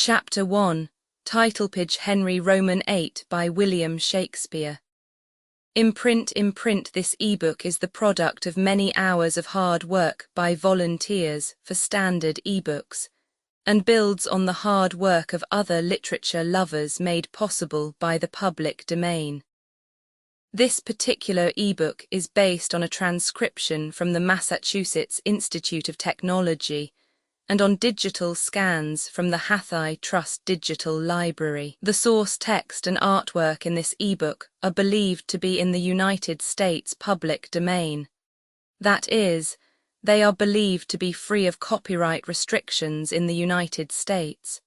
Chapter 1, Title page Henry Roman VIII by William Shakespeare. Imprint this ebook is the product of many hours of hard work by volunteers for standard ebooks, and builds on the hard work of other literature lovers made possible by the public domain. This particular ebook is based on a transcription from the Massachusetts Institute of Technology and on digital scans from the Hathi Trust Digital Library. The source text and artwork in this ebook are believed to be in the United States public domain. That is, they are believed to be free of copyright restrictions in the United States.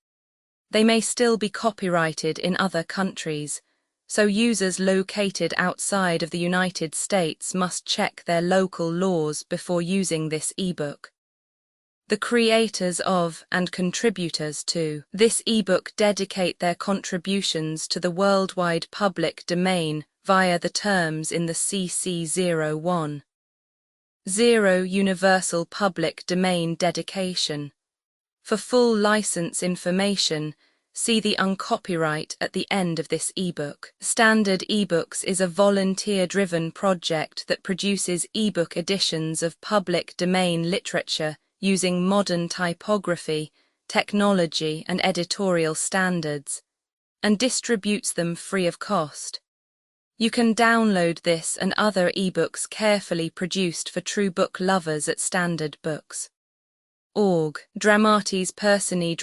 They may still be copyrighted in other countries, so users located outside of the United States must check their local laws before using this ebook. The creators of and contributors to this ebook dedicate their contributions to the worldwide public domain via the terms in the CC 01. 0 Universal Public Domain Dedication. For full license information, see the uncopyright at the end of this ebook. Standard eBooks is a volunteer-driven project that produces ebook editions of public domain literature using modern typography, technology, and editorial standards, and distributes them free of cost. You can download this and other ebooks carefully produced for true book lovers at Standard Books. Org. Dramatis Personae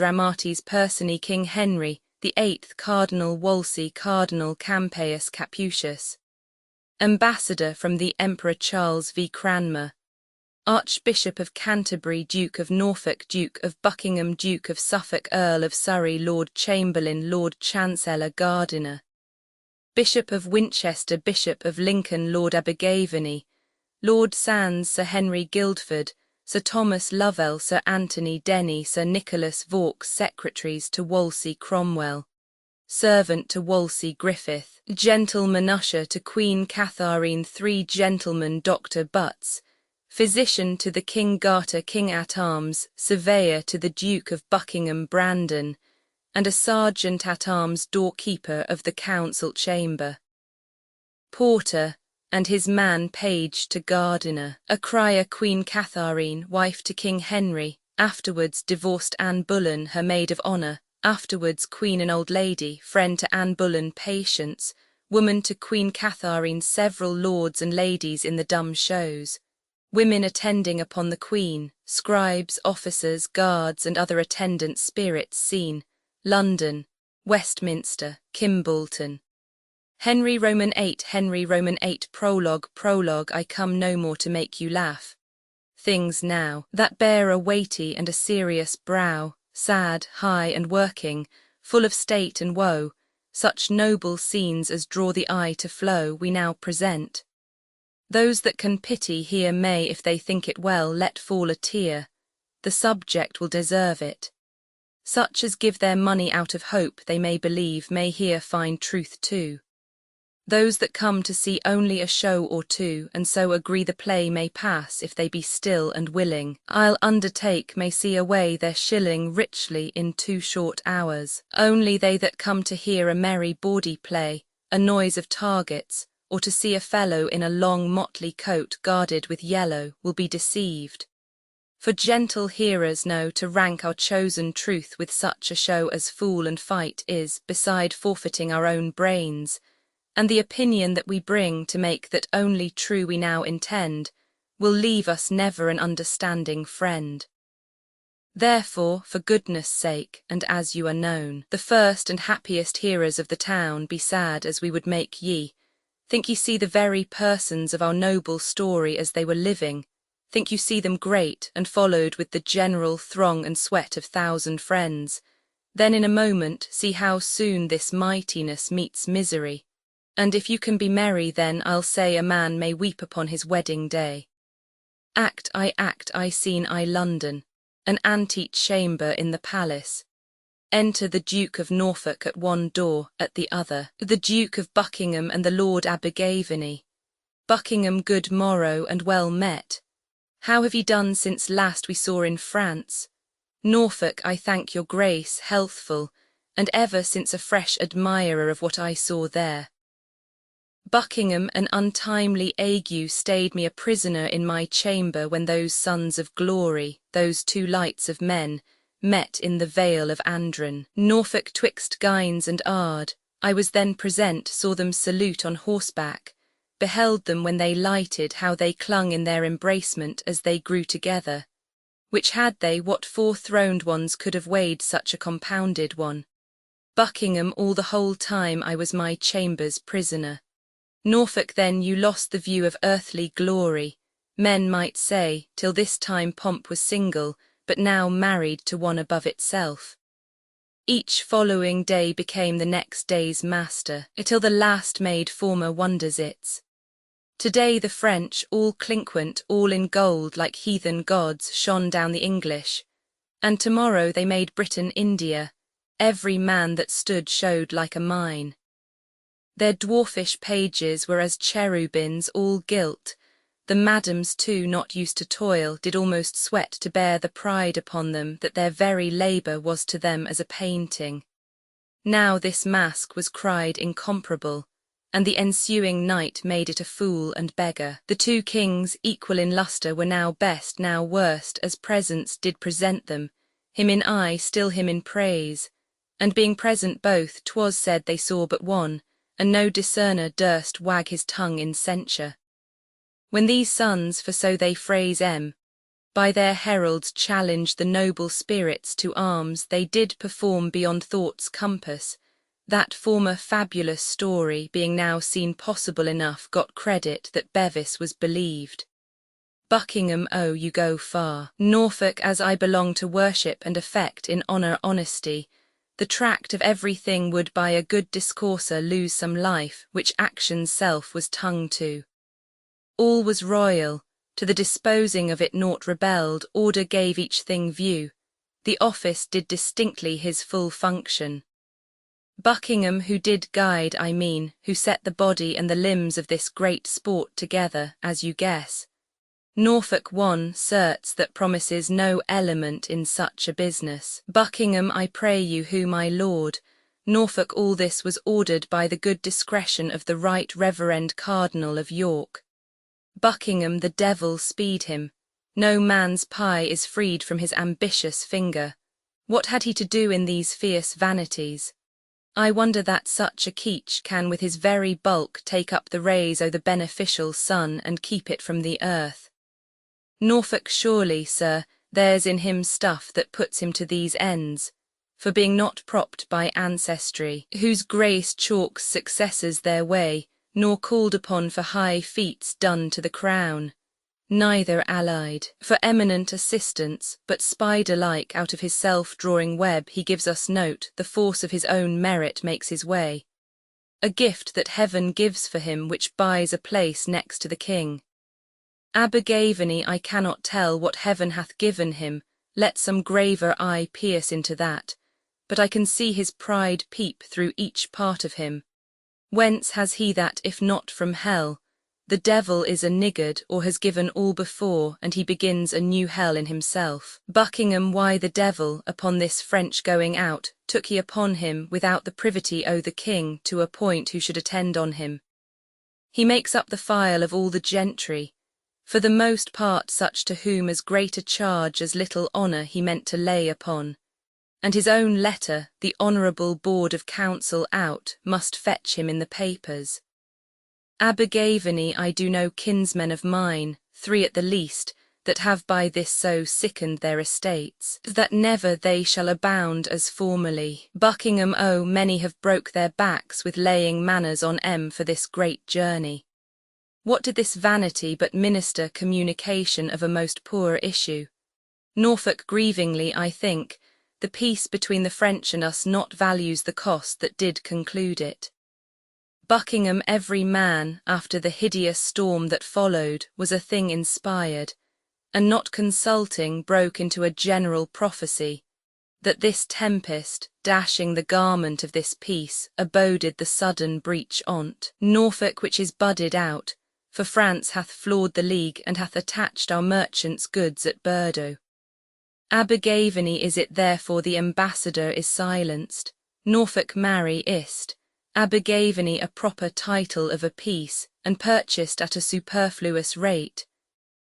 King Henry VIII Cardinal Wolsey Cardinal Campeius Capucius. Ambassador from the Emperor Charles V. Cranmer. Archbishop of Canterbury, Duke of Norfolk, Duke of Buckingham, Duke of Suffolk, Earl of Surrey, Lord Chamberlain, Lord Chancellor, Gardiner. Bishop of Winchester, Bishop of Lincoln, Lord Abergavenny, Lord Sandys, Sir Henry Guildford, Sir Thomas Lovell, Sir Anthony Denny, Sir Nicholas Vaux, Secretaries to Wolsey Cromwell, Servant to Wolsey Griffith, Gentleman Usher to Queen Catharine, 3 Gentlemen Dr. Butts, Physician to the King Garter, King at Arms, Surveyor to the Duke of Buckingham Brandon, and a Sergeant at Arms doorkeeper of the Council Chamber. Porter, and his man page to Gardiner. A crier Queen Catharine, wife to King Henry, afterwards divorced Anne Boleyn, her maid of honour, afterwards Queen and old lady, friend to Anne Boleyn, patience, woman to Queen Catharine, several lords and ladies in the dumb shows. Women attending upon the Queen, scribes, officers, guards, and other attendant spirits seen. London, Westminster, Kimbolton. Henry Roman VIII Prologue I come no more to make you laugh. Things now, that bear a weighty and a serious brow, sad, high, and working, full of state and woe, such noble scenes as draw the eye to flow, we now present. Those that can pity here may, if they think it well, let fall a tear. The subject will deserve it. Such as give their money out of hope they may believe may here find truth too. Those that come to see only a show or two, and so agree the play may pass if they be still and willing, I'll undertake may see away their shilling richly in 2 short hours. Only they that come to hear a merry bawdy play, a noise of targets, or to see a fellow in a long motley coat guarded with yellow, will be deceived. For gentle hearers know to rank our chosen truth with such a show as fool and fight is, beside forfeiting our own brains, and the opinion that we bring to make that only true we now intend, will leave us never an understanding friend. Therefore, for goodness' sake, and as you are known, the first and happiest hearers of the town, be sad as we would make ye, think ye see the very persons of our noble story as they were living, think you see them great and followed with the general throng and sweat of 1,000 friends, then in a moment see how soon this mightiness meets misery, and if you can be merry then I'll say a man may weep upon his wedding day. Act I scene I London, an antechamber in the palace. Enter the Duke of Norfolk at one door, at the other, the Duke of Buckingham and the Lord Abergavenny. Buckingham, good morrow and well met. How have ye done since last we saw in France? Norfolk, I thank your grace, healthful, and ever since a fresh admirer of what I saw there. Buckingham, an untimely ague stayed me a prisoner in my chamber when those sons of glory, those two lights of men, met in the vale of Andren. Norfolk twixt Gines and Ard, I was then present, saw them salute on horseback, beheld them when they lighted, how they clung in their embracement as they grew together. Which had they, what four-throned ones could have weighed such a compounded one? Buckingham, all the whole time I was my chamber's prisoner. Norfolk, then you lost the view of earthly glory, men might say, till this time pomp was single, but now married to one above itself. Each following day became the next day's master, till the last made former wonders its. Today the French, all clinquant, all in gold like heathen gods, shone down the English, and tomorrow they made Britain India, every man that stood showed like a mine. Their dwarfish pages were as cherubins all gilt, the madams too, not used to toil, did almost sweat to bear the pride upon them that their very labour was to them as a painting. Now this mask was cried incomparable, and the ensuing night made it a fool and beggar. The two kings, equal in lustre, were now best, now worst, as presents did present them, him in eye, still him in praise, and being present both, 'twas said they saw but one, and no discerner durst wag his tongue in censure. When these sons, for so they phrase by their heralds challenged the noble spirits to arms, they did perform beyond thought's compass, that former fabulous story being now seen possible enough got credit that Bevis was believed. Buckingham, oh, you go far. Norfolk, as I belong to worship and affect in honour honesty, the tract of everything would by a good discourser lose some life, which action's self was tongue to. All was royal, to the disposing of it naught rebelled, order gave each thing view, the office did distinctly his full function. Buckingham, who did guide, I mean, who set the body and the limbs of this great sport together, as you guess. Norfolk one, certes, that promises no element in such a business. Buckingham, I pray you, who, my lord, Norfolk, all this was ordered by the good discretion of the right reverend Cardinal of York. Buckingham, the devil speed him. No man's pie is freed from his ambitious finger. What had he to do in these fierce vanities? I wonder that such a keech can with his very bulk take up the rays o' the beneficial sun and keep it from the earth. Norfolk, surely, sir, there's in him stuff that puts him to these ends, for being not propped by ancestry, whose grace chalks successors their way, nor called upon for high feats done to the crown, neither allied for eminent assistance, but spider-like out of his self-drawing web he gives us note, the force of his own merit makes his way. A gift that heaven gives for him which buys a place next to the king. Abergavenny, I cannot tell what heaven hath given him, let some graver eye pierce into that, but I can see his pride peep through each part of him. Whence has he that, if not from hell? The devil is a niggard, or has given all before, and he begins a new hell in himself. Buckingham, why the devil, upon this French going out, took he upon him, without the privity o' the king, to appoint who should attend on him? He makes up the file of all the gentry, for the most part such to whom as great a charge as little honour he meant to lay upon, and his own letter, the honourable board of council out, must fetch him in the papers. Abergavenny, I do know kinsmen of mine, 3 at the least, that have by this so sickened their estates, that never they shall abound as formerly. Buckingham, oh, many have broke their backs with laying manners on for this great journey. What did this vanity but minister communication of a most poor issue? Norfolk grievingly, I think, the peace between the French and us not values the cost that did conclude it. Buckingham, every man, after the hideous storm that followed, was a thing inspired, and not consulting broke into a general prophecy, that this tempest, dashing the garment of this peace, aboded the sudden breach on't. Norfolk, which is budded out, for France hath flawed the league and hath attached our merchants' goods at Bordeaux. Abergavenny is it therefore the ambassador is silenced. Norfolk marry ist. Abergavenny a proper title of a piece, and purchased at a superfluous rate.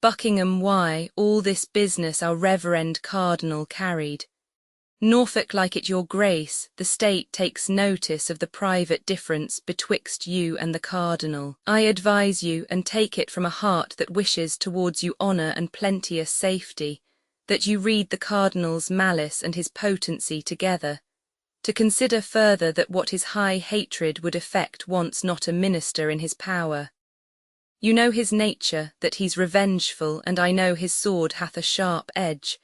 Buckingham why all this business our reverend cardinal carried. Norfolk like it your grace, the state takes notice of the private difference betwixt you and the cardinal. I advise you, and take it from a heart that wishes towards you honour and plenteous safety, that you read the cardinal's malice and his potency together, to consider further that what his high hatred would effect wants not a minister in his power. You know his nature, that he's revengeful, and I know his sword hath a sharp edge.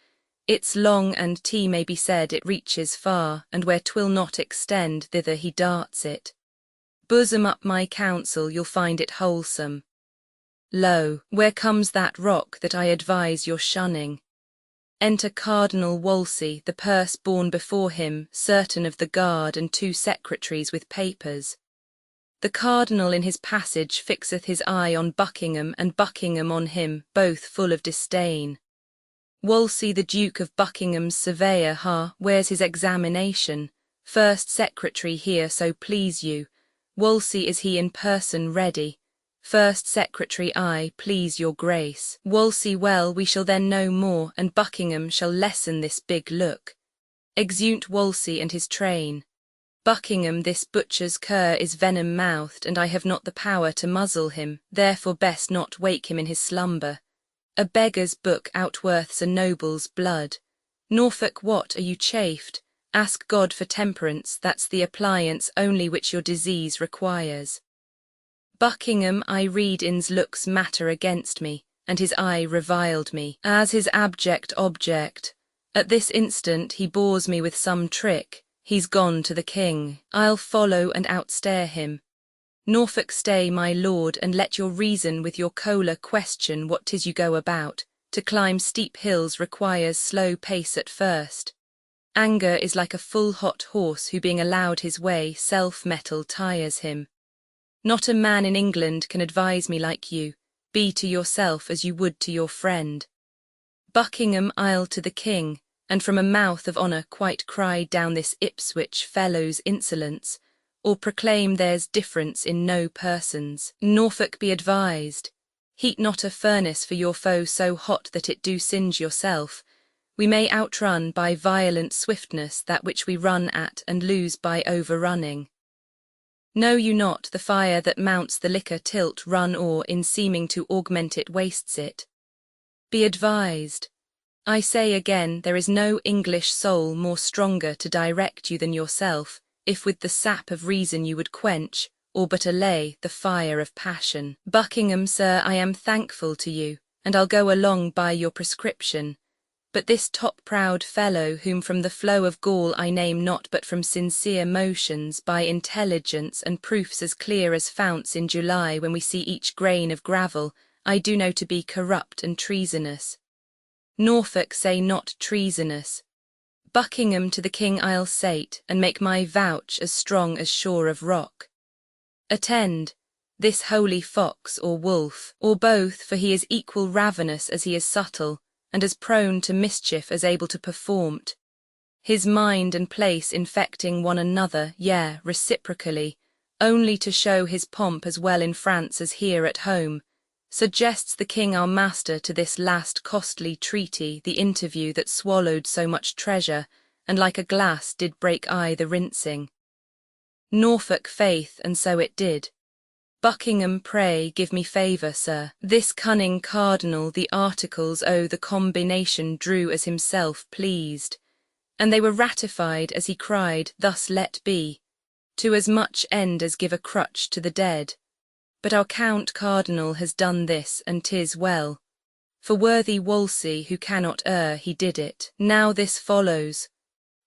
It's long, and may be said it reaches far, and where 'twill not extend, thither he darts it. Bosom up my counsel, you'll find it wholesome. Lo, where comes that rock that I advise your shunning? Enter Cardinal Wolsey, the purse borne before him, certain of the guard, and 2 secretaries with papers. The cardinal in his passage fixeth his eye on Buckingham, and Buckingham on him, both full of disdain. Wolsey the Duke of Buckingham's surveyor, where's his examination? First secretary here, so please you. Wolsey is he in person ready. First secretary I, please your grace. Wolsey well, we shall then know more, and Buckingham shall lessen this big look. Exeunt Wolsey and his train. Buckingham this butcher's cur is venom-mouthed, and I have not the power to muzzle him, therefore best not wake him in his slumber. A beggar's book outworths a noble's blood. Norfolk, what, are you chafed? Ask God for temperance, that's the appliance only which your disease requires. Buckingham, I read in's looks matter against me, and his eye reviled me, as his abject object. At this instant he bores me with some trick, he's gone to the king, I'll follow and outstare him. Norfolk stay, my lord, and let your reason with your choler question what 'tis you go about. To climb steep hills requires slow pace at first. Anger is like a full hot horse who being allowed his way, self-mettle tires him. Not a man in England can advise me like you, be to yourself as you would to your friend. Buckingham I'll to the king, and from a mouth of honour quite cry down this Ipswich fellow's insolence, or proclaim there's difference in no persons. Norfolk be advised. Heat not a furnace for your foe so hot that it do singe yourself. We may outrun by violent swiftness that which we run at, and lose by overrunning. Know you not the fire that mounts the liquor tilt run or in seeming to augment it wastes it? Be advised. I say again, there is no English soul more stronger to direct you than yourself, if with the sap of reason you would quench, or but allay, the fire of passion. Buckingham, sir, I am thankful to you, and I'll go along by your prescription. But this top-proud fellow, whom from the flow of gall I name not but from sincere motions, by intelligence and proofs as clear as founts in July when we see each grain of gravel, I do know to be corrupt and treasonous. Norfolk say not treasonous. Buckingham to the king I'll sate, and make my vouch as strong as shore of rock. Attend, this holy fox or wolf, or both, for he is equal ravenous as he is subtle, and as prone to mischief as able to perform't. His mind and place infecting one another, yea, reciprocally, only to show his pomp as well in France as here at home, suggests the king our master to this last costly treaty, the interview that swallowed so much treasure, and like a glass did break I the rinsing. Norfolk faith, and so it did. Buckingham pray give me favour, sir. This cunning cardinal the articles the combination drew as himself pleased, and they were ratified as he cried, thus let be, to as much end as give a crutch to the dead. But our Count Cardinal has done this, and 'tis well. For worthy Wolsey, who cannot err, he did it. Now this follows,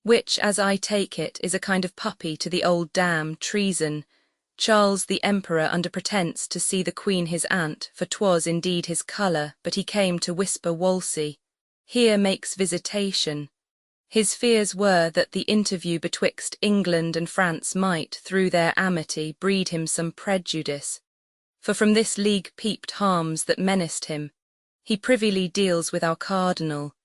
which, as I take it, is a kind of puppy to the old dam, treason. Charles the Emperor under pretence to see the Queen his aunt, for 'twas indeed his colour, but he came to whisper Wolsey, here makes visitation. His fears were that the interview betwixt England and France might, through their amity, breed him some prejudice. For from this league peeped harms that menaced him. He privily deals with our cardinal,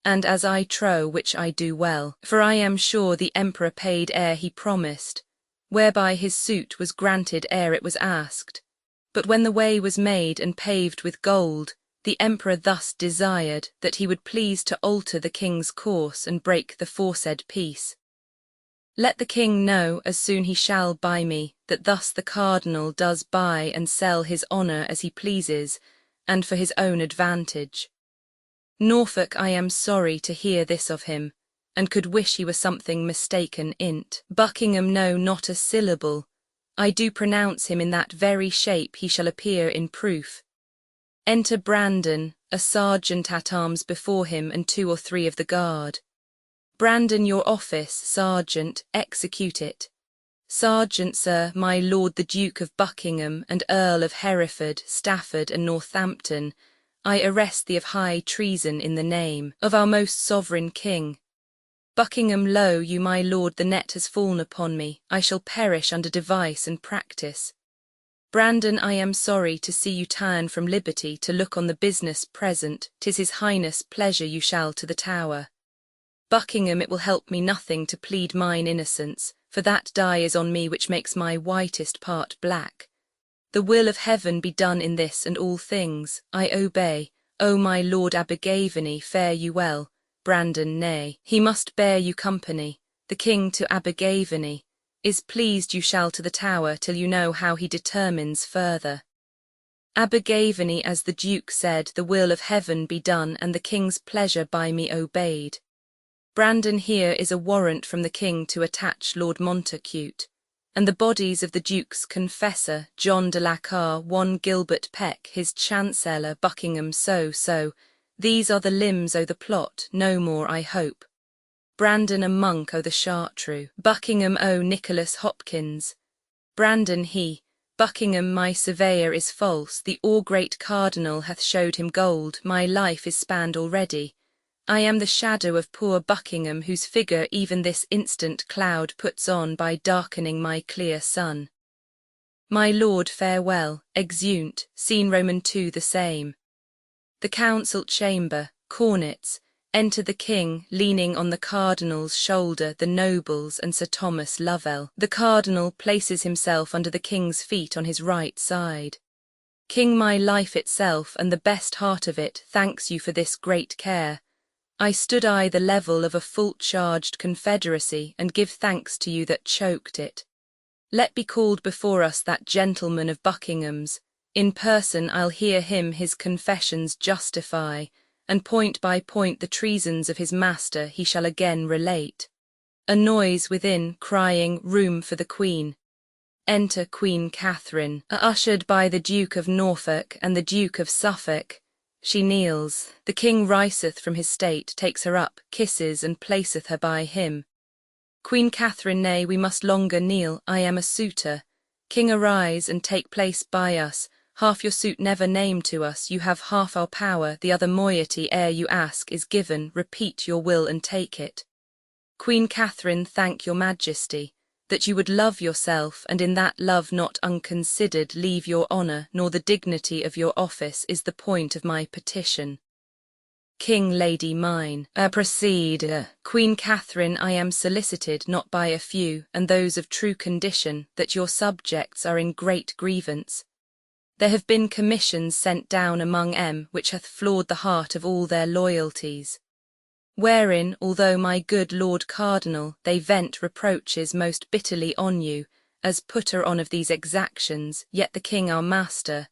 and as I trow which I do well, for I am sure the emperor paid ere he promised, whereby his suit was granted ere it was asked. But when the way was made and paved with gold, the emperor thus desired that he would please to alter the king's course and break the foresaid peace. Let the king know as soon he shall by me, that thus the cardinal does buy and sell his honour as he pleases, and for his own advantage. Norfolk, I am sorry to hear this of him, and could wish he were something mistaken in't. Buckingham, no, not a syllable. I do pronounce him in that very shape he shall appear in proof. Enter Brandon, a sergeant at arms before him, and 2 or 3 of the guard. Brandon, your office, sergeant, execute it. Sergeant, sir, my lord the Duke of Buckingham and Earl of Hereford, Stafford and Northampton, I arrest thee of high treason in the name of our most sovereign king. Buckingham, lo you, my lord, the net has fallen upon me, I shall perish under device and practice. Brandon, I am sorry to see you turn from liberty to look on the business present, 'tis his highness' pleasure you shall to the Tower. Buckingham, it will help me nothing to plead mine innocence, for that dye is on me which makes my whitest part black. The will of heaven be done in this and all things, I obey. O my lord Abergavenny, fare you well. Brandon, nay, he must bear you company. The king to Abergavenny is pleased you shall to the Tower till you know how he determines further. Abergavenny, as the Duke said, the will of heaven be done and the king's pleasure by me obeyed. Brandon, here is a warrant from the king to attach Lord Montacute, and the bodies of the Duke's confessor, John de la Carre, one Gilbert Peck, his chancellor, Buckingham so, these are the limbs o' the plot, no more I hope. Brandon a monk o' the Chartreux, Buckingham o' Nicholas Hopkins. Brandon he, Buckingham my surveyor is false, the all-great cardinal hath showed him gold, my life is spanned already. I am the shadow of poor Buckingham, whose figure even this instant cloud puts on by darkening my clear sun. My lord, farewell, exeunt, scene Roman II the same. The council chamber, cornets, enter the king, leaning on the cardinal's shoulder the nobles and Sir Thomas Lovell. The cardinal places himself under the king's feet on his right side. King, my life itself and the best heart of it thanks you for this great care. I stood the level of a full-charged confederacy, and give thanks to you that choked it. Let be called before us that gentleman of Buckingham's. In person I'll hear him his confessions justify, and point by point the treasons of his master he shall again relate. A noise within, crying, room for the Queen. Enter Queen Catherine, ushered by the Duke of Norfolk and the Duke of Suffolk. She kneels, the king riseth from his state, takes her up, kisses and placeth her by him. Queen Catherine, nay, we must longer kneel, I am a suitor. King, arise and take place by us, half your suit never named to us, you have half our power, the other moiety ere you ask is given, repeat your will and take it. Queen Catherine, thank your majesty, that you would love yourself, and in that love not unconsidered leave your honour, nor the dignity of your office is the point of my petition. King, lady mine, proceed. Queen Catherine, I am solicited not by a few, and those of true condition, that your subjects are in great grievance. There have been commissions sent down among which hath flawed the heart of all their loyalties. Wherein, although my good Lord Cardinal, they vent reproaches most bitterly on you, as putter on of these exactions, yet the King our master,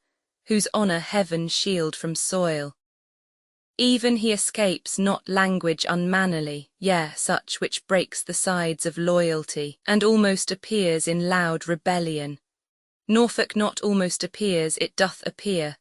whose honour heaven shield from soil. Even he escapes not language unmannerly, yea, such which breaks the sides of loyalty, and almost appears in loud rebellion. Norfolk not almost appears, it doth appear.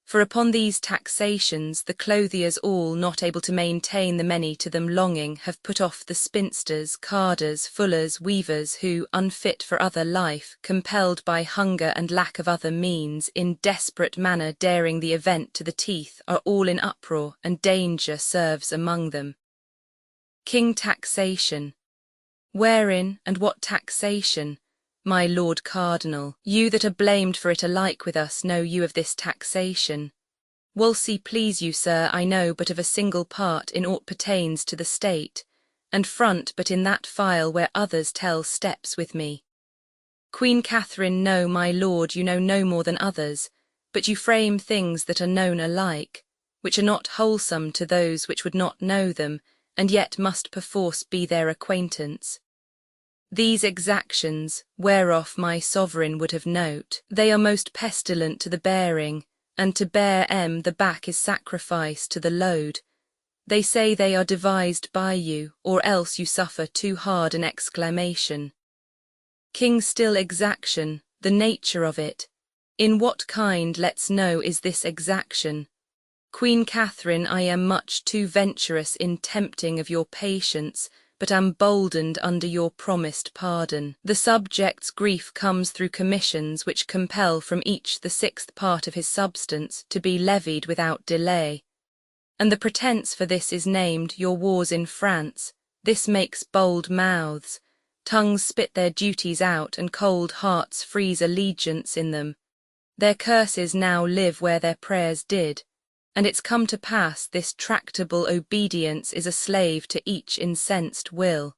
For upon these taxations the clothiers all, not able to maintain the many to them longing, have put off the spinsters, carders, fullers, weavers, who, unfit for other life, compelled by hunger and lack of other means, in desperate manner daring the event to the teeth, are all in uproar, and danger serves among them. King, taxation. Wherein, and what taxation? My Lord Cardinal, you that are blamed for it alike with us, know you of this taxation? Wolsey, please you, sir, I know but of a single part in aught pertains to the state, and front but in that file where others tell steps with me. Queen Catherine, no, my lord, you know no more than others, but you frame things that are known alike, which are not wholesome to those which would not know them, and yet must perforce be their acquaintance. These exactions, whereof my sovereign would have note, they are most pestilent to the bearing, and to bear the back is sacrifice to the load. They say they are devised by you, or else you suffer too hard an exclamation. King, still exaction, the nature of it, in what kind, let's know, is this exaction? Queen Catherine, I am much too venturous in tempting of your patience, but am boldened under your promised pardon. The subject's grief comes through commissions which compel from each the 6th part of his substance to be levied without delay. And the pretence for this is named your wars in France. This makes bold mouths, tongues spit their duties out, and cold hearts freeze allegiance in them. Their curses now live where their prayers did, and it's come to pass this tractable obedience is a slave to each incensed will.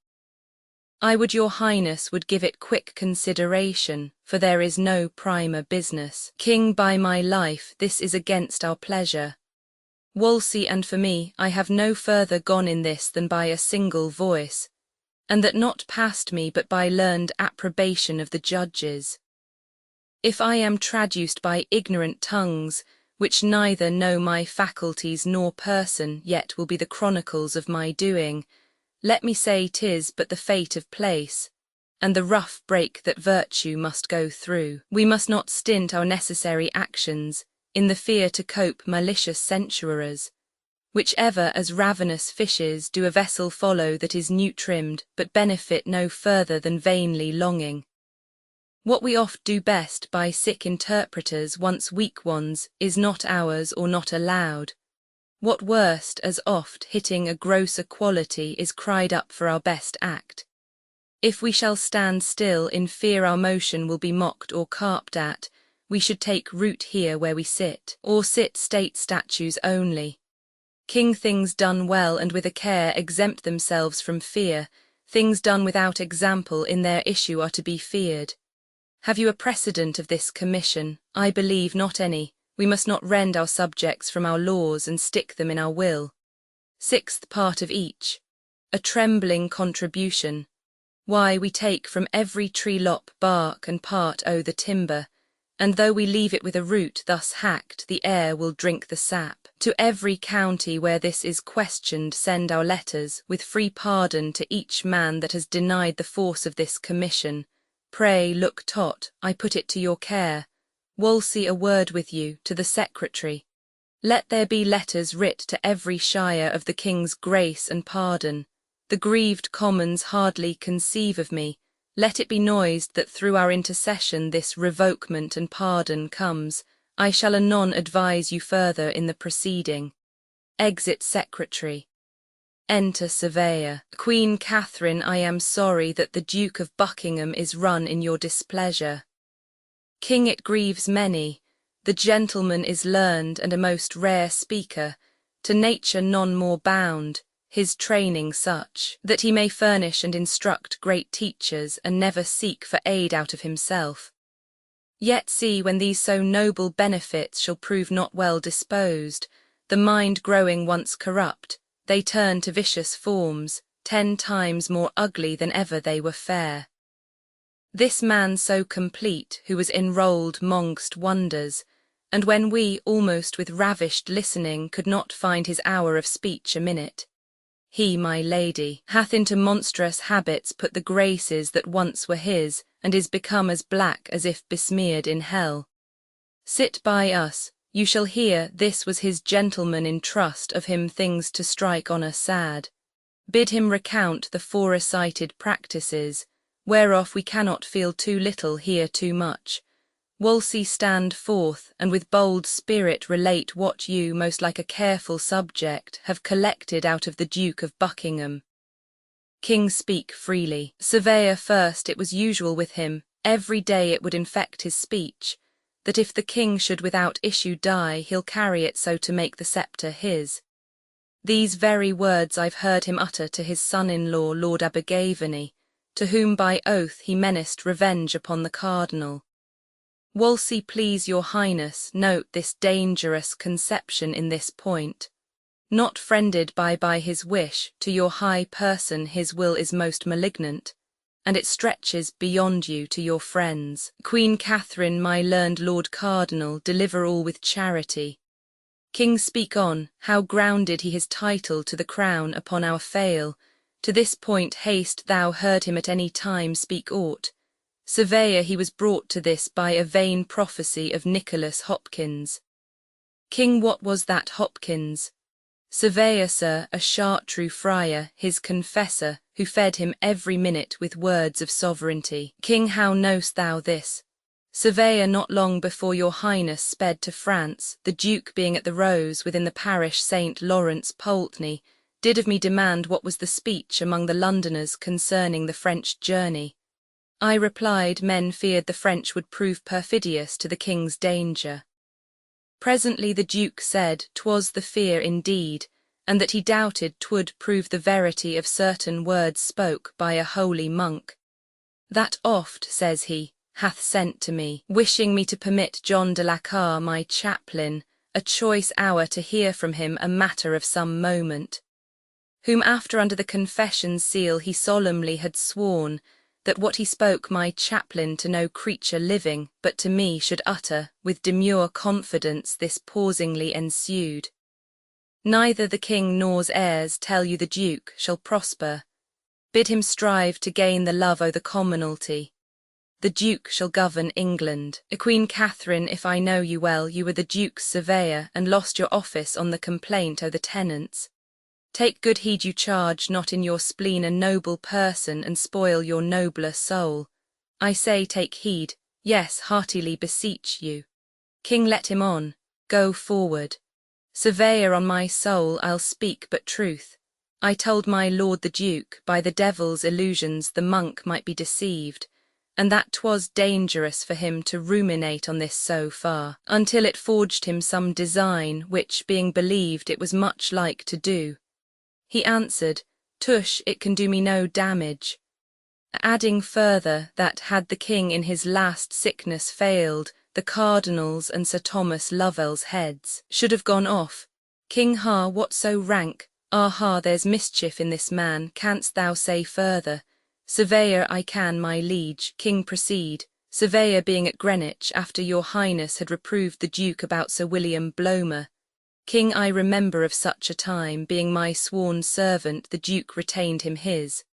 I would your highness would give it quick consideration, for there is no primer business. King, by my life, this is against our pleasure. Wolsey, and for me, I have no further gone in this than by a single voice, and that not past me but by learned approbation of the judges. If I am traduced by ignorant tongues, which neither know my faculties nor person, yet will be the chronicles of my doing, let me say 'tis but the fate of place, and the rough break that virtue must go through. We must not stint our necessary actions, in the fear to cope malicious censurers, which ever as ravenous fishes do a vessel follow that is new-trimmed, but benefit no further than vainly longing. What we oft do best by sick interpreters, once weak ones, is not ours or not allowed. What worst, as oft hitting a grosser quality, is cried up for our best act. If we shall stand still in fear our motion will be mocked or carped at, we should take root here where we sit, or sit state statues only. King, things done well and with a care exempt themselves from fear, things done without example in their issue are to be feared. Have you a precedent of this commission? I believe not any. We must not rend our subjects from our laws and stick them in our will. 6th part of each. A trembling contribution. Why, we take from every tree lop, bark, and part o' the timber, and though we leave it with a root thus hacked, the air will drink the sap. To every county where this is questioned send our letters, with free pardon to each man that has denied the force of this commission. Pray look tot, I put it to your care. Wolsey, a word with you, to the secretary. Let there be letters writ to every shire of the king's grace and pardon. The grieved commons hardly conceive of me. Let it be noised that through our intercession this revokement and pardon comes. I shall anon advise you further in the proceeding. Exit secretary. Enter surveyor. Queen Catherine, I am sorry that the Duke of Buckingham is run in your displeasure. King, it grieves many. The gentleman is learned and a most rare speaker, to nature none more bound, his training such, that he may furnish and instruct great teachers and never seek for aid out of himself. Yet see, when these so noble benefits shall prove not well disposed, the mind growing once corrupt, they turn to vicious forms, 10 times more ugly than ever they were fair. This man so complete, who was enrolled mongst wonders, and when we, almost with ravished listening, could not find his hour of speech a minute, he, my lady, hath into monstrous habits put the graces that once were his, and is become as black as if besmeared in hell. Sit by us. You shall hear this was his gentleman in trust of him things to strike honour sad. Bid him recount the forecited practices, whereof we cannot feel too little hear too much. Wolsey, stand forth, and with bold spirit relate what you, most like a careful subject, have collected out of the Duke of Buckingham. King, speak freely. Surveyor first, it was usual with him, every day it would infect his speech, that if the king should without issue die, he'll carry it so to make the sceptre his. These very words I've heard him utter to his son-in-law, Lord Abergavenny, to whom by oath he menaced revenge upon the cardinal. Wolsey, please your highness, note this dangerous conception in this point. Not friended by his wish, to your high person his will is most malignant, and it stretches beyond you to your friends. Queen Catherine, my learned Lord Cardinal, deliver all with charity. King, speak on, how grounded he his title to the crown upon our fail? To this point haste, thou heard him at any time speak aught. Surveyor, he was brought to this by a vain prophecy of Nicholas Hopkins. King, what was that Hopkins? Surveyor, sir, a Chartreux friar, his confessor, who fed him every minute with words of sovereignty. King, how know'st thou this? Surveyor, not long before your highness sped to France, the Duke being at the Rose within the parish St. Lawrence Poultney, did of me demand what was the speech among the Londoners concerning the French journey. I replied, men feared the French would prove perfidious to the king's danger. Presently the Duke said 'twas the fear indeed, and that he doubted 'twould prove the verity of certain words spoke by a holy monk. That oft, says he, hath sent to me, wishing me to permit John de la Carre, my chaplain, a choice hour to hear from him a matter of some moment, whom after under the confession's seal he solemnly had sworn, that what he spoke my chaplain to no creature living but to me should utter, with demure confidence this pausingly ensued. Neither the king nor's heirs, tell you the Duke, shall prosper. Bid him strive to gain the love o' the commonalty. The Duke shall govern England. Queen Catherine, if I know you well, you were the Duke's surveyor, and lost your office on the complaint o' the tenants. Take good heed you charge not in your spleen a noble person, and spoil your nobler soul. I say take heed, yes, heartily beseech you. King, let him on, go forward. Surveyor, on my soul I'll speak but truth. I told my lord the Duke, by the devil's illusions the monk might be deceived, and that 'twas dangerous for him to ruminate on this so far, until it forged him some design, which, being believed, it was much like to do. He answered, tush, it can do me no damage, adding further that had the king in his last sickness failed, the cardinals and Sir Thomas Lovell's heads should have gone off. King, ha, what so rank? Ah, there's mischief in this man, canst thou say further? Surveyor, I can, my liege. King, proceed. Surveyor, being at Greenwich, after your highness had reproved the Duke about Sir William Blomer. King, I remember of such a time, being my sworn servant, the Duke retained him his.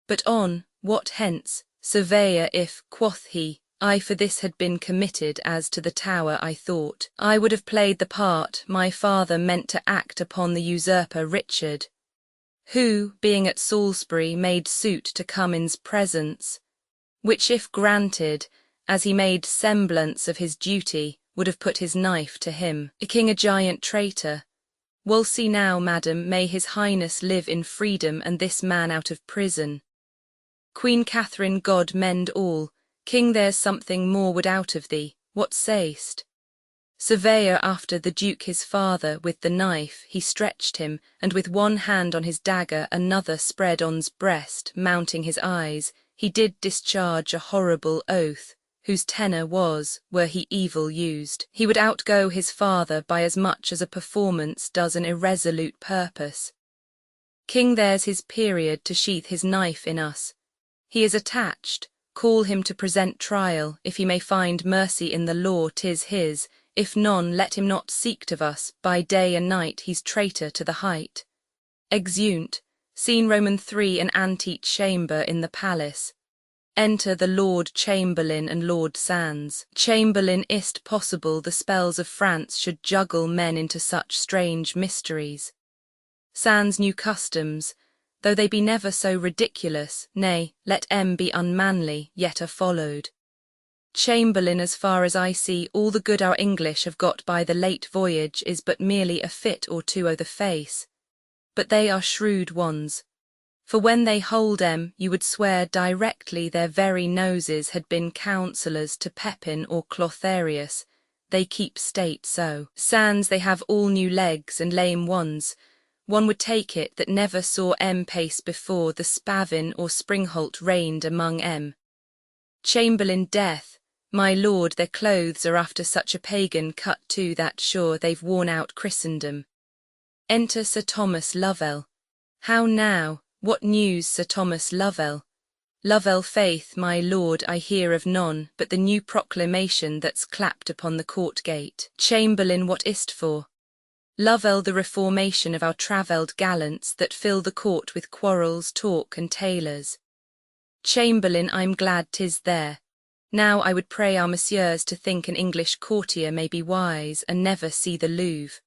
But on, what hence? Surveyor, if, quoth he, I for this had been committed as to the Tower, I thought I would have played the part my father meant to act upon the usurper Richard, who, being at Salisbury, made suit to come in's presence, which if granted, as he made semblance of his duty, would have put his knife to him. A king, a giant traitor. Wolsey now, madam, may his highness live in freedom and this man out of prison. Queen Catherine, God mend all. King, there's something more would out of thee, what say'st? Surveyor, after the Duke his father, with the knife, he stretched him, and with one hand on his dagger, another spread on's breast, mounting his eyes, he did discharge a horrible oath, whose tenor was, were he evil used, he would outgo his father by as much as a performance does an irresolute purpose. King, there's his period to sheath his knife in us. He is attached. Call him to present trial, if he may find mercy in the law 'tis his, if none let him not seek of us, by day and night he's traitor to the height. Exeunt, scene Roman 3, an ante-chamber in the palace. Enter the Lord Chamberlain and Lord Sandys. Chamberlain, is't possible the spells of France should juggle men into such strange mysteries? Sandys, new customs, though they be never so ridiculous, nay, let 'em be unmanly, yet are followed. Chamberlain, as far as I see, all the good our English have got by the late voyage is but merely a fit or two o' the face. But they are shrewd ones. For when they hold you would swear directly their very noses had been counsellors to Pepin or Clotharius. They keep state so. Sans they have all new legs and lame ones. One would take it that never saw pace before the Spavin or Springholt reigned among Chamberlain death, my lord, their clothes are after such a pagan cut too that sure they've worn out Christendom. Enter Sir Thomas Lovell. How now, what news, Sir Thomas Lovell? Lovell faith, my lord, I hear of none, but the new proclamation that's clapped upon the court gate. Chamberlain, what is't for? Lovell, the reformation of our travelled gallants that fill the court with quarrels, talk, and tailors. Chamberlain, I'm glad 'tis there. Now I would pray our messieurs to think an English courtier may be wise and never see the Louvre.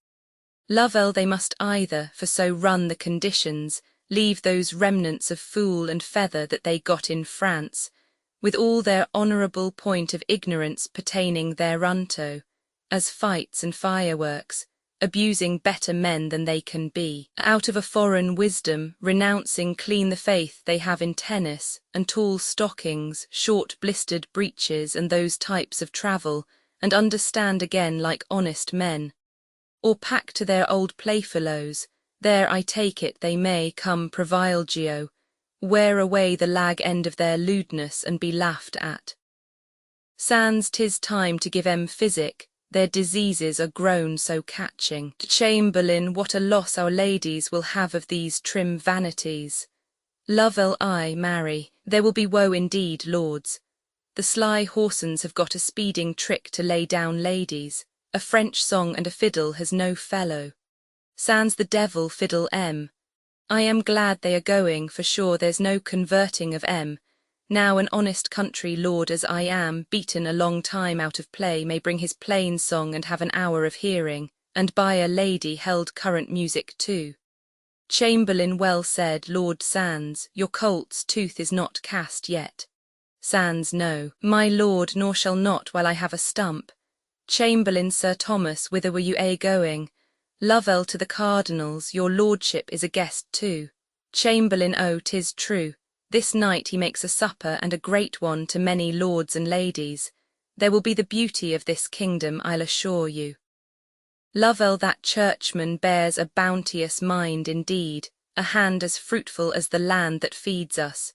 Lovell, they must either, for so run the conditions, leave those remnants of fool and feather that they got in France, with all their honourable point of ignorance pertaining thereunto, as fights and fireworks, abusing better men than they can be, out of a foreign wisdom, renouncing clean the faith they have in tennis, and tall stockings, short blistered breeches and those types of travel, and understand again like honest men. Or pack to their old playfellows, there I take it they may come provilegio, wear away the lag end of their lewdness and be laughed at. Sans 'tis time to give physic, their diseases are grown so catching. Chamberlain, what a loss our ladies will have of these trim vanities. Lovell, I marry, there will be woe indeed, lords. The sly horsens have got a speeding trick to lay down ladies. A French song and a fiddle has no fellow. Sans the devil fiddle I am glad they are going, for sure there's no converting of Now an honest country lord as I am, beaten a long time out of play, may bring his plain song and have an hour of hearing, and by a lady held current music too. Chamberlain, well said, Lord Sans, your colt's tooth is not cast yet. Sans, no, my lord, nor shall not while I have a stump. Chamberlain, Sir Thomas, whither were you going? Lovell, to the cardinal's, your lordship is a guest too. Chamberlain, oh, 'tis true. This night he makes a supper and a great one to many lords and ladies. There will be the beauty of this kingdom, I'll assure you. Lovell, that churchman bears a bounteous mind indeed, a hand as fruitful as the land that feeds us.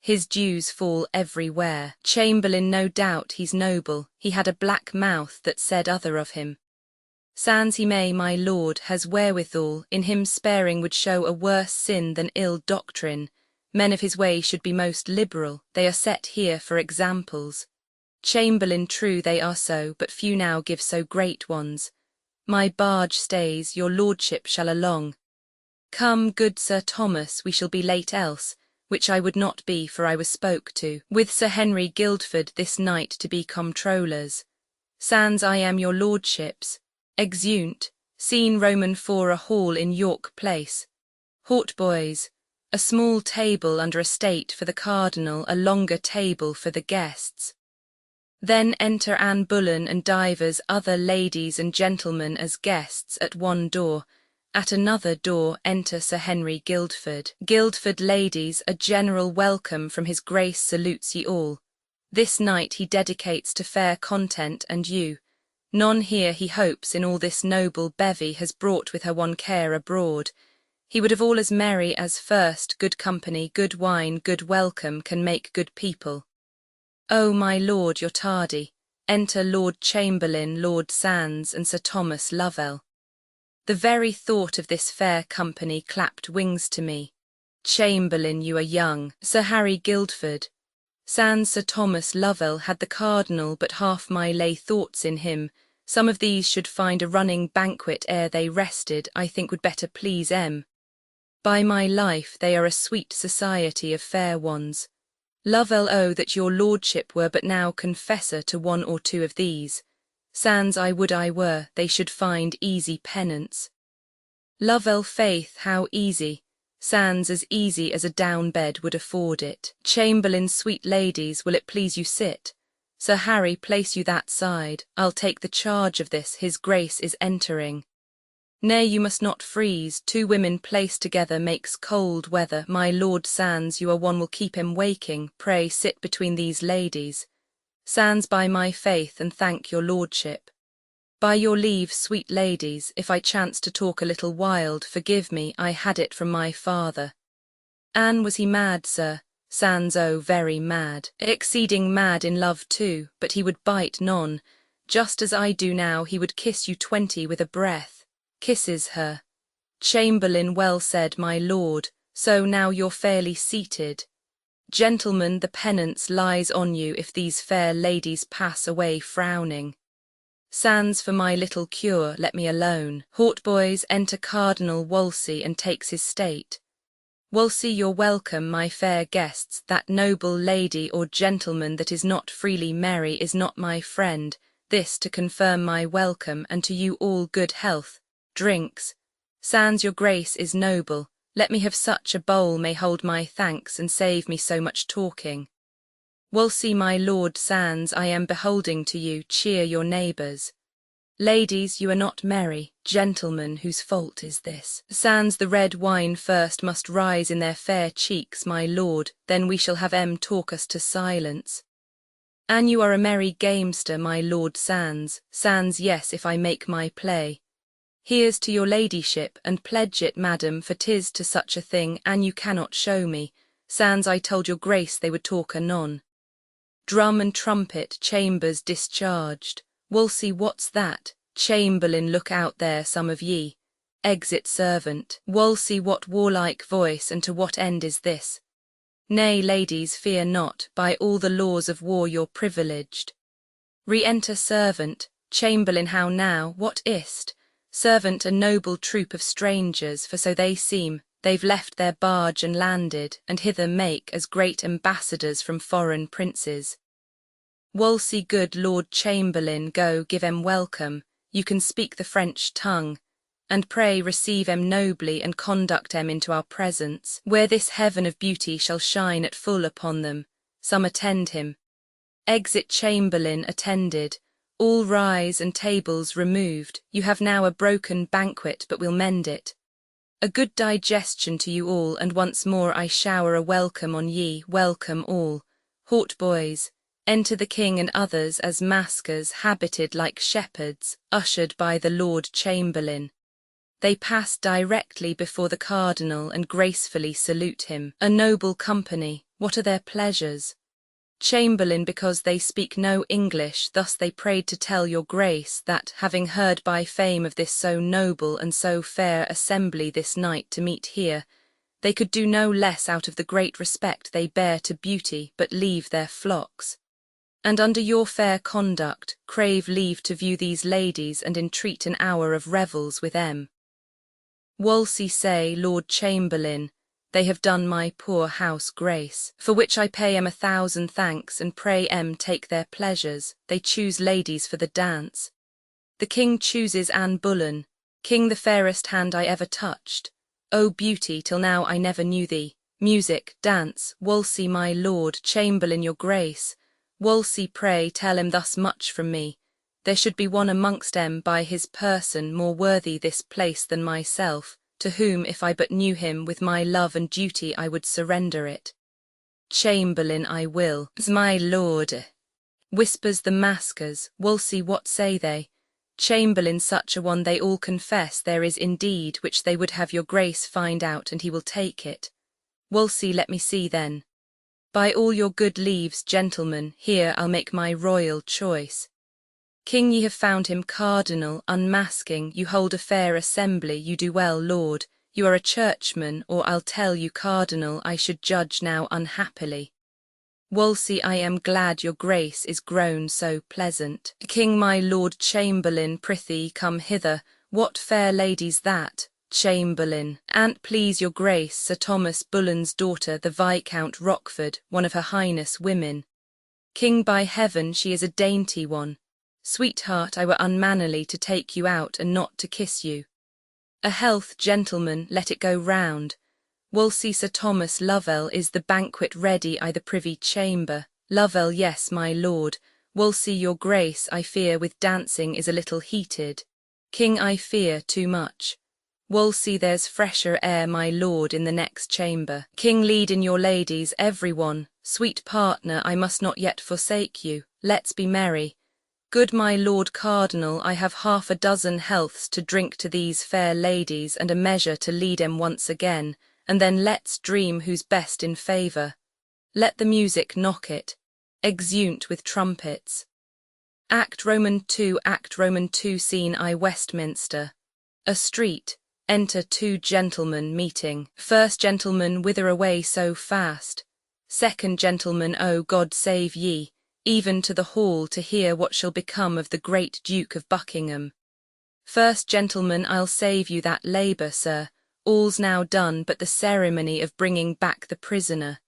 His dews fall everywhere. Chamberlain, no doubt he's noble, he had a black mouth that said other of him. Sans he may, my lord, has wherewithal, in him sparing would show a worse sin than ill doctrine. Men of his way should be most liberal, they are set here for examples. Chamberlain, true they are so, but few now give so great ones. My barge stays, your lordship shall along. Come, good Sir Thomas, we shall be late else, which I would not be, for I was spoke to, with Sir Henry Guildford this night to be comptrollers. Sans I am your lordship's. Exeunt, scene Roman for a hall in York Place. Hort boys. A small table under a state for the cardinal, a longer table for the guests. Then enter Anne Bullen and divers other ladies and gentlemen as guests at one door. At another door enter Sir Henry Guildford. Guildford ladies, a general welcome from his grace salutes ye all. This night he dedicates to fair content and you. None here he hopes in all this noble bevy has brought with her one care abroad. He would have all as merry as first good company, good wine, good welcome can make good people. O my lord, you're tardy. Enter Lord Chamberlain, Lord Sans, and Sir Thomas Lovell. The very thought of this fair company clapped wings to me. Chamberlain, you are young. Sir Harry Guildford. Sans, Sir Thomas Lovell had the cardinal but half my lay thoughts in him. Some of these should find a running banquet ere they rested, I think would better please By my life, they are a sweet society of fair ones. Lovell, oh, that your lordship were but now confessor to one or two of these. Sans I would I were, they should find easy penance. Lovell, faith, how easy. Sans as easy as a down bed would afford it. Chamberlain, sweet ladies, will it please you sit? Sir Harry, place you that side, I'll take the charge of this, his grace is entering. Nay, you must not freeze, 2 women placed together makes cold weather. My lord Sans, you are one will keep him waking, pray sit between these ladies. Sans, by my faith, and thank your lordship. By your leave, sweet ladies, if I chance to talk a little wild, forgive me, I had it from my father. Anne, was he mad, sir? Sans, oh, very mad, exceeding mad in love too, but he would bite none. Just as I do now, he would kiss you 20 with a breath. Kisses her. Chamberlain, well said, my lord, so now you're fairly seated. Gentlemen, the penance lies on you if these fair ladies pass away frowning. Sans, for my little cure, let me alone. Hort boys, enter Cardinal Wolsey and takes his state. Wolsey, you're welcome, my fair guests. That noble lady or gentleman that is not freely merry is not my friend. This to confirm my welcome, and to you all good health. Drinks. Sans, your grace is noble. Let me have such a bowl may hold my thanks and save me so much talking. Wolsey, my lord Sans, I am beholding to you, cheer your neighbours. Ladies, you are not merry. Gentlemen, whose fault is this? Sans, the red wine first must rise in their fair cheeks, my lord, then we shall have talk us to silence. An you are a merry gamester, my lord Sans. Sans, yes, if I make my play. Here's to your ladyship, and pledge it, madam, for 'tis to such a thing, an you cannot show me. Sans, I told your grace they would talk anon. Drum and trumpet, chambers discharged. Wolsey, what's that? Chamberlain, look out there, some of ye. Exit servant. Wolsey, what warlike voice, and to what end is this? Nay, ladies, fear not, by all the laws of war you're privileged. Re-enter servant. Chamberlain, how now, what is't? Servant, a noble troop of strangers, for so they seem, they've left their barge and landed, and hither make as great ambassadors from foreign princes. Wolsey, good Lord Chamberlain, go give em welcome, you can speak the French tongue, and pray receive em nobly and conduct em into our presence, where this heaven of beauty shall shine at full upon them. Some attend him. Exit Chamberlain attended. All rise and tables removed. You have now a broken banquet, but we'll mend it. A good digestion to you all, and once more I shower a welcome on ye, welcome all. Hort boys, enter the king and others as maskers, habited like shepherds, ushered by the Lord Chamberlain. They pass directly before the cardinal and gracefully salute him. A noble company, what are their pleasures? Chamberlain, because they speak no English, thus they prayed to tell your grace that, having heard by fame of this so noble and so fair assembly this night to meet here, they could do no less out of the great respect they bear to beauty, but leave their flocks. And under your fair conduct, crave leave to view these ladies and entreat an hour of revels with em. Wolsey say, Lord Chamberlain, they have done my poor house grace, for which I pay em 1,000 thanks, and pray em take their pleasures. They choose ladies for the dance. The king chooses Anne Boleyn, king the fairest hand I ever touched. O beauty, till now I never knew thee. Music, dance, Wolsey, my lord Chamberlain, your grace. Wolsey, pray tell em thus much from me. There should be one amongst em by his person more worthy this place than myself, to whom if I but knew him with my love and duty I would surrender it. Chamberlain, I will, my lord. Whispers the maskers. Wolsey, what say they? Chamberlain, such a one they all confess there is indeed, which they would have your grace find out, and he will take it. Wolsey, let me see then. By all your good leaves, gentlemen, here I'll make my royal choice. King, ye have found him cardinal, unmasking, you hold a fair assembly, you do well, lord, you are a churchman, or I'll tell you cardinal, I should judge now unhappily. Wolsey, I am glad your grace is grown so pleasant. King, my lord Chamberlain, prithee come hither, what fair lady's that? Chamberlain, an't please your grace, Sir Thomas Bullen's daughter, the Viscount Rochford, one of her highness women. King, by heaven, she is a dainty one. Sweetheart, I were unmannerly to take you out and not to kiss you. A health, gentlemen, let it go round. Wolsey, Sir Thomas Lovell, is the banquet ready I the privy chamber? Lovell, yes, my lord. Wolsey, your grace, I fear with dancing is a little heated. King, I fear too much. Wolsey, there's fresher air, my lord, in the next chamber. King, lead in your ladies, every one. Sweet partner, I must not yet forsake you. Let's be merry. Good my Lord Cardinal, I have 6 healths to drink to these fair ladies, and a measure to lead 'em once again, and then let's dream who's best in favour. Let the music knock it, exeunt with trumpets. Act Roman II, Scene I, Westminster. A street. Enter 2 gentlemen meeting. First gentleman, whither away so fast? Second gentleman, O God save ye, even to the hall to hear what shall become of the great Duke of Buckingham. First gentleman, I'll save you that labour, sir. All's now done but the ceremony of bringing back the prisoner.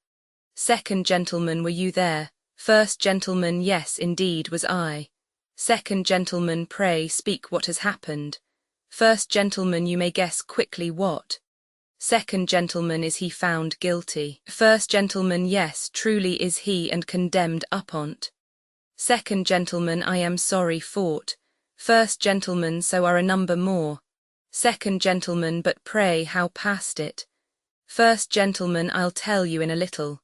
Second gentleman, were you there? First gentleman, yes, indeed was I. Second gentleman, pray speak what has happened. First gentleman, you may guess quickly what. Second gentleman, is he found guilty? First gentleman, yes, truly is he, and condemned upon't. Second gentleman, I am sorry for't. First gentleman, so are a number more. Second gentleman, but pray how passed it? First gentleman, I'll tell you in a little.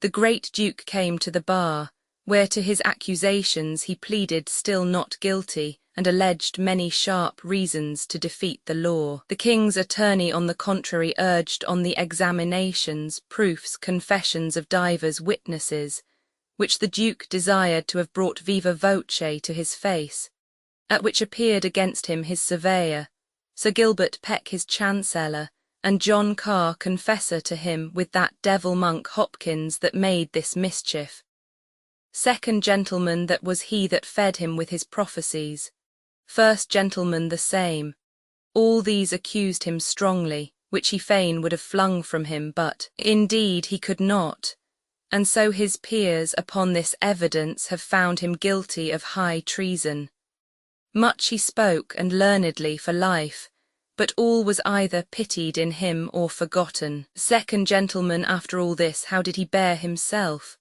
The great Duke came to the bar, where to his accusations he pleaded still not guilty, and alleged many sharp reasons to defeat the law. The king's attorney on the contrary urged on the examinations, proofs, confessions of divers witnesses, which the Duke desired to have brought viva voce to his face, at which appeared against him his surveyor, Sir Gilbert Peck his chancellor, and John Carr confessor to him, with that devil monk Hopkins that made this mischief. Second gentleman, that was he that fed him with his prophecies. First gentleman, the same. All these accused him strongly, which he fain would have flung from him, but, indeed, he could not. And so his peers, upon this evidence, have found him guilty of high treason. Much he spoke, and learnedly, for life, but all was either pitied in him or forgotten. Second gentleman, after all this, how did he bear himself?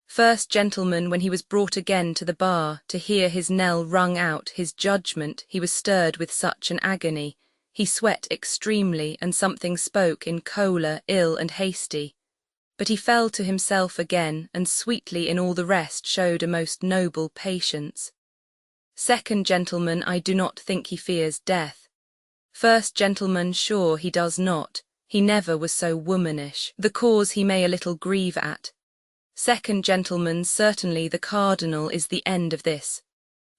First gentleman, when he was brought again to the bar, to hear his knell rung out, his judgment, he was stirred with such an agony, he sweat extremely, and something spoke in choler, ill and hasty. But he fell to himself again, and sweetly in all the rest showed a most noble patience. Second gentleman, I do not think he fears death. First gentleman, sure he does not, he never was so womanish. The cause he may a little grieve at. Second gentleman, certainly the cardinal is the end of this.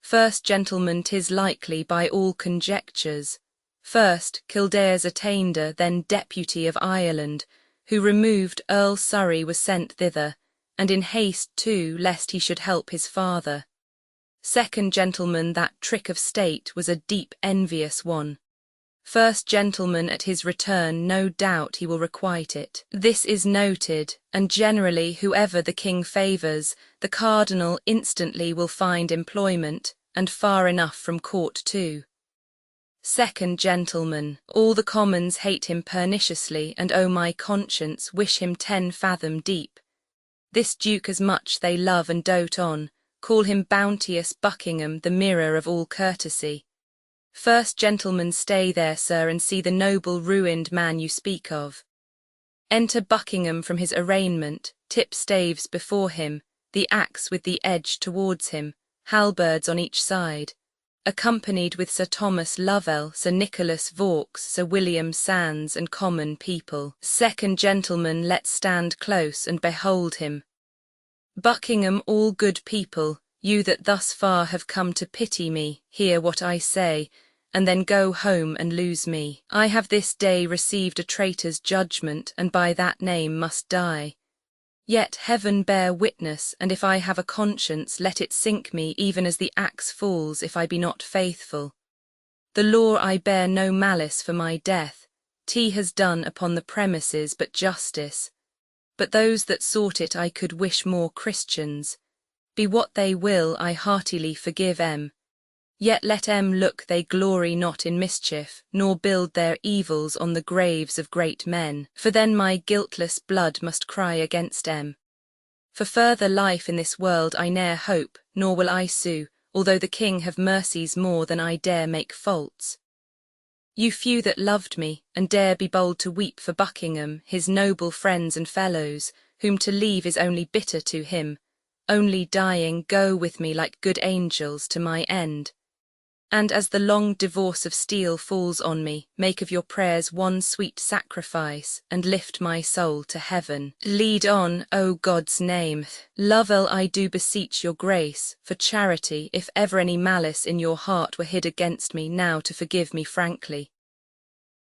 First gentleman, 'tis likely by all conjectures. First, Kildare's attainder, then deputy of Ireland, who removed Earl Surrey was sent thither, and in haste too, lest he should help his father. Second gentleman, that trick of state was a deep envious one. First gentleman, at his return, no doubt he will requite it. This is noted, and generally whoever the king favours, the cardinal instantly will find employment, and far enough from court too. Second gentleman, all the commons hate him perniciously, and oh my conscience, wish him 10 fathom deep. This Duke as much they love and dote on, call him bounteous Buckingham, the mirror of all courtesy. First gentleman, stay there, sir, and see the noble ruined man you speak of. Enter Buckingham from his arraignment, tip staves before him, the axe with the edge towards him, halberds on each side, accompanied with Sir Thomas Lovell, Sir Nicholas Vaux, Sir William Sands, and common people. Second gentleman, let's stand close and behold him. Buckingham, all good people, you that thus far have come to pity me, hear what I say, and then go home and lose me. I have this day received a traitor's judgment, and by that name must die. Yet heaven bear witness, and if I have a conscience, let it sink me even as the axe falls, if I be not faithful. The law I bear no malice for my death, T has done upon the premises but justice. But those that sought it I could wish more Christians. Be what they will, I heartily forgive 'em. Yet let 'em look they glory not in mischief, nor build their evils on the graves of great men, for then my guiltless blood must cry against 'em. For further life in this world I ne'er hope, nor will I sue, although the king have mercies more than I dare make faults. You few that loved me, and dare be bold to weep for Buckingham, his noble friends and fellows, whom to leave is only bitter to him, only dying, go with me like good angels to my end. And as the long divorce of steel falls on me, make of your prayers one sweet sacrifice, and lift my soul to heaven. Lead on, O God's name. Lovell, I do beseech your grace, for charity, if ever any malice in your heart were hid against me, now to forgive me frankly.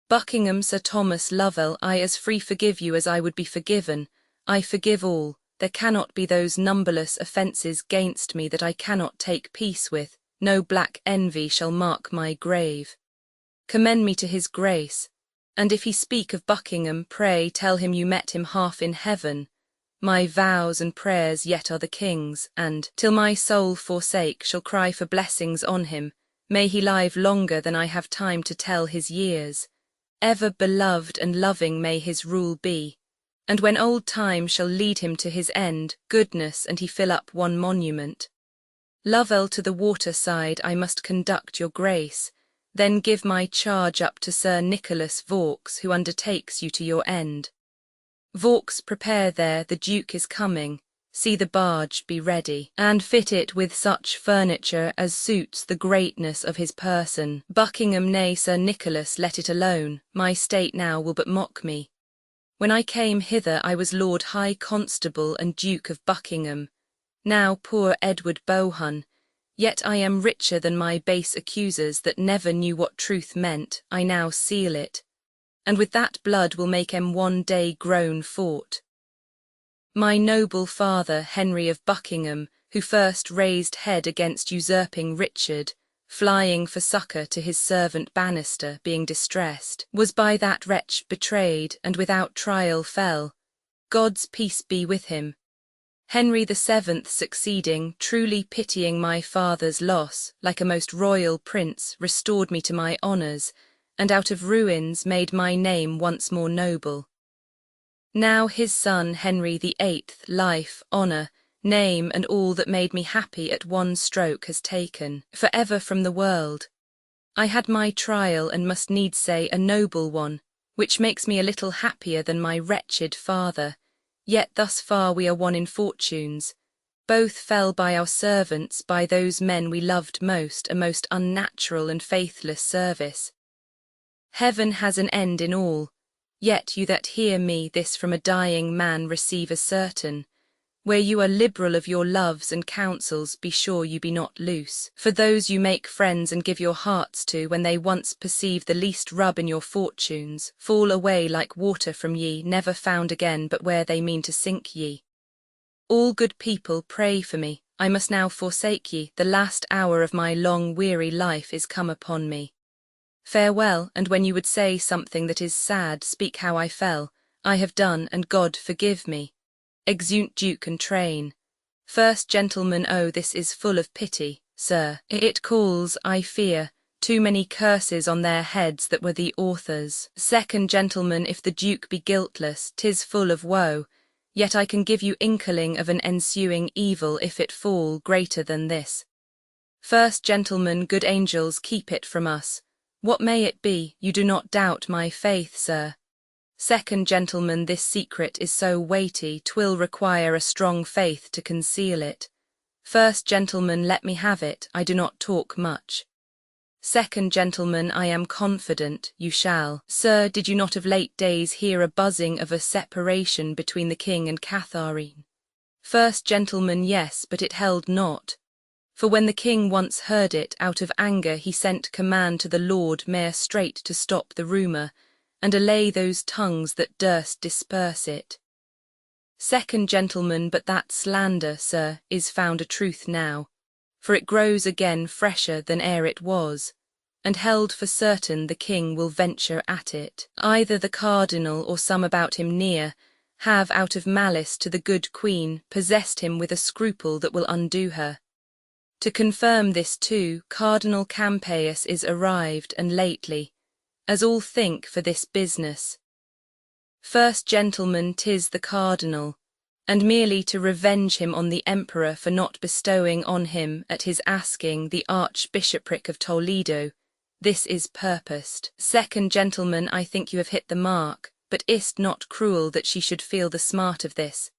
Buckingham, Sir Thomas Lovell, I as free forgive you as I would be forgiven. I forgive all. There cannot be those numberless offences gainst me that I cannot take peace with. No black envy shall mark my grave. Commend me to his grace, and if he speak of Buckingham, pray tell him you met him half in heaven. My vows and prayers yet are the king's, and, till my soul forsake, shall cry for blessings on him. May he live longer than I have time to tell his years. Ever beloved and loving may his rule be, and when old time shall lead him to his end, goodness and he fill up one monument. Lovell, to the water side I must conduct your grace, then give my charge up to Sir Nicholas Vaux, who undertakes you to your end. Vaux, prepare there, the Duke is coming, see the barge be ready, and fit it with such furniture as suits the greatness of his person. Buckingham, nay, Sir Nicholas, let it alone, my state now will but mock me. When I came hither I was Lord High Constable and Duke of Buckingham. Now poor Edward Bohun, yet I am richer than my base accusers that never knew what truth meant. I now seal it, and with that blood will make one day grown fort. My noble father, Henry of Buckingham, who first raised head against usurping Richard, flying for succour to his servant Bannister, being distressed, was by that wretch betrayed, and without trial fell. God's peace be with him. Henry VII succeeding, truly pitying my father's loss, like a most royal prince, restored me to my honours, and out of ruins made my name once more noble. Now his son Henry VIII life, honour, name, and all that made me happy at one stroke has taken for ever from the world. I had my trial, and must needs say a noble one, which makes me a little happier than my wretched father. Yet thus far we are one in fortunes. Both fell by our servants, by those men we loved most, a most unnatural and faithless service. Heaven has an end in all, yet you that hear me this from a dying man receive as certain. Where you are liberal of your loves and counsels, be sure you be not loose. For those you make friends and give your hearts to, when they once perceive the least rub in your fortunes, fall away like water from ye, never found again but where they mean to sink ye. All good people pray for me, I must now forsake ye, the last hour of my long weary life is come upon me. Farewell, and when you would say something that is sad, speak how I fell. I have done, and God forgive me. Exeunt Duke and train. First Gentleman, oh, this is full of pity, sir. It calls, I fear, too many curses on their heads that were the authors. Second Gentleman, if the Duke be guiltless, 'tis full of woe, yet I can give you inkling of an ensuing evil if it fall greater than this. First Gentleman, good angels keep it from us. What may it be? You do not doubt my faith, sir. Second Gentleman, this secret is so weighty, 'twill require a strong faith to conceal it. First Gentleman, let me have it, I do not talk much. Second Gentleman, I am confident you shall. Sir, did you not of late days hear a buzzing of a separation between the King and Catharine? First Gentleman, yes, but it held not. For when the King once heard it, out of anger he sent command to the Lord Mayor straight to stop the rumour, and allay those tongues that durst disperse it. Second Gentleman, but that slander, sir, is found a truth now, for it grows again fresher than ere it was, and held for certain the King will venture at it. Either the Cardinal, or some about him near, have out of malice to the good Queen possessed him with a scruple that will undo her. To confirm this too, Cardinal Campeius is arrived, and lately, as all think, for this business. First Gentleman, 'tis the Cardinal, and merely to revenge him on the emperor for not bestowing on him at his asking the archbishopric of Toledo. This is purposed. Second gentleman, I think you have hit the mark, but is't not cruel that she should feel the smart of this?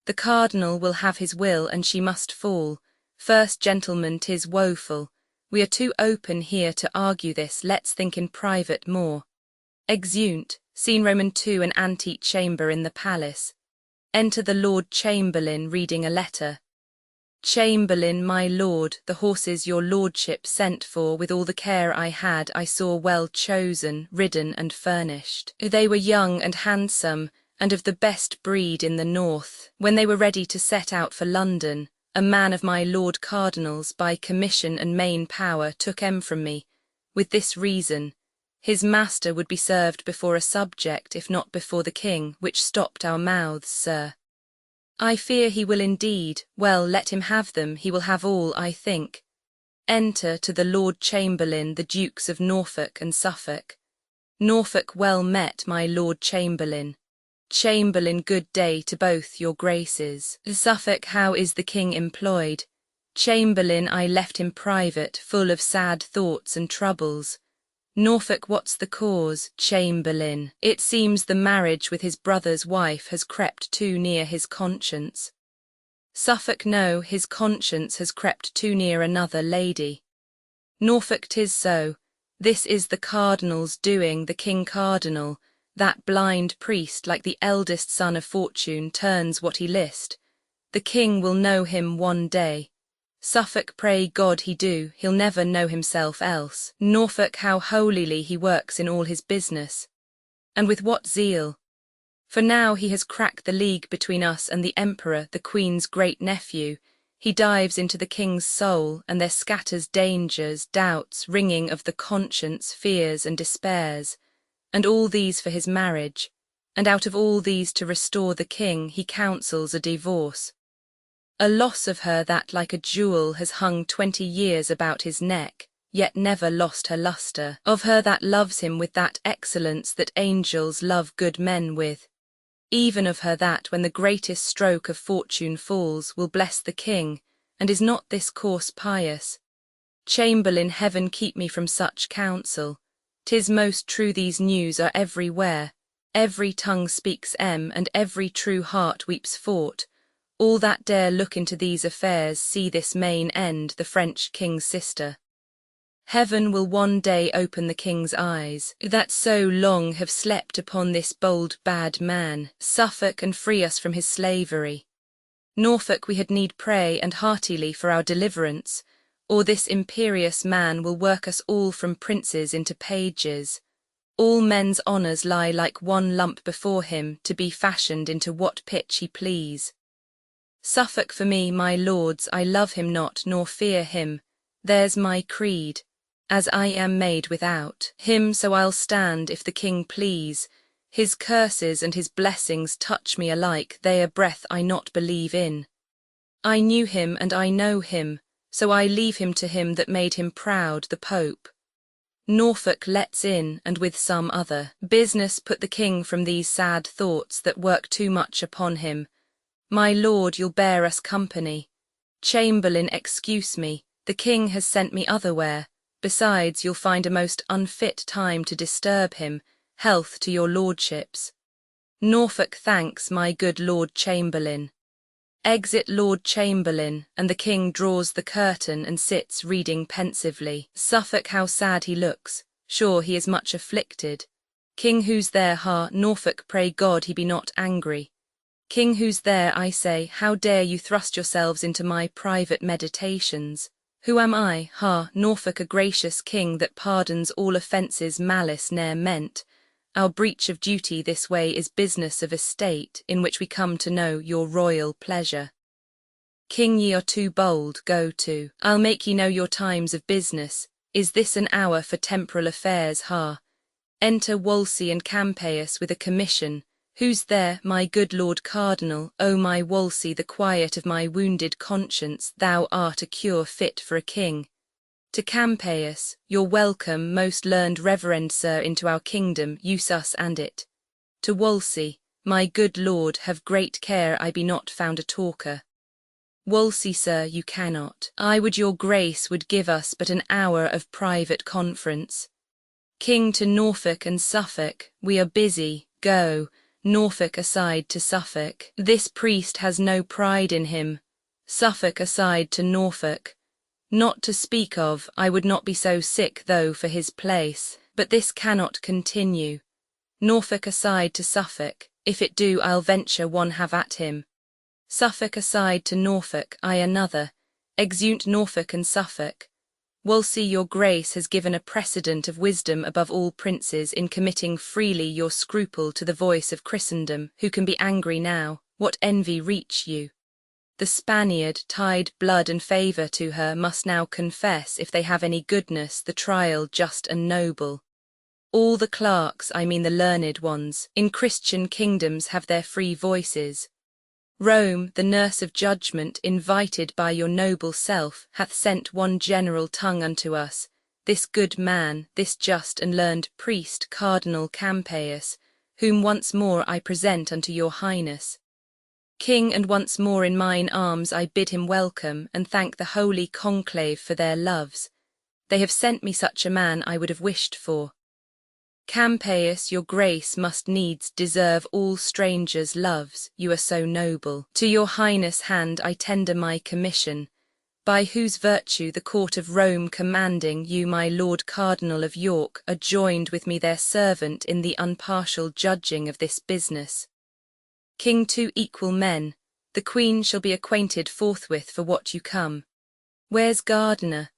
The cardinal will have his will, and she must fall. First gentleman, 'tis woeful. We are too open here to argue this, let's think in private more. Exeunt. Scene Roman II, an ante-chamber in the palace. Enter the Lord Chamberlain reading a letter. Chamberlain, my lord, the horses your lordship sent for with all the care I had I saw well chosen, ridden and furnished. They were young and handsome, and of the best breed in the north. When they were ready to set out for London, a man of my Lord Cardinal's by commission and main power took 'em from me, with this reason: his master would be served before a subject if not before the king, which stopped our mouths, sir. I fear he will indeed. Well, let him have them, he will have all, I think. Enter to the Lord Chamberlain the Dukes of Norfolk and Suffolk. Norfolk, well met, my Lord Chamberlain. Chamberlain, good day to both your graces. Suffolk, how is the king employed? Chamberlain, I left him private, full of sad thoughts and troubles. Norfolk, what's the cause? Chamberlain, it seems the marriage with his brother's wife has crept too near his conscience. Suffolk, no, his conscience has crept too near another lady. Norfolk, 'tis so. This is the cardinal's doing, the king cardinal. That blind priest, like the eldest son of fortune, turns what he list. The king will know him one day. Suffolk, pray God he do, he'll never know himself else. Norfolk, how holily he works in all his business. And with what zeal! For now he has cracked the league between us and the emperor, the queen's great nephew. He dives into the king's soul, and there scatters dangers, doubts, wringing of the conscience, fears and despairs. And all these for his marriage, and out of all these to restore the king he counsels a divorce. A loss of her that like a jewel has hung 20 years about his neck, yet never lost her lustre. Of her that loves him with that excellence that angels love good men with. Even of her that, when the greatest stroke of fortune falls, will bless the king, and is not this course pious? Chamberlain, heaven keep me from such counsel. 'Tis most true these news are everywhere. Every tongue speaks and every true heart weeps fort. All that dare look into these affairs see this main end, the French king's sister. Heaven will one day open the king's eyes, that so long have slept upon this bold bad man, Suffolk, and free us from his slavery. Norfolk, we had need pray and heartily for our deliverance, or this imperious man will work us all from princes into pages. All men's honours lie like one lump before him, to be fashioned into what pitch he please. Suffolk, for me, my lords, I love him not nor fear him, there's my creed. As I am made without him, so I'll stand if the king please. His curses and his blessings touch me alike, they a breath I not believe in. I knew him and I know him, so I leave him to him that made him proud, the Pope. Norfolk lets in, and with some other business put the king from these sad thoughts that work too much upon him. My lord, you'll bear us company. Chamberlain, excuse me, the king has sent me otherwhere. Besides, you'll find a most unfit time to disturb him. Health to your lordships. Norfolk, thanks, my good Lord Chamberlain. Exit Lord Chamberlain, and the king draws the curtain and sits reading pensively. Suffolk, how sad he looks, sure he is much afflicted. King, who's there? Ha, Norfolk, pray God he be not angry. King, who's there? I say, how dare you thrust yourselves into my private meditations? Who am I? Ha, Norfolk, a gracious king that pardons all offences malice ne'er meant. Our breach of duty this way is business of estate, in which we come to know your royal pleasure. King, ye are too bold, go to. I'll make ye know your times of business. Is this an hour for temporal affairs? Ha. Enter Wolsey and Campeius with a commission. Who's there? My good Lord Cardinal. O my Wolsey, the quiet of my wounded conscience, thou art a cure fit for a king. To Campeius, you're welcome, most learned reverend sir, into our kingdom, use us and it. To Wolsey, My good lord, have great care I be not found a talker. Wolsey, sir, you cannot. I would your grace would give us but an hour of private conference. King to Norfolk and Suffolk, we are busy, go, Norfolk aside to Suffolk. This priest has no pride in him. Suffolk aside to Norfolk. Not to speak of, I would not be so sick though for his place, but this cannot continue. Norfolk aside to Suffolk, if it do I'll venture one have at him. Suffolk aside to Norfolk, I another, exeunt Norfolk and Suffolk. Wolsey, your grace has given a precedent of wisdom above all princes in committing freely your scruple to the voice of Christendom, who can be angry now, what envy reach you? The Spaniard, tied blood and favour to her, must now confess, if they have any goodness, the trial just and noble. All the clerks, I mean the learned ones, in Christian kingdoms have their free voices. Rome, the nurse of judgment, invited by your noble self, hath sent one general tongue unto us, this good man, this just and learned priest, Cardinal Campeius, whom once more I present unto your highness. King, and once more in mine arms I bid him welcome, and thank the holy conclave for their loves. They have sent me such a man I would have wished for. Campeius, your grace must needs deserve all strangers' loves, you are so noble. To your highness' hand I tender my commission, by whose virtue the court of Rome commanding you, my Lord Cardinal of York, are joined with me their servant in the unpartial judging of this business. King, two equal men, the Queen shall be acquainted forthwith for what you come. Where's Gardiner?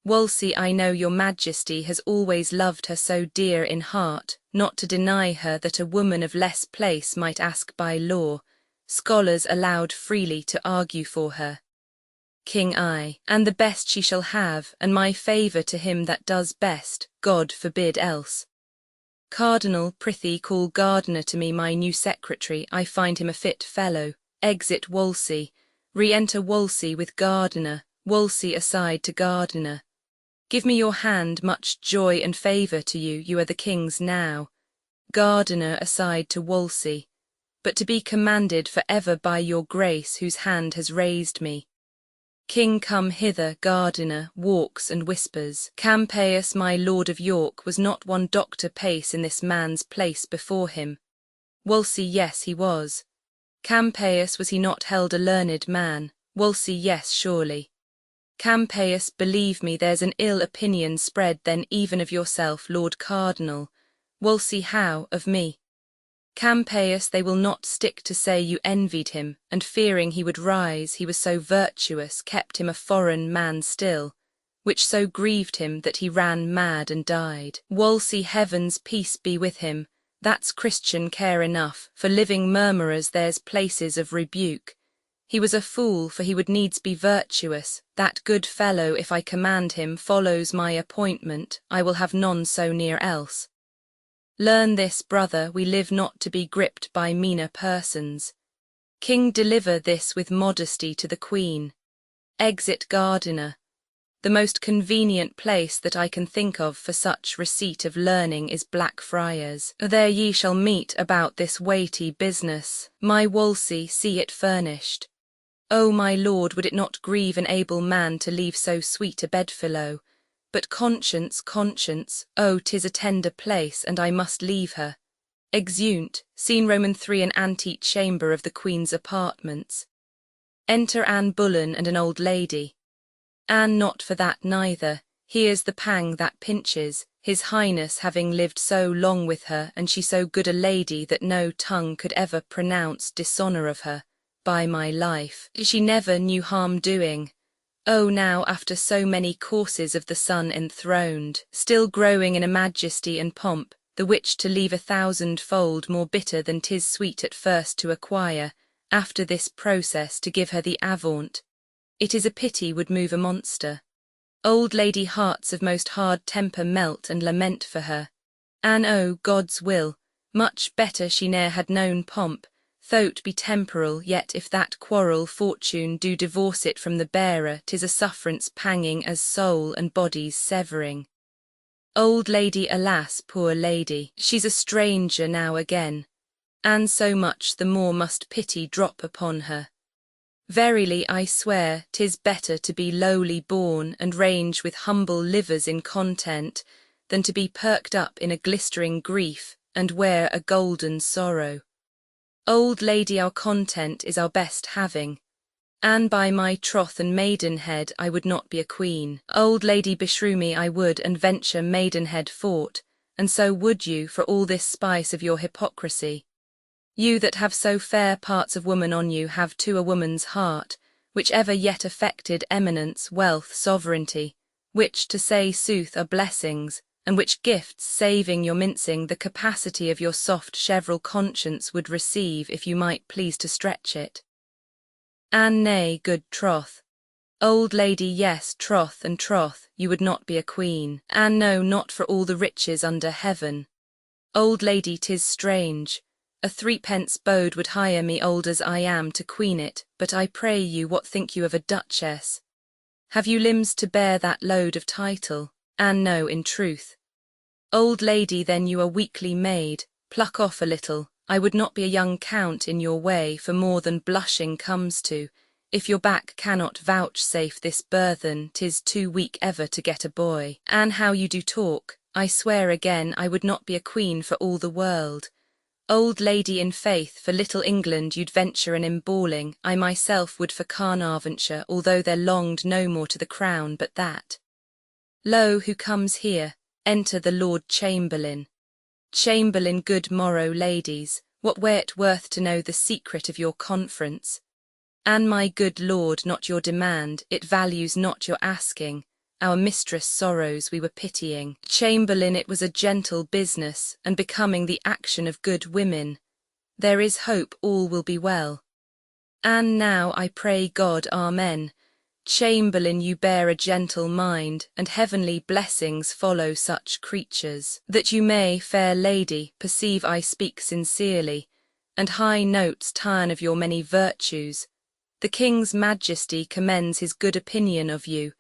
Wolsey, I know your majesty has always loved her so dear in heart, not to deny her that a woman of less place might ask by law, scholars allowed freely to argue for her. King, I, and the best she shall have, and my favour to him that does best, God forbid else. Cardinal, prithee call Gardiner to me, my new secretary, I find him a fit fellow. Exit Wolsey, re-enter Wolsey with Gardiner, Wolsey aside to Gardiner. Give me your hand, much joy and favour to you, you are the king's now. Gardiner aside to Wolsey, but to be commanded for ever by your grace whose hand has raised me. King, come hither. Gardiner walks and whispers. Campeius, my lord of York, was not one doctor pace in this man's place before him. Wolsey, yes he was. Campeius, was he not held a learned man? Wolsey, yes surely. Campeius, believe me, there's an ill opinion spread then even of yourself, Lord Cardinal. Wolsey, how, of me? Campeius, they will not stick to say you envied him, and fearing he would rise, he was so virtuous, kept him a foreign man still, which so grieved him that he ran mad and died. Wolsey, heaven's peace be with him, that's Christian care enough, for living murmurers there's places of rebuke. He was a fool, for he would needs be virtuous. That good fellow, if I command him, follows my appointment, I will have none so near else. Learn this, brother, we live not to be gripped by meaner persons. King, deliver this with modesty to the Queen. Exit Gardiner. The most convenient place that I can think of for such receipt of learning is Blackfriars. There ye shall meet about this weighty business. My Wolsey, see it furnished. O my lord, would it not grieve an able man to leave so sweet a bedfellow? But conscience, conscience, oh, 'tis a tender place, and I must leave her. Exeunt, scene Roman III, an ante-chamber of the Queen's apartments. Enter Anne Bullen and an old lady. Anne, not for that neither, here's the pang that pinches, his highness having lived so long with her, and she so good a lady that no tongue could ever pronounce dishonour of her. By my life, she never knew harm doing. Oh, now after so many courses of the sun enthroned, still growing in a majesty and pomp, the which to leave 1,000-fold more bitter than 'tis sweet at first to acquire, after this process to give her the avaunt, it is a pity would move a monster. Old lady hearts of most hard temper melt and lament for her. Anne, oh, God's will, much better she ne'er had known pomp, tho't be temporal, yet if that quarrel fortune do divorce it from the bearer, 'tis a sufferance panging as soul and body's severing. Old lady, alas, poor lady, she's a stranger now again. and so much the more must pity drop upon her. Verily I swear 'tis better to be lowly born and range with humble livers in content, than to be perked up in a glistering grief and wear a golden sorrow. Old lady, our content is our best having, and by my troth and maidenhead I would not be a queen. Old lady, beshrew me I would, and venture maidenhead fought, and so would you for all this spice of your hypocrisy. You that have so fair parts of woman on you have too a woman's heart, which ever yet affected eminence, wealth, sovereignty, which, to say sooth, are blessings, and which gifts, saving your mincing, the capacity of your soft cheverel conscience would receive if you might please to stretch it. And nay, good troth. Old lady, yes, troth and troth, you would not be a queen, and no, not for all the riches under heaven. Old lady, 'tis strange. A threepence bode would hire me old as I am to queen it, but I pray you, what think you of a duchess? Have you limbs to bear that load of title? And no, in truth. Old lady, then you are weakly made, pluck off a little. I would not be a young count in your way for more than blushing comes to. If your back cannot vouchsafe this burthen, 'tis too weak ever to get a boy. And how you do talk, I swear again I would not be a queen for all the world. Old lady, in faith, for little England you'd venture an emballing, I myself would for Carnarvonshire, although there longed no more to the crown but that. Lo, who comes here? Enter the Lord Chamberlain. Chamberlain, good morrow, ladies, what were it worth to know the secret of your conference? And my good lord, not your demand, it values not your asking. Our mistress' sorrows we were pitying. Chamberlain, it was a gentle business, and becoming the action of good women. There is hope all will be well. And now I pray God, amen. Chamberlain, you bear a gentle mind, and heavenly blessings follow such creatures, that you may, fair lady, perceive I speak sincerely, and high notes turn of your many virtues. The King's Majesty commends his good opinion of you,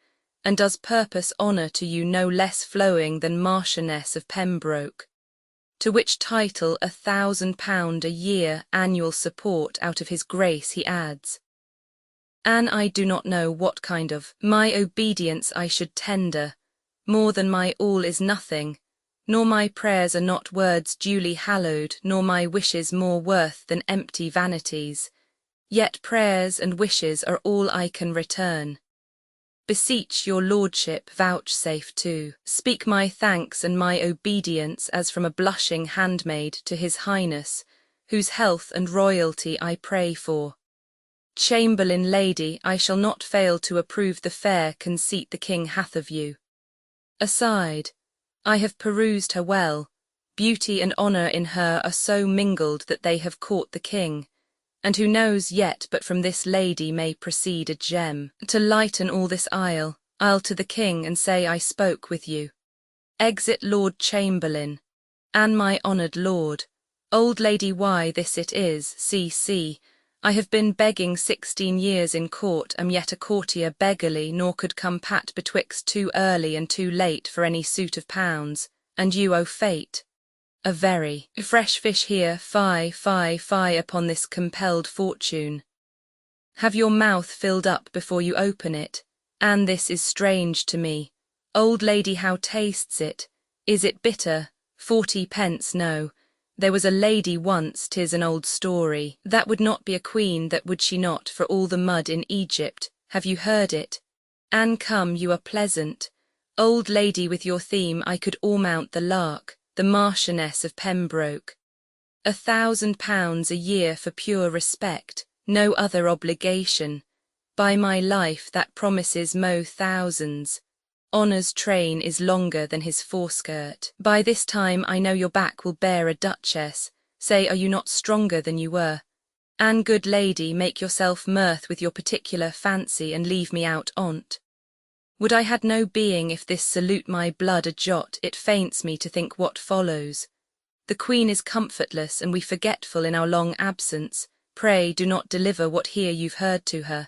and does purpose honour to you no less flowing than Marchioness of Pembroke, to which title £1,000 a year annual support out of his grace he adds. And I do not know what kind of my obedience I should tender, more than my all is nothing, nor my prayers are not words duly hallowed, nor my wishes more worth than empty vanities, yet prayers and wishes are all I can return. Beseech your lordship vouchsafe to speak my thanks and my obedience as from a blushing handmaid to his highness, whose health and royalty I pray for. Chamberlain lady, I shall not fail to approve the fair conceit the king hath of you. Aside, I have perused her well, beauty and honour in her are so mingled that they have caught the king, and who knows yet but from this lady may proceed a gem. To lighten all this isle, I'll to the king and say I spoke with you. Exit Lord Chamberlain, and my honoured lord. Old lady, why this it is, see, I have been begging 16 years in court, am yet a courtier beggarly, nor could come pat betwixt too early and too late for any suit of pounds, and you, O fate, a very fresh fish here, fie upon this compelled fortune. Have your mouth filled up before you open it, and this is strange to me. Old lady, how tastes it? Is it bitter? 40 pence, no. There was a lady once, 'tis an old story, that would not be a queen, that would she not, for all the mud in Egypt. Have you heard it? And come, you are pleasant. Old lady, with your theme I could all-mount the lark, the Marchioness of Pembroke. £1,000 a year for pure respect, no other obligation. By my life that promises mo thousands. Honour's train is longer than his foreskirt. By this time I know your back will bear a duchess. Say, are you not stronger than you were? And good lady, make yourself mirth with your particular fancy, and leave me out on't. Would I had no being if this salute my blood a jot, it faints me to think what follows. The queen is comfortless, and we forgetful in our long absence. Pray do not deliver what here you've heard to her.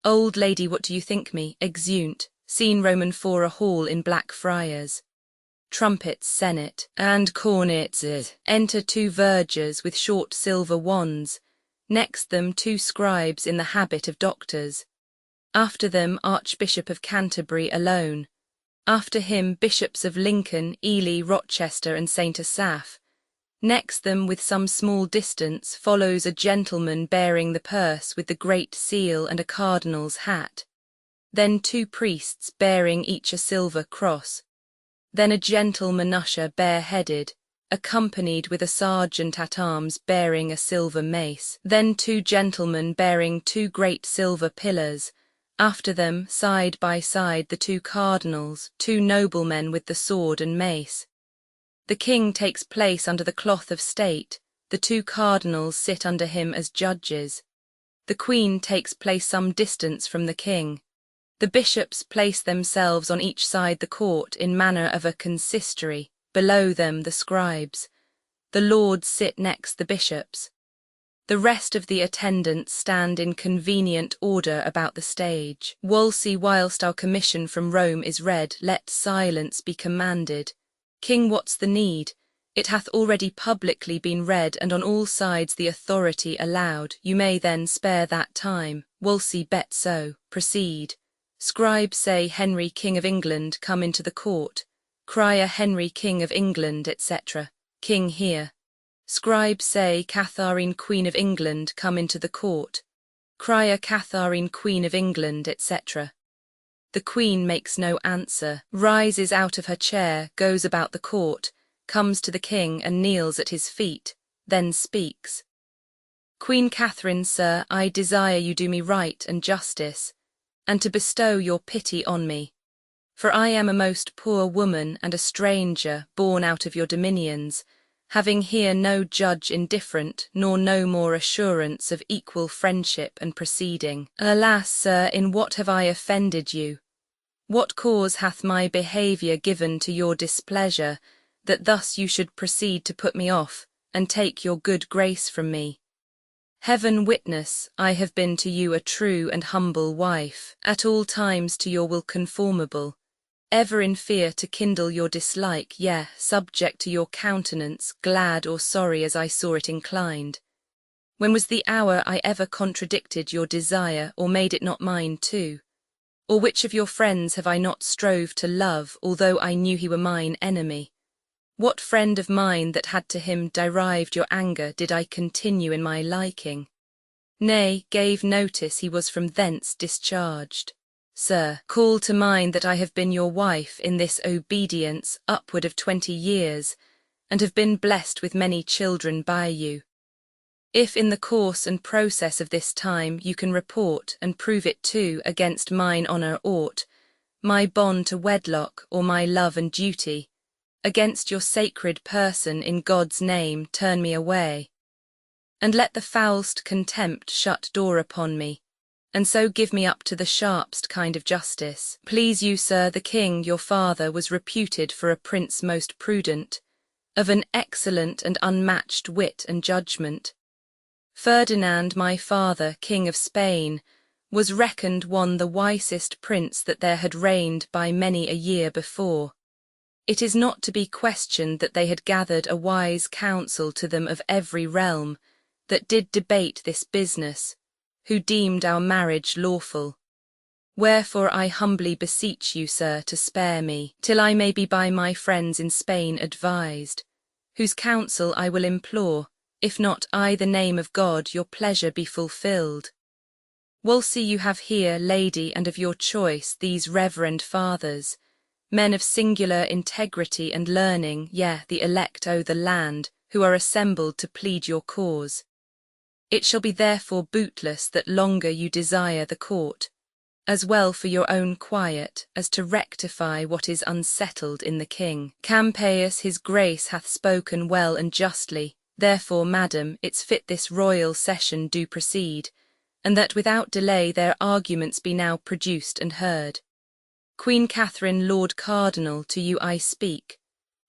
Old lady, what do you think me, exeunt, seen Roman for a hall in Blackfriars? trumpets senate, and cornets. Enter 2 vergers with short silver wands, next them 2 scribes in the habit of doctors, after them Archbishop of Canterbury alone, after him bishops of Lincoln, Ely, Rochester, and St. Asaph. Next them with some small distance follows a gentleman bearing the purse with the great seal and a cardinal's hat. Then 2 priests bearing each a silver cross. Then a gentleman usher bareheaded, accompanied with a sergeant at arms bearing a silver mace. Then 2 gentlemen bearing 2 great silver pillars. After them, side by side, the 2 cardinals, 2 noblemen with the sword and mace. The king takes place under the cloth of state, the 2 cardinals sit under him as judges. The queen takes place some distance from the king. The bishops place themselves on each side the court in manner of a consistory, below them the scribes. The lords sit next the bishops. The rest of the attendants stand in convenient order about the stage. Wolsey, whilst our commission from Rome is read, let silence be commanded. King, what's the need? It hath already publicly been read, and on all sides the authority allowed. You may then spare that time. Wolsey, bet so. Proceed. Scribes say Henry King of England come into the court. Crier Henry King of England, etc. King here. Scribes say Catharine Queen of England come into the court. Crier Catharine Queen of England, etc. The Queen makes no answer, rises out of her chair, goes about the court, comes to the king and kneels at his feet, then speaks. Queen Catherine, sir, I desire you do me right and justice, and to bestow your pity on me. For I am a most poor woman and a stranger, born out of your dominions, having here no judge indifferent, nor no more assurance of equal friendship and proceeding. Alas, sir, in what have I offended you? What cause hath my behaviour given to your displeasure, that thus you should proceed to put me off, and take your good grace from me? Heaven witness, I have been to you a true and humble wife, at all times to your will conformable, ever in fear to kindle your dislike, yea, subject to your countenance, glad or sorry as I saw it inclined. When was the hour I ever contradicted your desire, or made it not mine too? Or which of your friends have I not strove to love, although I knew he were mine enemy? What friend of mine that had to him derived your anger did I continue in my liking? Nay, gave notice he was from thence discharged. Sir, call to mind that I have been your wife in this obedience upward of 20 years, and have been blessed with many children by you. If in the course and process of this time you can report and prove it too against mine honour aught, my bond to wedlock or my love and duty, against your sacred person in God's name turn me away, and let the foulest contempt shut door upon me, and so give me up to the sharpest kind of justice. Please you, sir, the king your father was reputed for a prince most prudent, of an excellent and unmatched wit and judgment. Ferdinand my father, King of Spain, was reckoned one the wisest prince that there had reigned by many a year before. It is not to be questioned that they had gathered a wise council to them of every realm, that did debate this business, who deemed our marriage lawful. Wherefore I humbly beseech you, sir, to spare me, till I may be by my friends in Spain advised, whose counsel I will implore, if not I the name of God your pleasure be fulfilled. Wolsey, you have here, lady, and of your choice these reverend fathers, men of singular integrity and learning, yea, the elect o' the land, who are assembled to plead your cause. It shall be therefore bootless that longer you desire the court, as well for your own quiet as to rectify what is unsettled in the king. Campeius his grace hath spoken well and justly, therefore, madam, it's fit this royal session do proceed, and that without delay their arguments be now produced and heard. Queen Catherine, Lord Cardinal, to you I speak.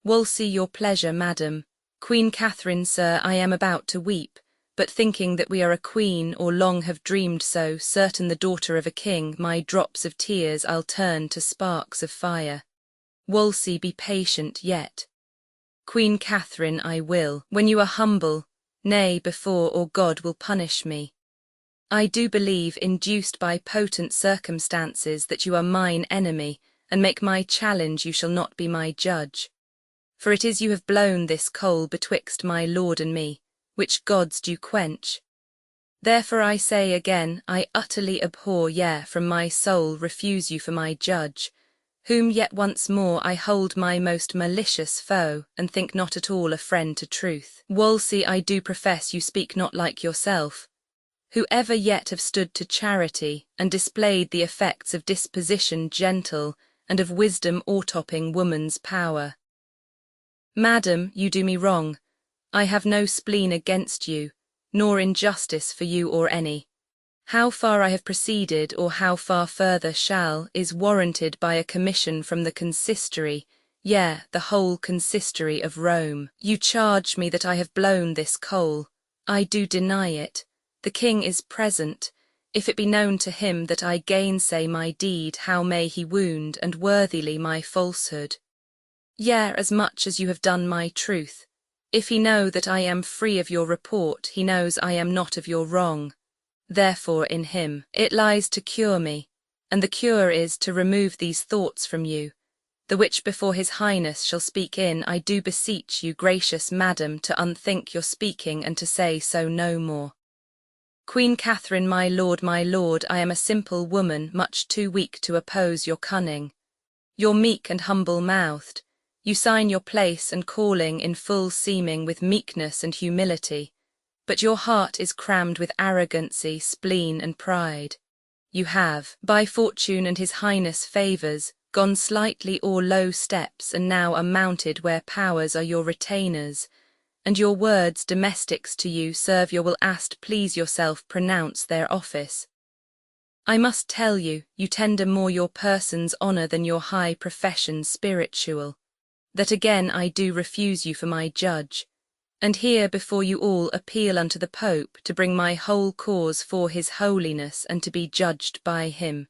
Wolsey, your pleasure, madam. Queen Catherine, sir, I am about to weep, but thinking that we are a queen, or long have dreamed so, certain the daughter of a king, my drops of tears I'll turn to sparks of fire. Wolsey, be patient yet. Queen Catherine, I will, when you are humble, nay, before or God will punish me. I do believe, induced by potent circumstances, that you are mine enemy, and make my challenge you shall not be my judge. For it is you have blown this coal betwixt my lord and me, which gods do quench. Therefore I say again, I utterly abhor, yea, from my soul refuse you for my judge, whom yet once more I hold my most malicious foe, and think not at all a friend to truth. Wolsey, I do profess you speak not like yourself, who ever yet have stood to charity, and displayed the effects of disposition gentle, and of wisdom o'ertopping woman's power. Madam, you do me wrong. I have no spleen against you, nor injustice for you or any. How far I have proceeded, or how far further shall, is warranted by a commission from the consistory, yea, the whole consistory of Rome. You charge me that I have blown this coal. I do deny it. The king is present. If it be known to him that I gainsay my deed, how may he wound, and worthily, my falsehood? Yea, as much as you have done my truth. If he know that I am free of your report, he knows I am not of your wrong. Therefore in him it lies to cure me, and the cure is to remove these thoughts from you, the which before his highness shall speak in. I do beseech you, gracious madam, to unthink your speaking, and to say so no more. Queen Catherine, my lord, I am a simple woman, much too weak to oppose your cunning. You're meek and humble-mouthed. You sign your place and calling in full seeming with meekness and humility, but your heart is crammed with arrogancy, spleen and pride. You have, by fortune and his highness' favours, gone slightly o'er low steps, and now are mounted where powers are your retainers, and your words, domestics to you, serve your will asked please yourself pronounce their office. I must tell you, you tender more your person's honour than your high profession spiritual, that again I do refuse you for my judge, and here before you all appeal unto the Pope to bring my whole cause for his holiness and to be judged by him.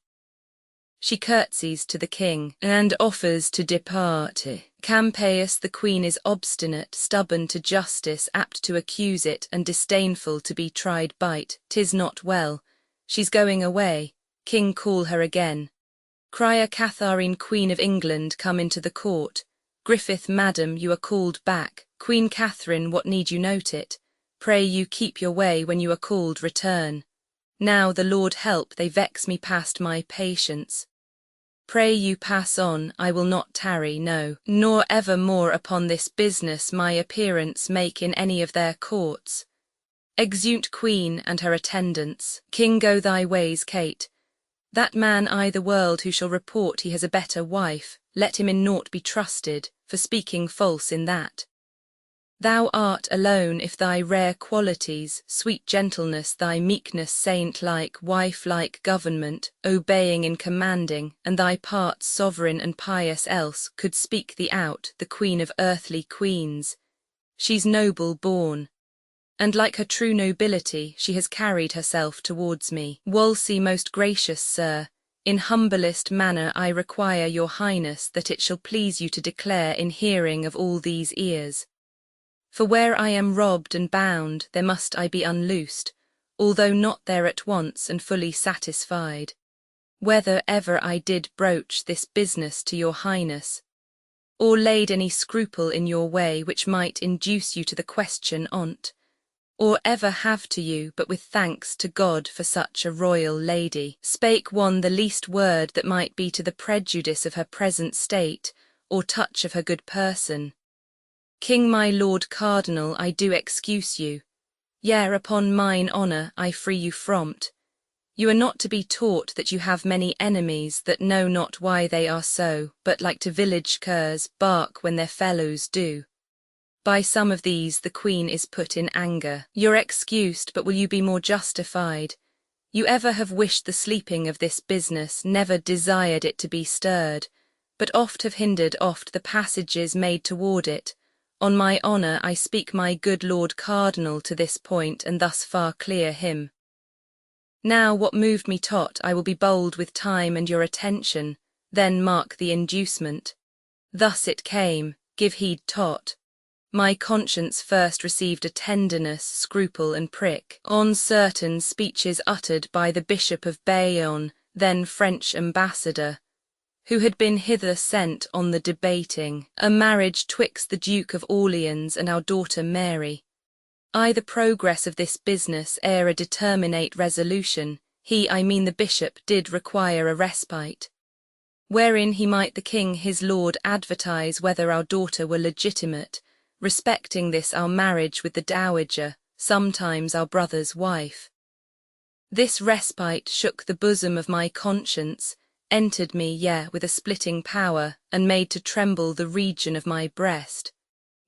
She curtsies to the king, and offers to depart. Campeius, the queen is obstinate, stubborn to justice, apt to accuse it, and disdainful to be tried by't. 'Tis not well. She's going away. King, call her again. Cry, Catharine, Queen of England, come into the court. Griffith, madam, you are called back. Queen Catherine, what need you note it? Pray you keep your way, when you are called return. Now the Lord help, they vex me past my patience. Pray you pass on, I will not tarry, no, nor ever more upon this business my appearance make in any of their courts. Exeunt Queen and her attendants. King, go thy ways, Kate. That man I the world who shall report he has a better wife, let him in naught be trusted, for speaking false in that. Thou art alone if thy rare qualities, sweet gentleness, thy meekness, saint-like, wife-like government, obeying and commanding, and thy parts sovereign and pious else, could speak thee out, the queen of earthly queens. She's noble born, and like her true nobility, she has carried herself towards me. Wolsey, most gracious sir, in humblest manner I require your highness that it shall please you to declare in hearing of all these ears. For where I am robbed and bound, there must I be unloosed, although not there at once and fully satisfied. Whether ever I did broach this business to your highness, or laid any scruple in your way which might induce you to the question on't, or ever have to you, but with thanks to God for such a royal lady, spake one the least word that might be to the prejudice of her present state, or touch of her good person. King, my Lord Cardinal, I do excuse you. Yea, upon mine honour, I free you from't. You are not to be taught that you have many enemies that know not why they are so, but like to village curs, bark when their fellows do. By some of these the Queen is put in anger. You're excused, but will you be more justified? You ever have wished the sleeping of this business, never desired it to be stirred, but oft have hindered oft the passages made toward it. On my honour I speak my good Lord Cardinal to this point, and thus far clear him. Now what moved me tot, I will be bold with time and your attention, then mark the inducement. Thus it came, give heed tot. My conscience first received a tenderness, scruple, and prick, on certain speeches uttered by the Bishop of Bayonne, then French ambassador, who had been hither sent on the debating a marriage twixt the Duke of Orleans and our daughter Mary. I the progress of this business ere a determinate resolution, he I mean the Bishop did require a respite, wherein he might the King his Lord advertise whether our daughter were legitimate, respecting this our marriage with the dowager, sometimes our brother's wife. This respite shook the bosom of my conscience, entered me, with a splitting power, and made to tremble the region of my breast,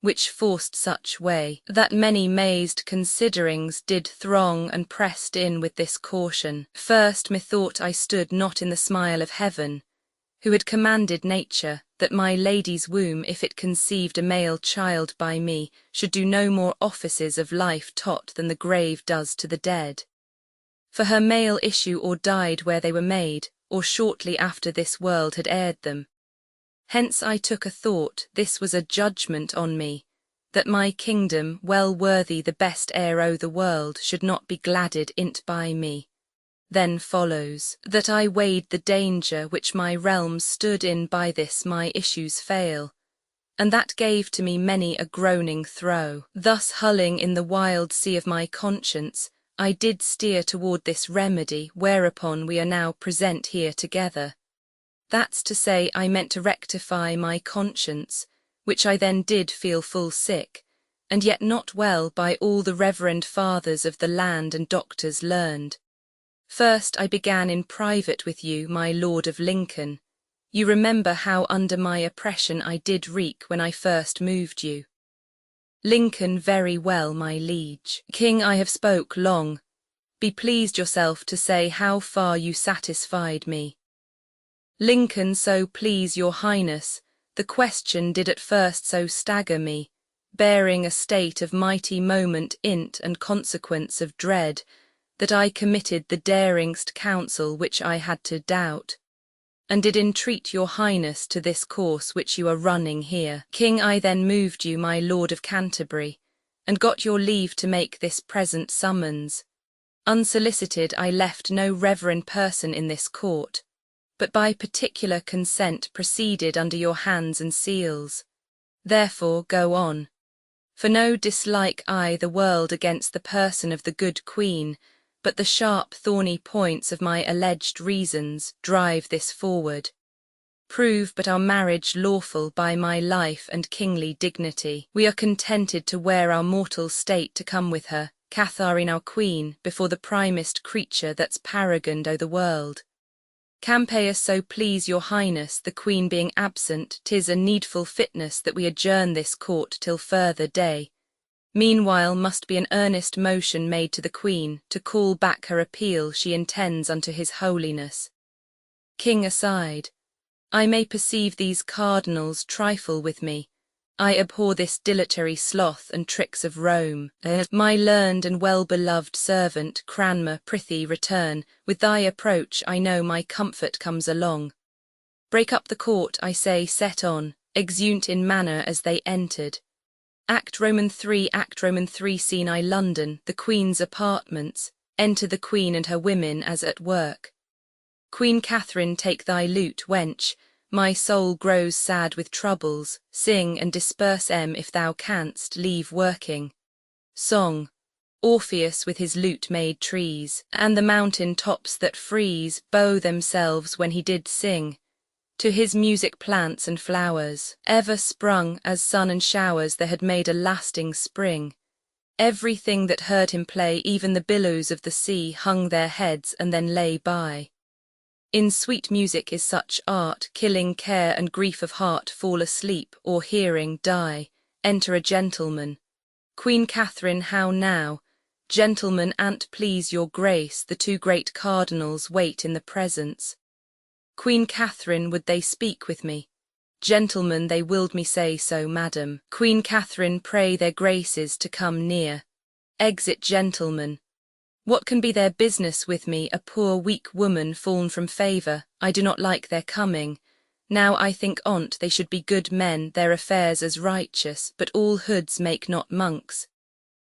which forced such way, that many mazed considerings did throng and pressed in with this caution. First methought I stood not in the smile of heaven, who had commanded nature, that my lady's womb, if it conceived a male child by me, should do no more offices of life tot than the grave does to the dead. For her male issue or died where they were made, or shortly after this world had aired them. Hence I took a thought, this was a judgment on me, that my kingdom, well worthy the best heir o' the world, should not be gladded in't by me. Then follows, that I weighed the danger which my realm stood in by this my issue's fail, and that gave to me many a groaning throe. Thus hulling in the wild sea of my conscience, I did steer toward this remedy whereupon we are now present here together. That's to say, I meant to rectify my conscience, which I then did feel full sick, and yet not well by all the reverend fathers of the land and doctors learned. First I began in private with you, my Lord of Lincoln. You remember how under my oppression I did wreak when I first moved you. Lincoln, very well, my liege. King, I have spoke long. Be pleased yourself to say how far you satisfied me. Lincoln, so please your highness, the question did at first so stagger me, bearing a state of mighty moment in't and consequence of dread, that I committed the daringst counsel which I had to doubt, and did entreat your highness to this course which you are running here. King, I then moved you, my Lord of Canterbury, and got your leave to make this present summons. Unsolicited I left no reverend person in this court, but by particular consent proceeded under your hands and seals. Therefore go on. For no dislike I the world against the person of the good Queen, but the sharp thorny points of my alleged reasons drive this forward. Prove but our marriage lawful by my life and kingly dignity. We are contented to wear our mortal state to come with her, Catharine our queen, before the primest creature that's paragoned o' the world. Campaius, so please your highness, the queen being absent, 'tis a needful fitness that we adjourn this court till further day. Meanwhile must be an earnest motion made to the Queen, to call back her appeal she intends unto his holiness. King aside, I may perceive these cardinals trifle with me. I abhor this dilatory sloth and tricks of Rome. My learned and well-beloved servant, Cranmer, prithee return. With thy approach I know my comfort comes along. Break up the court, I say, set on, exeunt in manner as they entered. Act Roman 3, Act Roman 3, Scene I, London, the Queen's apartments. Enter the Queen and her women as at work. Queen Catherine, take thy lute, wench. My soul grows sad with troubles. Sing and disperse if thou canst, leave working. Song. Orpheus with his lute made trees, and the mountain tops that freeze bow themselves when he did sing. To his music plants and flowers, ever sprung as sun and showers, there had made a lasting spring. Everything that heard him play, even the billows of the sea, hung their heads and then lay by. In sweet music is such art, killing care and grief of heart, fall asleep, or hearing die. Enter a gentleman. Queen Catherine, how now? Gentlemen, an't please your grace, the two great cardinals wait in the presence. Queen Catherine, would they speak with me? Gentlemen, they willed me say so, madam. Queen Catherine, pray their graces to come near. Exit gentlemen. What can be their business with me, a poor weak woman fallen from favour? I do not like their coming. Now I think on't they should be good men, their affairs as righteous, but all hoods make not monks.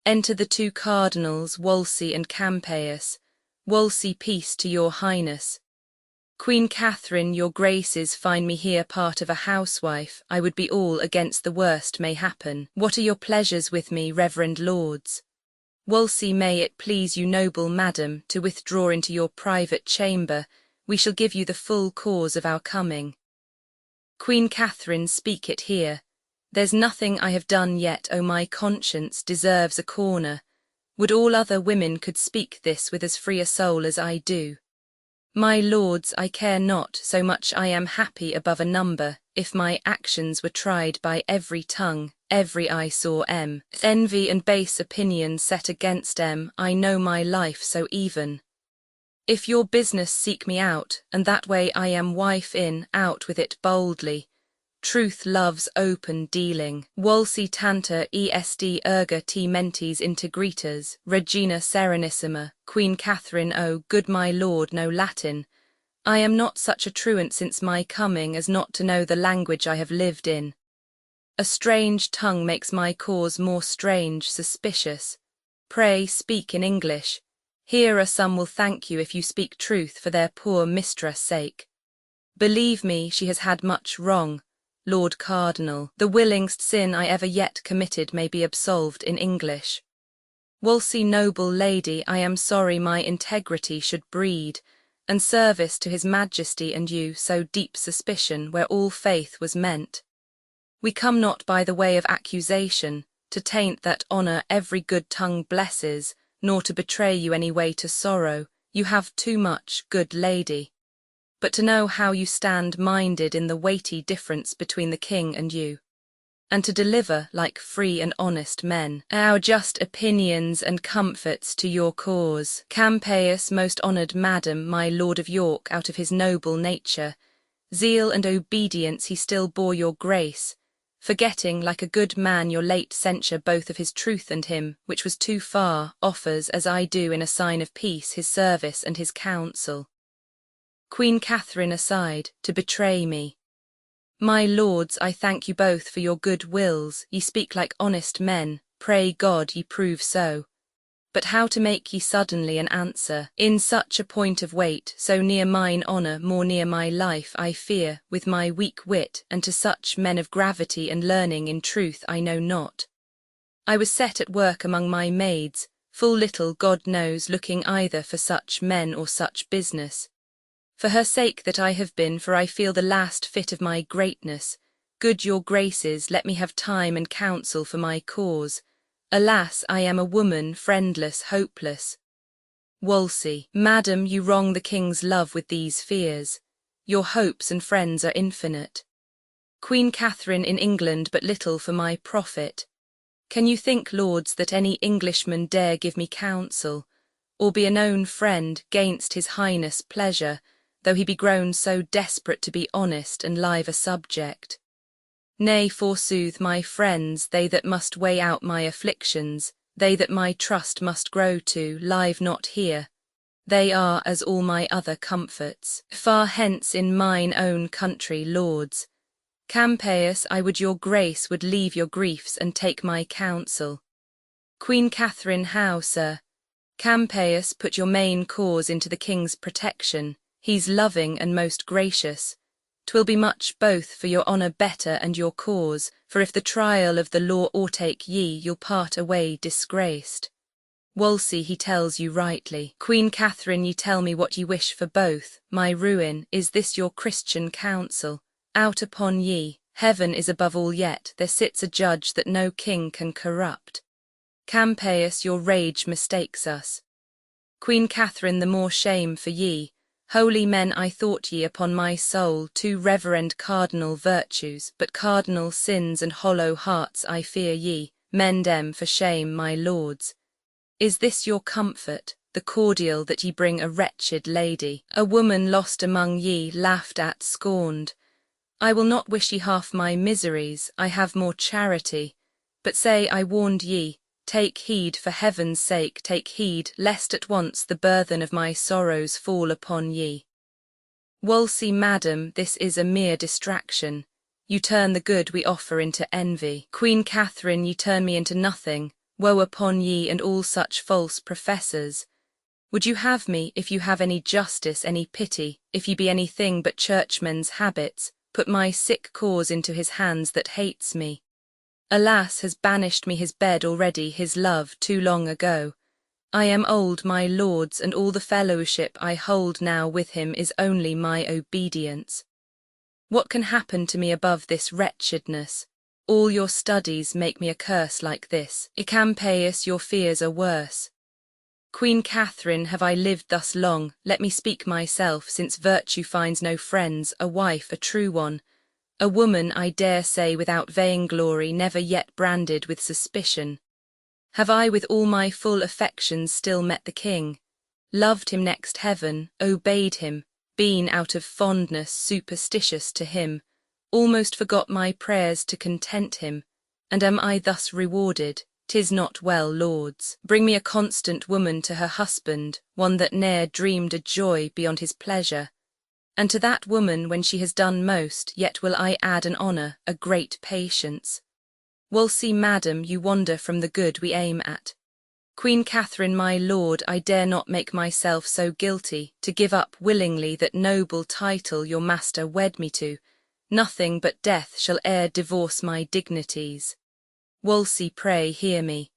Enter the two cardinals, Wolsey and Campeius. Wolsey, peace to your highness. Queen Catherine, your graces find me here part of a housewife, I would be all against the worst may happen. What are your pleasures with me, reverend lords? Wolsey, may it please you, noble madam, to withdraw into your private chamber, we shall give you the full cause of our coming. Queen Catherine, speak it here. There's nothing I have done yet, oh my conscience deserves a corner. Would all other women could speak this with as free a soul as I do. My lords, I care not, so much I am happy above a number, if my actions were tried by every tongue, every eye saw envy and base opinions set against I know my life so even. If your business seek me out, and that way I am wife in, out with it boldly. Truth loves open dealing. Wolsey tanter est erga te mentes integritas, Regina serenissima, Queen Catherine, O good my lord, know Latin. I am not such a truant since my coming as not to know the language I have lived in. A strange tongue makes my cause more strange, suspicious. Pray speak in English. Here are some will thank you if you speak truth for their poor mistress' sake. Believe me, she has had much wrong. Lord Cardinal, the willingst sin I ever yet committed may be absolved in English. Wolsey, noble lady, I am sorry my integrity should breed, and service to his majesty and you, so deep suspicion where all faith was meant. We come not by the way of accusation, to taint that honour every good tongue blesses, nor to betray you any way to sorrow, you have too much, good lady. But to know how you stand minded in the weighty difference between the king and you, and to deliver, like free and honest men, our just opinions and comforts to your cause. Campeius, most honoured madam, my lord of York, out of his noble nature, zeal and obedience he still bore your grace, forgetting like a good man your late censure both of his truth and him, which was too far, offers, as I do in a sign of peace, his service and his counsel. Queen Catherine aside, to betray me. My lords, I thank you both for your good wills, ye speak like honest men, pray God ye prove so. But how to make ye suddenly an answer, in such a point of weight, so near mine honour, more near my life, I fear, with my weak wit, and to such men of gravity and learning in truth I know not. I was set at work among my maids, full little God knows looking either for such men or such business. For her sake that I have been, for I feel the last fit of my greatness, good your graces, let me have time and counsel for my cause. Alas, I am a woman, friendless, hopeless. Wolsey, madam, you wrong the king's love with these fears. Your hopes and friends are infinite. Queen Catherine in England but little for my profit. Can you think, lords, that any Englishman dare give me counsel, or be a known friend, gainst his highness' pleasure, though he be grown so desperate to be honest and live a subject? Nay, forsooth, my friends, they that must weigh out my afflictions, they that my trust must grow to, live not here. They are, as all my other comforts, far hence in mine own country, lords. Campeius, I would your grace would leave your griefs and take my counsel. Queen Catherine, how, sir? Campeius, put your main cause into the king's protection. He's loving and most gracious. 'Twill be much both for your honour better and your cause, for if the trial of the law o'ertake ye, you'll part away disgraced. Wolsey, he tells you rightly. Queen Catherine, ye tell me what ye wish for both, my ruin, is this your Christian counsel? Out upon ye, heaven is above all yet, there sits a judge that no king can corrupt. Campeius, your rage mistakes us. Queen Catherine, the more shame for ye. Holy men, I thought ye upon my soul two reverend cardinal virtues, but cardinal sins and hollow hearts I fear ye. Mend for shame, my lords. Is this your comfort, the cordial that ye bring a wretched lady, a woman lost among ye, laughed at, scorned? I will not wish ye half my miseries, I have more charity. But say I warned ye, take heed, for heaven's sake, take heed, lest at once the burthen of my sorrows fall upon ye. Wolsey, madam, this is a mere distraction. You turn the good we offer into envy. Queen Catherine, ye turn me into nothing. Woe upon ye and all such false professors. Would you have me, if you have any justice, any pity, if ye be anything but churchmen's habits, put my sick cause into his hands that hates me? Alas, has banished me his bed already, his love, too long ago. I am old, my lords, and all the fellowship I hold now with him is only my obedience. What can happen to me above this wretchedness? All your studies make me a curse like this. Icampaius, your fears are worse. Queen Catherine, have I lived thus long? Let me speak myself, since virtue finds no friends, a wife, a true one. A woman, I dare say, without vainglory, never yet branded with suspicion. Have I with all my full affections still met the king, loved him next heaven, obeyed him, been out of fondness superstitious to him, almost forgot my prayers to content him, and am I thus rewarded? 'Tis not well, lords. Bring me a constant woman to her husband, one that ne'er dreamed a joy beyond his pleasure. And to that woman, when she has done most, yet will I add an honour, a great patience. Wolsey, madam, you wander from the good we aim at. Queen Catherine, my lord, I dare not make myself so guilty, to give up willingly that noble title your master wed me to. Nothing but death shall e'er divorce my dignities. Wolsey, pray hear me.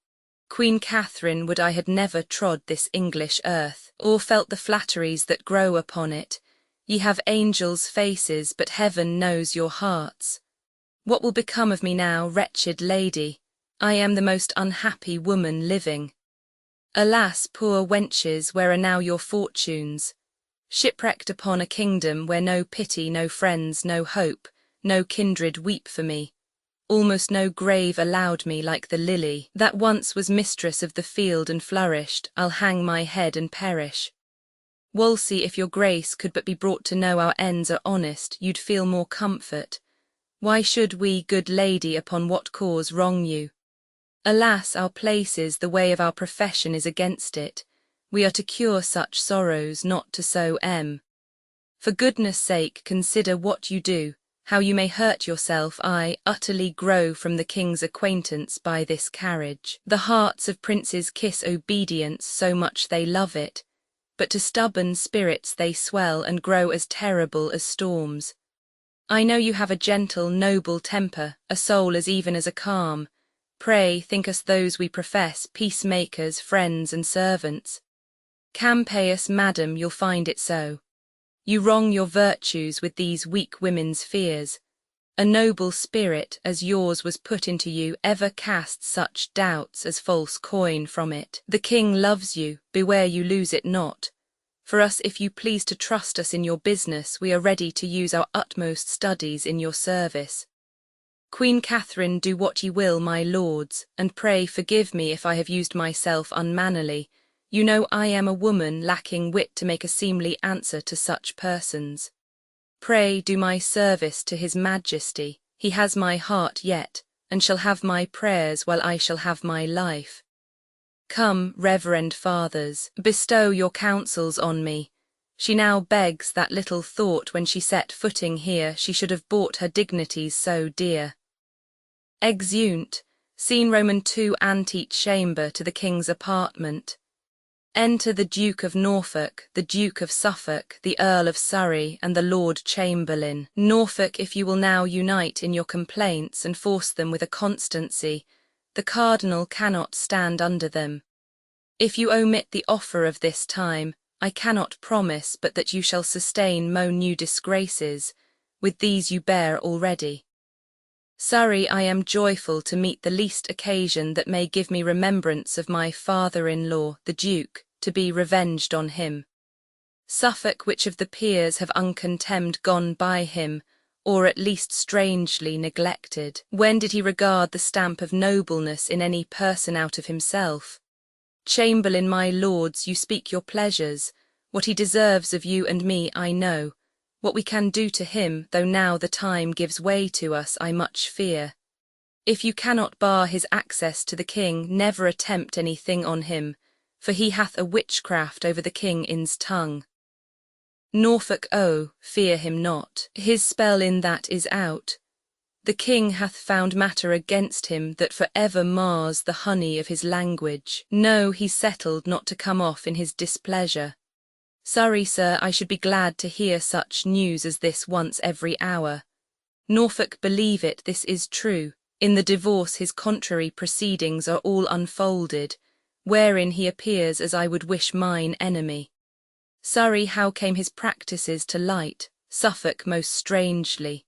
Queen Catherine, would I had never trod this English earth, or felt the flatteries that grow upon it. Ye have angels' faces, but heaven knows your hearts. What will become of me now, wretched lady? I am the most unhappy woman living. Alas, poor wenches, where are now your fortunes? Shipwrecked upon a kingdom where no pity, no friends, no hope, no kindred weep for me. Almost no grave allowed me like the lily, that once was mistress of the field and flourished. I'll hang my head and perish. Wolsey, if your grace could but be brought to know our ends are honest, you'd feel more comfort. Why should we, good lady, upon what cause wrong you? Alas, our places, the way of our profession is against it. We are to cure such sorrows, not to sow em. For goodness' sake, consider what you do, how you may hurt yourself. I utterly grow from the king's acquaintance by this carriage. The hearts of princes kiss obedience, so much they love it, but to stubborn spirits they swell and grow as terrible as storms. I know you have a gentle, noble temper, a soul as even as a calm. Pray, think us those we profess, peacemakers, friends and servants. Campaius, madam, you'll find it so. You wrong your virtues with these weak women's fears. A noble spirit, as yours was put into you, ever casts such doubts as false coin from it. The king loves you, beware you lose it not. For us, if you please to trust us in your business, we are ready to use our utmost studies in your service. Queen Catherine, do what ye will, my lords, and pray forgive me if I have used myself unmannerly. You know I am a woman lacking wit to make a seemly answer to such persons. Pray do my service to his majesty. He has my heart yet, and shall have my prayers while I shall have my life. Come, reverend fathers, bestow your counsels on me. She now begs that little thought when she set footing here she should have bought her dignities so dear. Exeunt. Scene Roman II, ante-chamber to the king's apartment. Enter the Duke of Norfolk, the Duke of Suffolk, the Earl of Surrey, and the Lord Chamberlain. Norfolk, if you will now unite in your complaints and force them with a constancy, the Cardinal cannot stand under them. If you omit the offer of this time, I cannot promise but that you shall sustain mo new disgraces, with these you bear already. Surrey, I am joyful to meet the least occasion that may give me remembrance of my father-in-law, the Duke, to be revenged on him. Suffolk, which of the peers have uncontemned gone by him, or at least strangely neglected? When did he regard the stamp of nobleness in any person out of himself? Chamberlain, my lords, you speak your pleasures. What he deserves of you and me I know. What we can do to him, though now the time gives way to us, I much fear. If you cannot bar his access to the king, never attempt anything on him, for he hath a witchcraft over the king in's tongue. Norfolk, oh, fear him not, his spell in that is out. The king hath found matter against him that for ever mars the honey of his language. No, he's settled not to come off in his displeasure. Surrey, sir, I should be glad to hear such news as this once every hour. Norfolk, believe it, this is true. In the divorce his contrary proceedings are all unfolded, wherein he appears as I would wish mine enemy. Surrey, how came his practices to light? Suffolk, most strangely.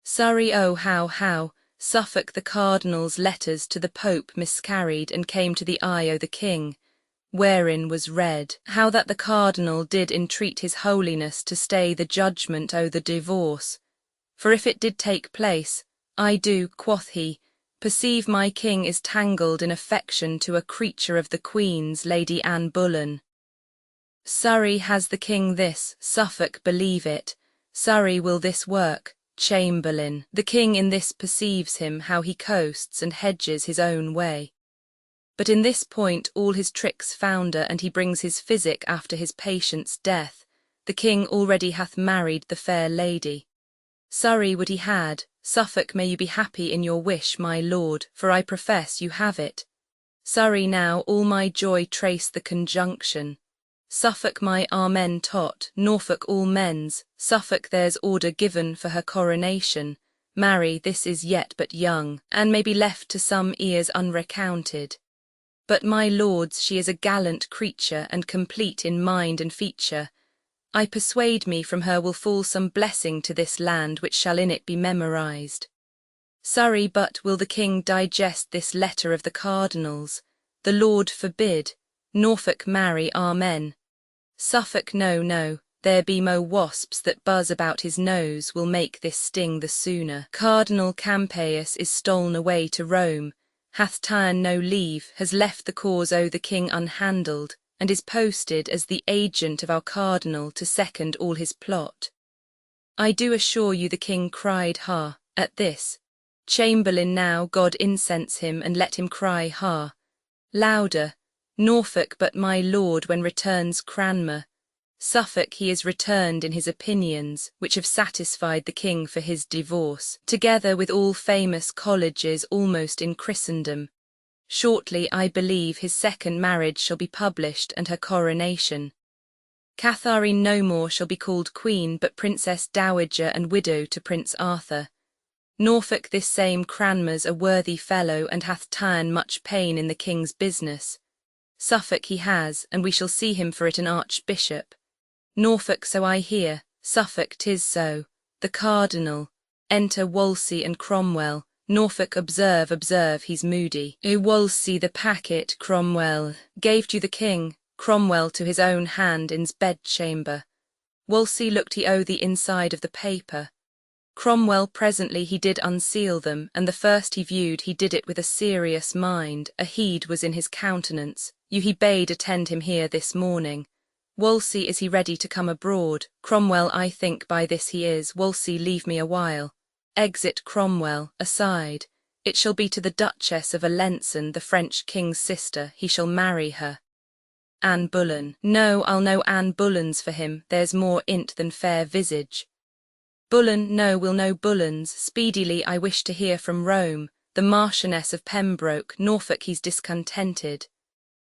Surrey, oh how, Suffolk, the cardinal's letters to the Pope miscarried and came to the eye o' the king, wherein was read, how that the cardinal did entreat his holiness to stay the judgment o' the divorce. For if it did take place, I do, quoth he, perceive my king is tangled in affection to a creature of the Queen's, Lady Anne Boleyn. Surrey, has the king this? Suffolk, believe it. Surrey, will this work? Chamberlain, the king in this perceives him how he coasts and hedges his own way. But in this point all his tricks founder, and he brings his physic after his patient's death. The king already hath married the fair lady. Surrey would he had. Suffolk, may you be happy in your wish, my lord, for I profess you have it. Surrey, now all my joy trace the conjunction. Suffolk, my amen tot, Norfolk all men's. Suffolk, there's order given for her coronation. Marry, this is yet but young, and may be left to some ears unrecounted. But my lords, she is a gallant creature, and complete in mind and feature. I persuade me from her will fall some blessing to this land which shall in it be memorized. Surrey, but will the king digest this letter of the cardinal's? The Lord forbid. Norfolk, marry, amen. Suffolk, no, there be mo wasps that buzz about his nose will make this sting the sooner. Cardinal Campeius is stol'n away to Rome, hath ta'en no leave, has left the cause o' the king unhandled, and is posted as the agent of our cardinal to second all his plot. I do assure you the king cried ha, at this. Chamberlain, now God incense him and let him cry ha. Louder. Norfolk, but my lord, when returns Cranmer? Suffolk, he is returned in his opinions, which have satisfied the king for his divorce, together with all famous colleges almost in Christendom. Shortly, I believe, his second marriage shall be published and her coronation. Catharine no more shall be called queen, but princess dowager and widow to Prince Arthur. Norfolk, this same Cranmer's a worthy fellow, and hath ta'en much pain in the king's business. Suffolk he has, and we shall see him for it an archbishop. Norfolk, so I hear. Suffolk, 'tis so. The cardinal. Enter Wolsey and Cromwell. Norfolk, observe, he's moody. Wolsey, the packet, Cromwell, gave to the king. Cromwell to his own hand in's bedchamber. Wolsey looked he o' the inside of the paper. Cromwell presently he did unseal them, and the first he viewed he did it with a serious mind, a heed was in his countenance. You he bade attend him here this morning. Wolsey, is he ready to come abroad? Cromwell, I think by this he is. Wolsey, leave me a while. Exit Cromwell, aside. It shall be to the Duchess of Alençon, the French king's sister, he shall marry her. Anne Boleyn. No, I'll know Anne Boleyn's for him, there's more in't than fair visage. Boleyn, no, we'll know Boleyn's. Speedily I wish to hear from Rome. The Marchioness of Pembroke, Norfolk he's discontented.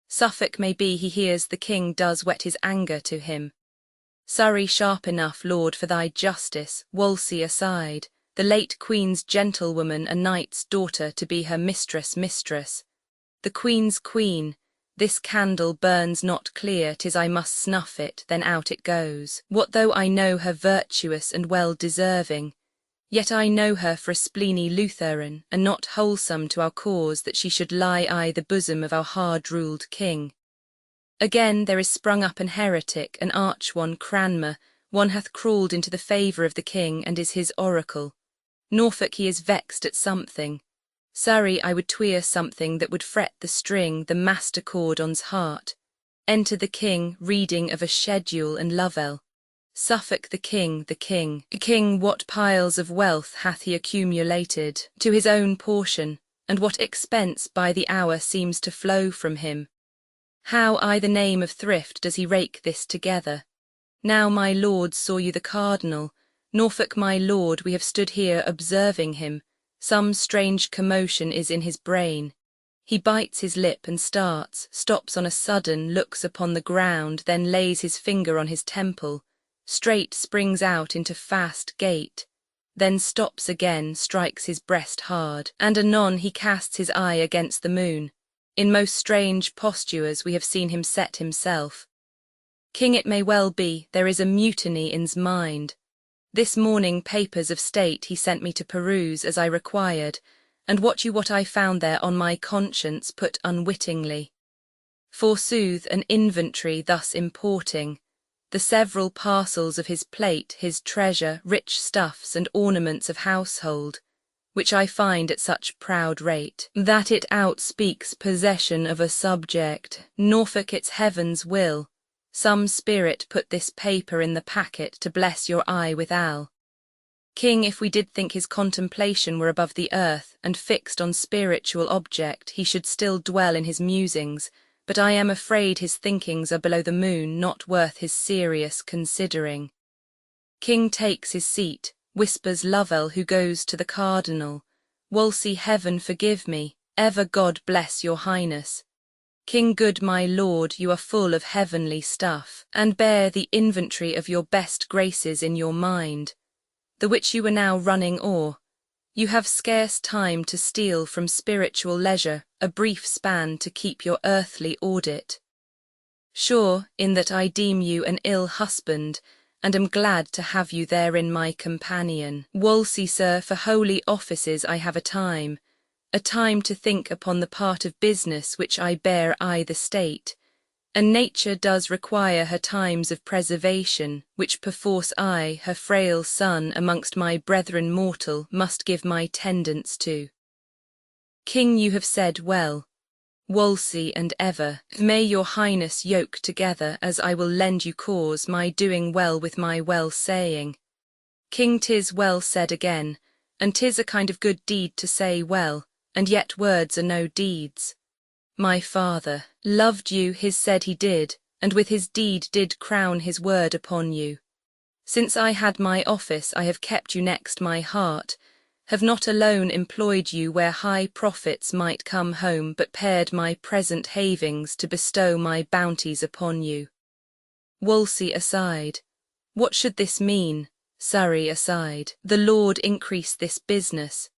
Suffolk, may be he hears the king does whet his anger to him. Surrey, sharp enough, lord, for thy justice. Wolsey, aside. The late queen's gentlewoman, a knight's daughter, to be her mistress. The queen's queen. This candle burns not clear, 'tis I must snuff it, then out it goes. What though I know her virtuous and well deserving? Yet I know her for a spleeny Lutheran, and not wholesome to our cause that she should lie i' the bosom of our hard-ruled king. Again there is sprung up an heretic, an arch one, Cranmer. One hath crawled into the favour of the king, and is his oracle. Norfolk, he is vexed at something. Surrey, I would tweer something that would fret the string, the master chord on's heart. Enter the king, reading of a schedule and Lovell. Suffolk, the king. King, what piles of wealth hath he accumulated to his own portion, and what expense by the hour seems to flow from him? How i' the name of thrift does he rake this together? Now, my lord, saw you the cardinal? Norfolk, my lord, we have stood here observing him. Some strange commotion is in his brain. He bites his lip and starts, stops on a sudden, looks upon the ground, then lays his finger on his temple, straight springs out into fast gait, then stops again, strikes his breast hard, and anon he casts his eye against the moon. In most strange postures we have seen him set himself. King, it may well be, there is a mutiny in's mind. This morning papers of state he sent me to peruse as I required, and what I found there on my conscience put unwittingly. Forsooth, an inventory thus importing, the several parcels of his plate, his treasure, rich stuffs and ornaments of household, which I find at such proud rate, that it outspeaks possession of a subject, Norfolk its heaven's will. Some spirit put this paper in the packet to bless your eye withal. King, if we did think his contemplation were above the earth, and fixed on spiritual object, he should still dwell in his musings, but I am afraid his thinkings are below the moon, not worth his serious considering. King takes his seat, whispers Lovell, who goes to the cardinal. Wolsey, heaven forgive me, ever God bless your highness. King, good my lord, you are full of heavenly stuff, and bear the inventory of your best graces in your mind, the which you are now running o'er. You have scarce time to steal from spiritual leisure a brief span to keep your earthly audit. Sure, in that I deem you an ill husband, and am glad to have you therein my companion. Wolsey, sir, for holy offices I have a time to think upon the part of business which I bear the state, and nature does require her times of preservation, which perforce I, her frail son, amongst my brethren mortal, must give my tendance to. King, you have said well. Wolsey, and ever may your highness yoke together, as I will lend you cause, my doing well with my well saying. King, 'tis well said again, and 'tis a kind of good deed to say well, and yet words are no deeds. My father loved you, his said he did, and with his deed did crown his word upon you. Since I had my office I have kept you next my heart, have not alone employed you where high profits might come home, but pared my present havings to bestow my bounties upon you. Wolsey aside. What should this mean? Surrey aside. The Lord increase this business.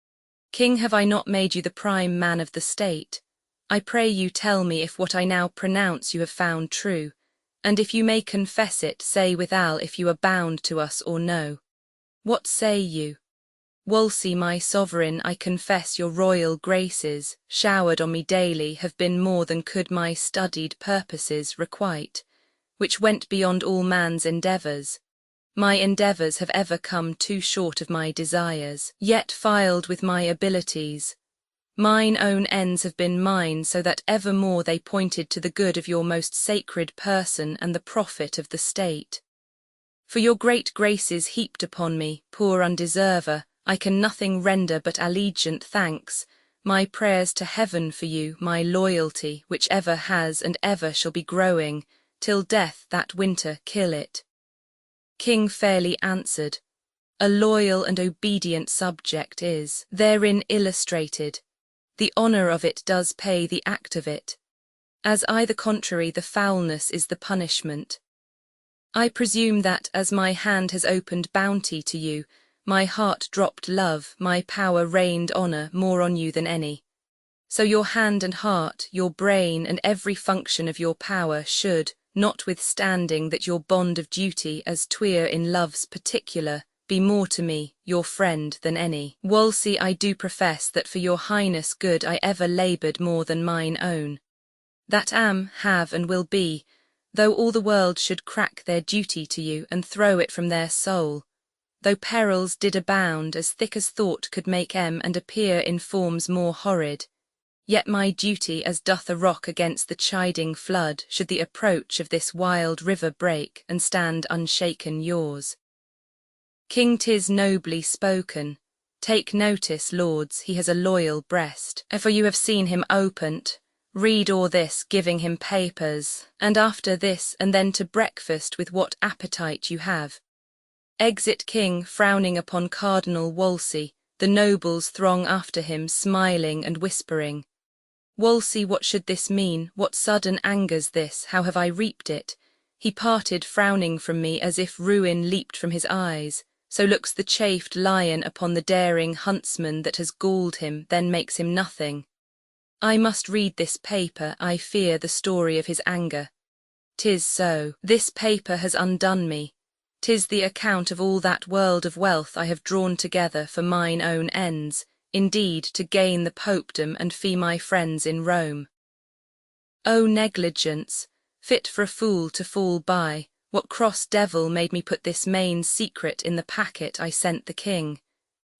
King, have I not made you the prime man of the state? I pray you tell me if what I now pronounce you have found true, and if you may confess it, say withal if you are bound to us or no. What say you? Wolsey, my sovereign, I confess your royal graces, showered on me daily, have been more than could my studied purposes requite, which went beyond all man's endeavours. My endeavours have ever come too short of my desires, yet filed with my abilities. Mine own ends have been mine, so that evermore they pointed to the good of your most sacred person and the profit of the state. For your great graces heaped upon me, poor undeserver, I can nothing render but allegiant thanks, my prayers to heaven for you, my loyalty, which ever has and ever shall be growing, till death that winter kill it. King fairly answered, a loyal and obedient subject is therein illustrated. The honour of it does pay the act of it. As I the contrary, the foulness is the punishment. I presume that, as my hand has opened bounty to you, my heart dropped love, my power rained honour more on you than any. So your hand and heart, your brain, and every function of your power should, notwithstanding that your bond of duty as twere in love's particular, be more to me, your friend, than any. Wolsey, I do profess that for your highness good I ever laboured more than mine own. That am, have, and will be, though all the world should crack their duty to you and throw it from their soul, though perils did abound as thick as thought could make and appear in forms more horrid, yet my duty as doth a rock against the chiding flood should the approach of this wild river break and stand unshaken yours. King, 'tis nobly spoken. Take notice, lords, he has a loyal breast, for you have seen him open't. Read all this, giving him papers, and after this and then to breakfast with what appetite you have. Exit King, frowning upon Cardinal Wolsey, the nobles throng after him, smiling and whispering. Wolsey, what should this mean? What sudden anger's this? How have I reaped it? He parted, frowning from me, as if ruin leaped from his eyes. So looks the chafed lion upon the daring huntsman that has galled him, then makes him nothing. I must read this paper, I fear the story of his anger. 'Tis so, this paper has undone me. 'Tis the account of all that world of wealth I have drawn together for mine own ends, indeed to gain the popedom and fee my friends in Rome. O negligence, fit for a fool to fall by, what cross devil made me put this main secret in the packet I sent the king?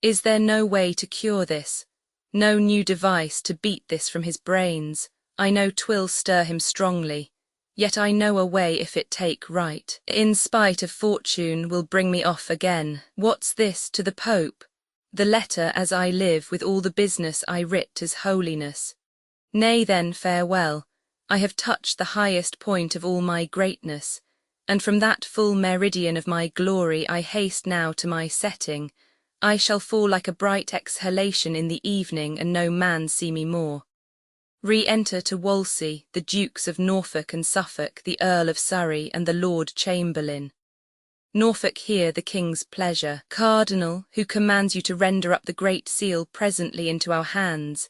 Is there no way to cure this? No new device to beat this from his brains? I know 'twill stir him strongly, yet I know a way if it take right, in spite of fortune will bring me off again. What's this to the Pope? The letter as I live with all the business I writ his holiness. Nay then, farewell, I have touched the highest point of all my greatness, and from that full meridian of my glory I haste now to my setting. I shall fall like a bright exhalation in the evening, and no man see me more. Re-enter to Wolsey, the Dukes of Norfolk and Suffolk, the Earl of Surrey, and the Lord Chamberlain. Norfolk, hear the king's pleasure. Cardinal, who commands you to render up the great seal presently into our hands,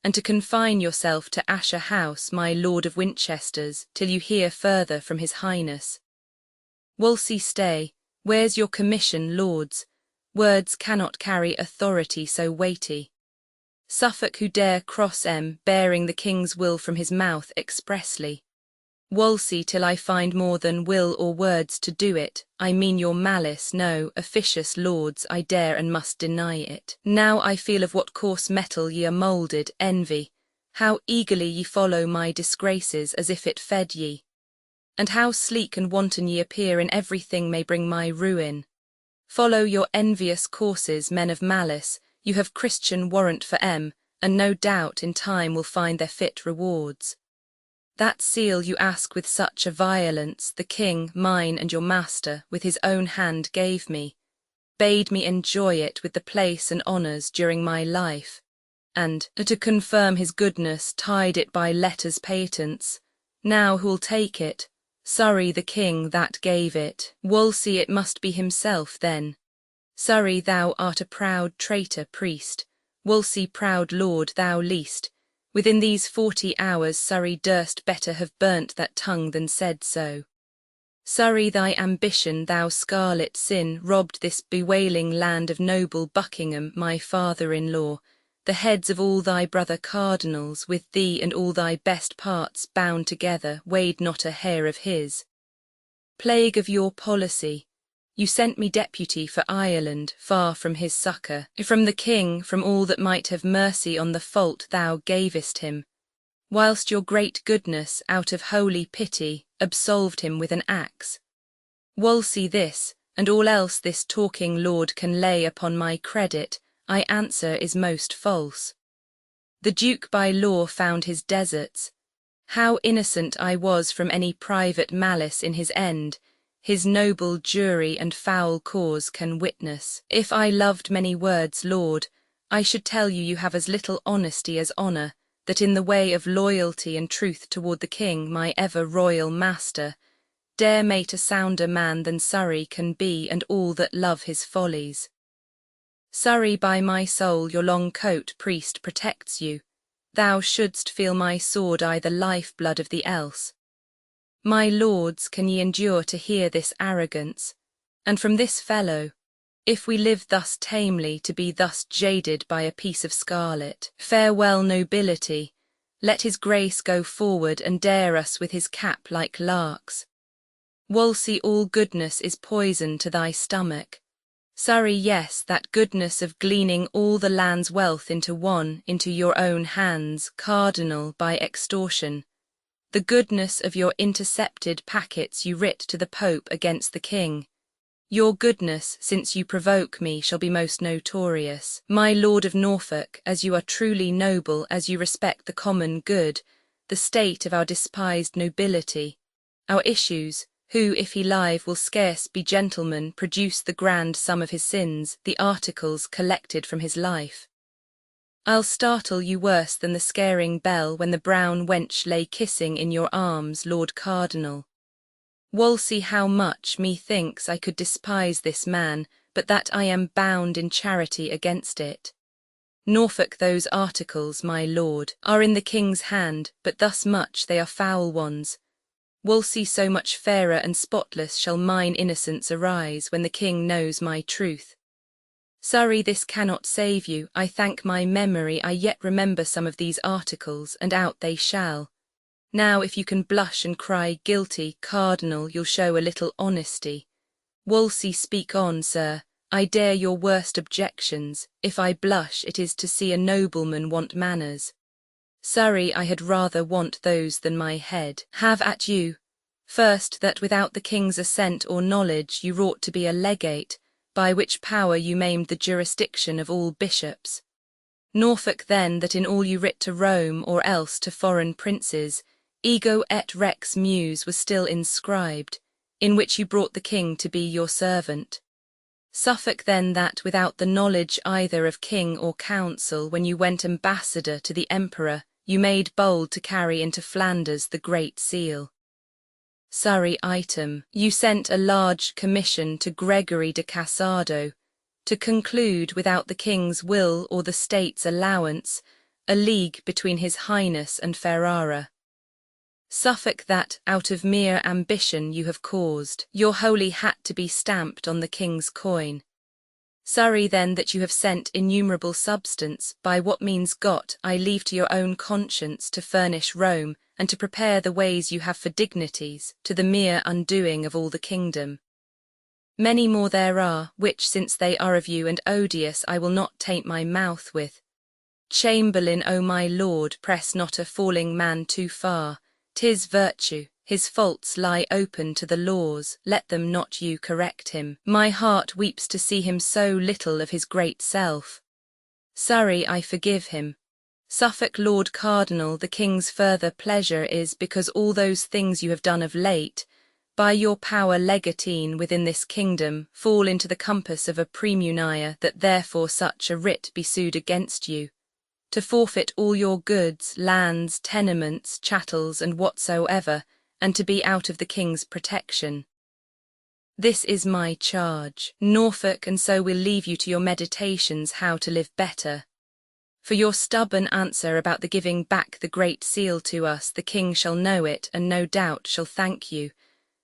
and to confine yourself to Asher House, my Lord of Winchester's, till you hear further from his highness. Wolsey, stay, where's your commission, lords? Words cannot carry authority so weighty. Suffolk, who dare cross bearing the king's will from his mouth expressly. Wolsey, till I find more than will or words to do it, I mean your malice, no, officious lords, I dare and must deny it. Now I feel of what coarse metal ye are moulded, envy, how eagerly ye follow my disgraces as if it fed ye, and how sleek and wanton ye appear in everything may bring my ruin. Follow your envious courses, men of malice, you have Christian warrant for and no doubt in time will find their fit rewards. That seal you ask with such a violence, the king, mine and your master, with his own hand gave me, bade me enjoy it with the place and honours during my life, and, to confirm his goodness, tied it by letters patents. Now who'll take it? Surrey the king that gave it. Wolsey, it must be himself then. Surrey, thou art a proud traitor priest. Wolsey, proud lord, thou least. Within these 40 hours Surrey durst better have burnt that tongue than said so. Surrey, thy ambition, thou scarlet sin, robbed this bewailing land of noble Buckingham, my father-in-law, the heads of all thy brother cardinals, with thee and all thy best parts bound together, weighed not a hair of his. Plague of your policy! You sent me deputy for Ireland, far from his succour, from the king, from all that might have mercy on the fault thou gavest him, whilst your great goodness, out of holy pity, absolved him with an axe. Wolsey, this, and all else this talking lord can lay upon my credit, I answer is most false. The Duke by law found his deserts. How innocent I was from any private malice in his end, his noble jury and foul cause can witness. If I loved many words, Lord, I should tell you you have as little honesty as honour, that in the way of loyalty and truth toward the king, my ever royal master, dare mate a sounder man than Surrey can be, and all that love his follies. Surrey, by my soul, your long coat, priest, protects you. Thou shouldst feel my sword I the life-blood of thee else. My lords, can ye endure to hear this arrogance? And from this fellow, if we live thus tamely, to be thus jaded by a piece of scarlet. Farewell, nobility, let his grace go forward and dare us with his cap like larks. Wolsey, all goodness is poison to thy stomach. Surrey, yes, that goodness of gleaning all the land's wealth into your own hands, cardinal, by extortion. The goodness of your intercepted packets you writ to the Pope against the king. Your goodness, since you provoke me, shall be most notorious. My Lord of Norfolk, as you are truly noble, as you respect the common good, the state of our despised nobility, our issues, who, if he live, will scarce be gentlemen, produce the grand sum of his sins, the articles collected from his life. I'll startle you worse than the scaring bell when the brown wench lay kissing in your arms, Lord Cardinal. Wolsey, how much, methinks, I could despise this man, but that I am bound in charity against it. Norfolk, those articles, my lord, are in the king's hand, but thus much they are foul ones. Wolsey, so much fairer and spotless shall mine innocence arise when the king knows my truth. Surrey, this cannot save you. I thank my memory I yet remember some of these articles, and out they shall. Now if you can blush and cry guilty, Cardinal, you'll show a little honesty. Wolsey, speak on, sir. I dare your worst objections. If I blush, it is to see a nobleman want manners. Surrey, I had rather want those than my head. Have at you. First, that without the king's assent or knowledge you wrought to be a legate, by which power you maimed the jurisdiction of all bishops. Norfolk, then, that in all you writ to Rome or else to foreign princes, ego et rex muse was still inscribed, in which you brought the king to be your servant. Suffolk, then, that without the knowledge either of king or council, when you went ambassador to the emperor, you made bold to carry into Flanders the Great Seal. Surrey, item, you sent a large commission to Gregory de Casado, to conclude, without the king's will or the state's allowance, a league between his highness and Ferrara. Suffolk, that, out of mere ambition you have caused your holy hat to be stamped on the king's coin. Surrey, then, that you have sent innumerable substance, by what means got, I leave to your own conscience to furnish Rome, and to prepare the ways you have for dignities, to the mere undoing of all the kingdom. Many more there are, which, since they are of you and odious, I will not taint my mouth with. Chamberlain, O my lord, press not a falling man too far. 'Tis virtue, his faults lie open to the laws, let them not you correct him. My heart weeps to see him so little of his great self. Surrey, I forgive him. Suffolk, Lord Cardinal, the king's further pleasure is, because all those things you have done of late, by your power legatine within this kingdom, fall into the compass of a praemunire, that therefore such a writ be sued against you, to forfeit all your goods, lands, tenements, chattels, and whatsoever, and to be out of the king's protection. This is my charge, Norfolk, and so we'll leave you to your meditations how to live better. For your stubborn answer about the giving back the Great Seal to us, the king shall know it, and no doubt shall thank you.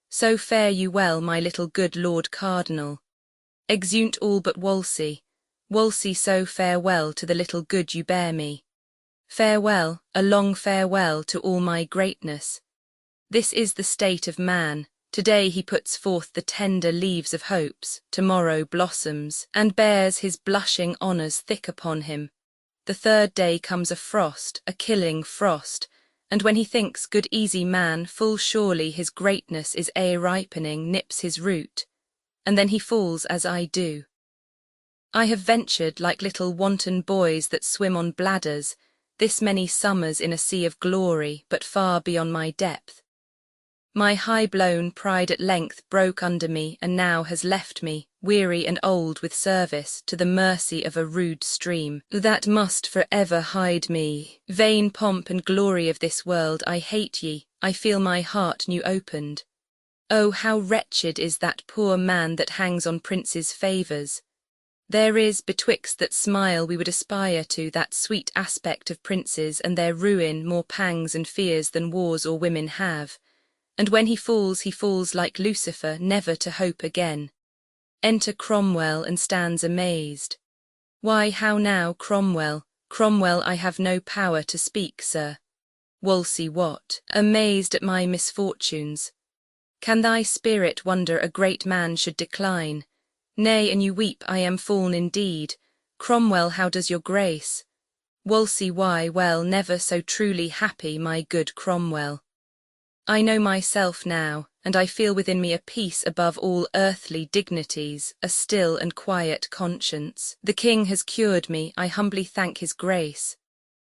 So fare you well, my little good Lord Cardinal. Exeunt all but Wolsey. Wolsey, so farewell to the little good you bear me. Farewell, a long farewell to all my greatness. This is the state of man. Today he puts forth the tender leaves of hopes, tomorrow blossoms, and bears his blushing honours thick upon him. The third day comes a frost, a killing frost, and when he thinks good easy man, full surely his greatness is ripening, nips his root, and then he falls as I do. I have ventured, like little wanton boys that swim on bladders, this many summers in a sea of glory, but far beyond my depth. My high-blown pride at length broke under me, and now has left me, weary and old with service, to the mercy of a rude stream, that must for ever hide me. Vain pomp and glory of this world, I hate ye, I feel my heart new opened. Oh, how wretched is that poor man that hangs on princes' favours! There is, betwixt that smile we would aspire to, that sweet aspect of princes and their ruin, more pangs and fears than wars or women have. And when he falls like Lucifer, never to hope again. Enter Cromwell and stands amazed. Why, how now, Cromwell? Cromwell, I have no power to speak, sir. Wolsey, what? Amazed at my misfortunes. Can thy spirit wonder a great man should decline? Nay, and you weep, I am fallen indeed. Cromwell, how does your grace? Wolsey, why, well, never so truly happy, my good Cromwell. I know myself now, and I feel within me a peace above all earthly dignities, a still and quiet conscience. The king has cured me, I humbly thank his grace.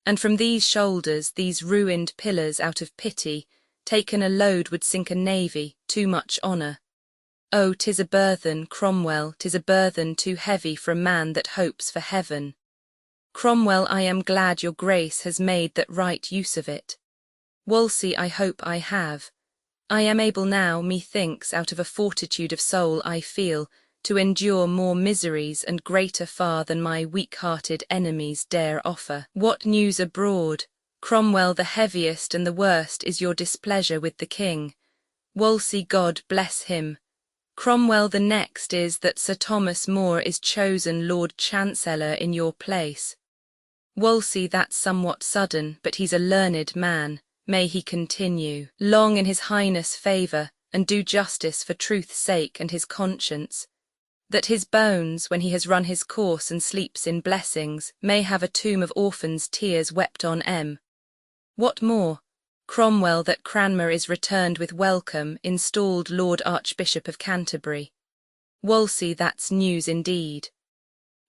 And from these shoulders, these ruined pillars, out of pity, taken a load would sink a navy, too much honour. Oh, 'tis a burthen, Cromwell, 'tis a burthen too heavy for a man that hopes for heaven. Cromwell, I am glad your grace has made that right use of it. Wolsey, I hope I have. I am able now, methinks, out of a fortitude of soul I feel, to endure more miseries and greater far than my weak-hearted enemies dare offer. What news abroad? Cromwell, the heaviest and the worst is your displeasure with the king. Wolsey, God bless him. Cromwell, the next is that Sir Thomas More is chosen Lord Chancellor in your place. Wolsey, that's somewhat sudden, but he's a learned man. May he continue long in his highness' favour, and do justice for truth's sake and his conscience, that his bones, when he has run his course and sleeps in blessings, may have a tomb of orphans' tears wept on M. What more? Cromwell, that Cranmer is returned with welcome, installed Lord Archbishop of Canterbury. Wolsey, that's news indeed.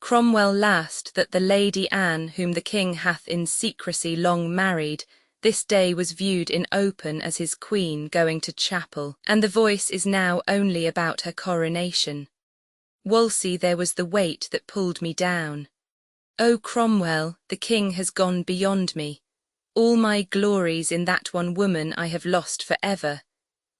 Cromwell, last, that the Lady Anne, whom the king hath in secrecy long married, this day was viewed in open as his queen going to chapel, and the voice is now only about her coronation. Wolsey, there was the weight that pulled me down. O Cromwell, the king has gone beyond me. All my glories in that one woman I have lost for ever.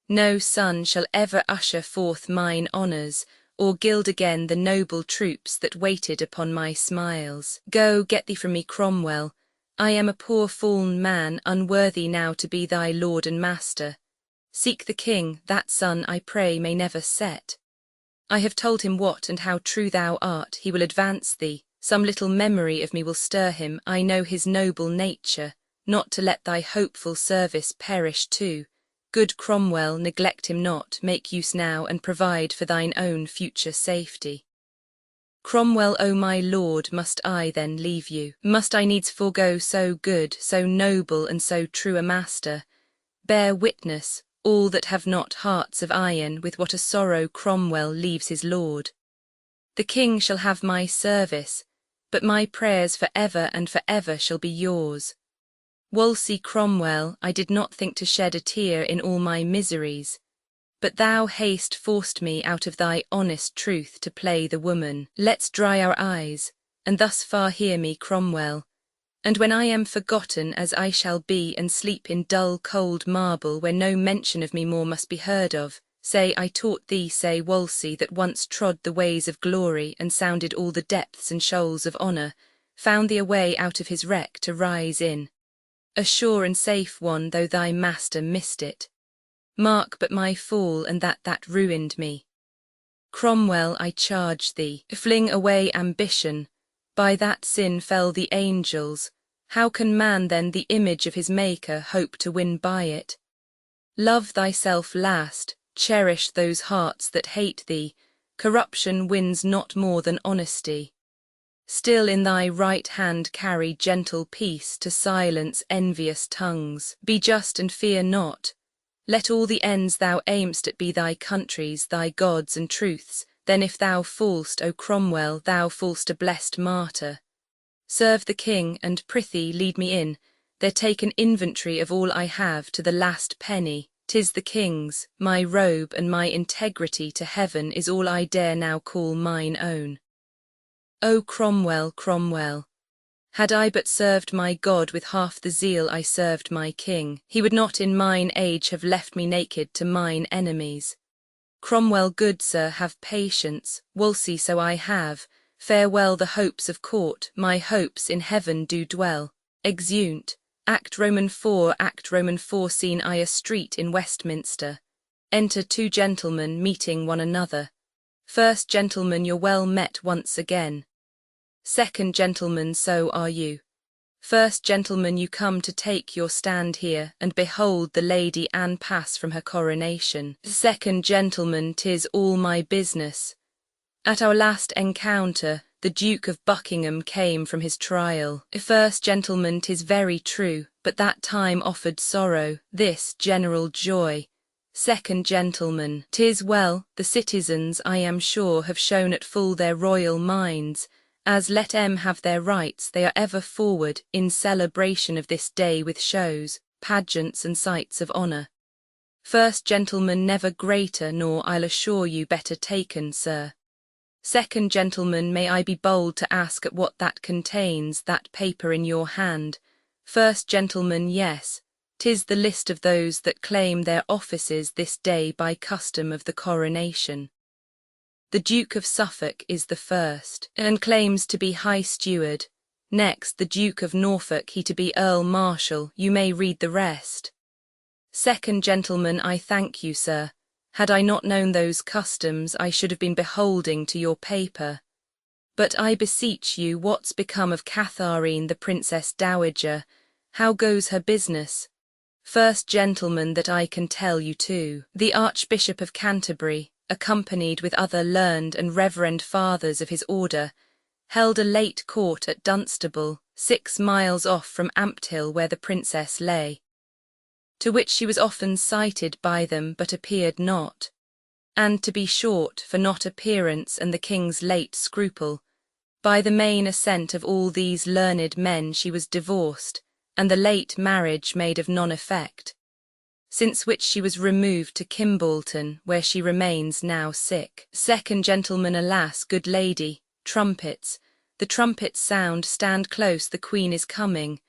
No son shall ever usher forth mine honours, or gild again the noble troops that waited upon my smiles. Go, get thee from me, Cromwell. I am a poor fallen man, unworthy now to be thy lord and master. Seek the king, that sun, I pray, may never set. I have told him what and how true thou art, he will advance thee. Some little memory of me will stir him, I know his noble nature, not to let thy hopeful service perish too. Good Cromwell, neglect him not, make use now, and provide for thine own future safety. Cromwell, O my lord, must I then leave you? Must I needs forego so good, so noble, and so true a master? Bear witness, all that have not hearts of iron, with what a sorrow Cromwell leaves his lord. The king shall have my service, but my prayers for ever and for ever shall be yours. Wolsey, Cromwell, I did not think to shed a tear in all my miseries, but thou hast forced me out of thy honest truth to play the woman. Let's dry our eyes, and thus far hear me, Cromwell. And when I am forgotten as I shall be, and sleep in dull cold marble where no mention of me more must be heard of, say I taught thee, say Wolsey, that once trod the ways of glory and sounded all the depths and shoals of honour, found thee a way out of his wreck to rise in. A sure and safe one, though thy master missed it. Mark but my fall, and that ruined me. Cromwell, I charge thee, fling away ambition. By that sin fell the angels. How can man then, the image of his Maker, hope to win by it? Love thyself last, cherish those hearts that hate thee. Corruption wins not more than honesty. Still in thy right hand carry gentle peace to silence envious tongues. Be just and fear not. Let all the ends thou aim'st at be thy country's, thy gods and truths. Then if thou fall'st, O Cromwell, thou fall'st a blessed martyr. Serve the king, and prithee lead me in. There take an inventory of all I have to the last penny. 'Tis the king's. My robe and my integrity to heaven is all I dare now call mine own. O Cromwell, Cromwell, had I but served my God with half the zeal I served my king, he would not in mine age have left me naked to mine enemies. Cromwell, good sir, have patience. Wolsey, so I have. Farewell the hopes of court, my hopes in heaven do dwell. Exeunt. Act Roman 4, Act Roman 4. Scene I a street in Westminster. Enter two gentlemen meeting one another. First gentleman, you're well met once again. Second gentleman, so are you. First gentleman, you come to take your stand here, and behold the Lady Anne pass from her coronation. Second gentleman, 'tis all my business. At our last encounter, the Duke of Buckingham came from his trial. First gentleman, 'tis very true, but that time offered sorrow, this general joy. Second gentleman, 'tis well, the citizens, I am sure, have shown at full their royal minds, As let 'em have their rights, they are ever forward in celebration of this day with shows, pageants and sights of honour. First gentleman never greater, nor I'll assure you better taken, sir. Second gentleman, may I be bold to ask at what that contains, that paper in your hand? First gentleman, yes, 'tis the list of those that claim their offices this day by custom of the coronation. The Duke of Suffolk is the first, and claims to be High Steward. Next, the Duke of Norfolk, he to be Earl Marshal. You may read the rest. Second gentleman, I thank you, sir. Had I not known those customs, I should have been beholding to your paper. But I beseech you, what's become of Catharine, the Princess Dowager? How goes her business? First gentleman, that I can tell you too. The Archbishop of Canterbury, accompanied with other learned and reverend fathers of his order, held a late court at Dunstable, 6 miles off from Ampthill, where the princess lay, to which she was often cited by them, but appeared not. And to be short, for not appearance and the king's late scruple, by the main assent of all these learned men she was divorced, and the late marriage made of none effect, since which she was removed to Kimbolton, where she remains now sick. Second gentleman, alas, good lady, trumpets, the trumpets sound, stand close, the Queen is coming.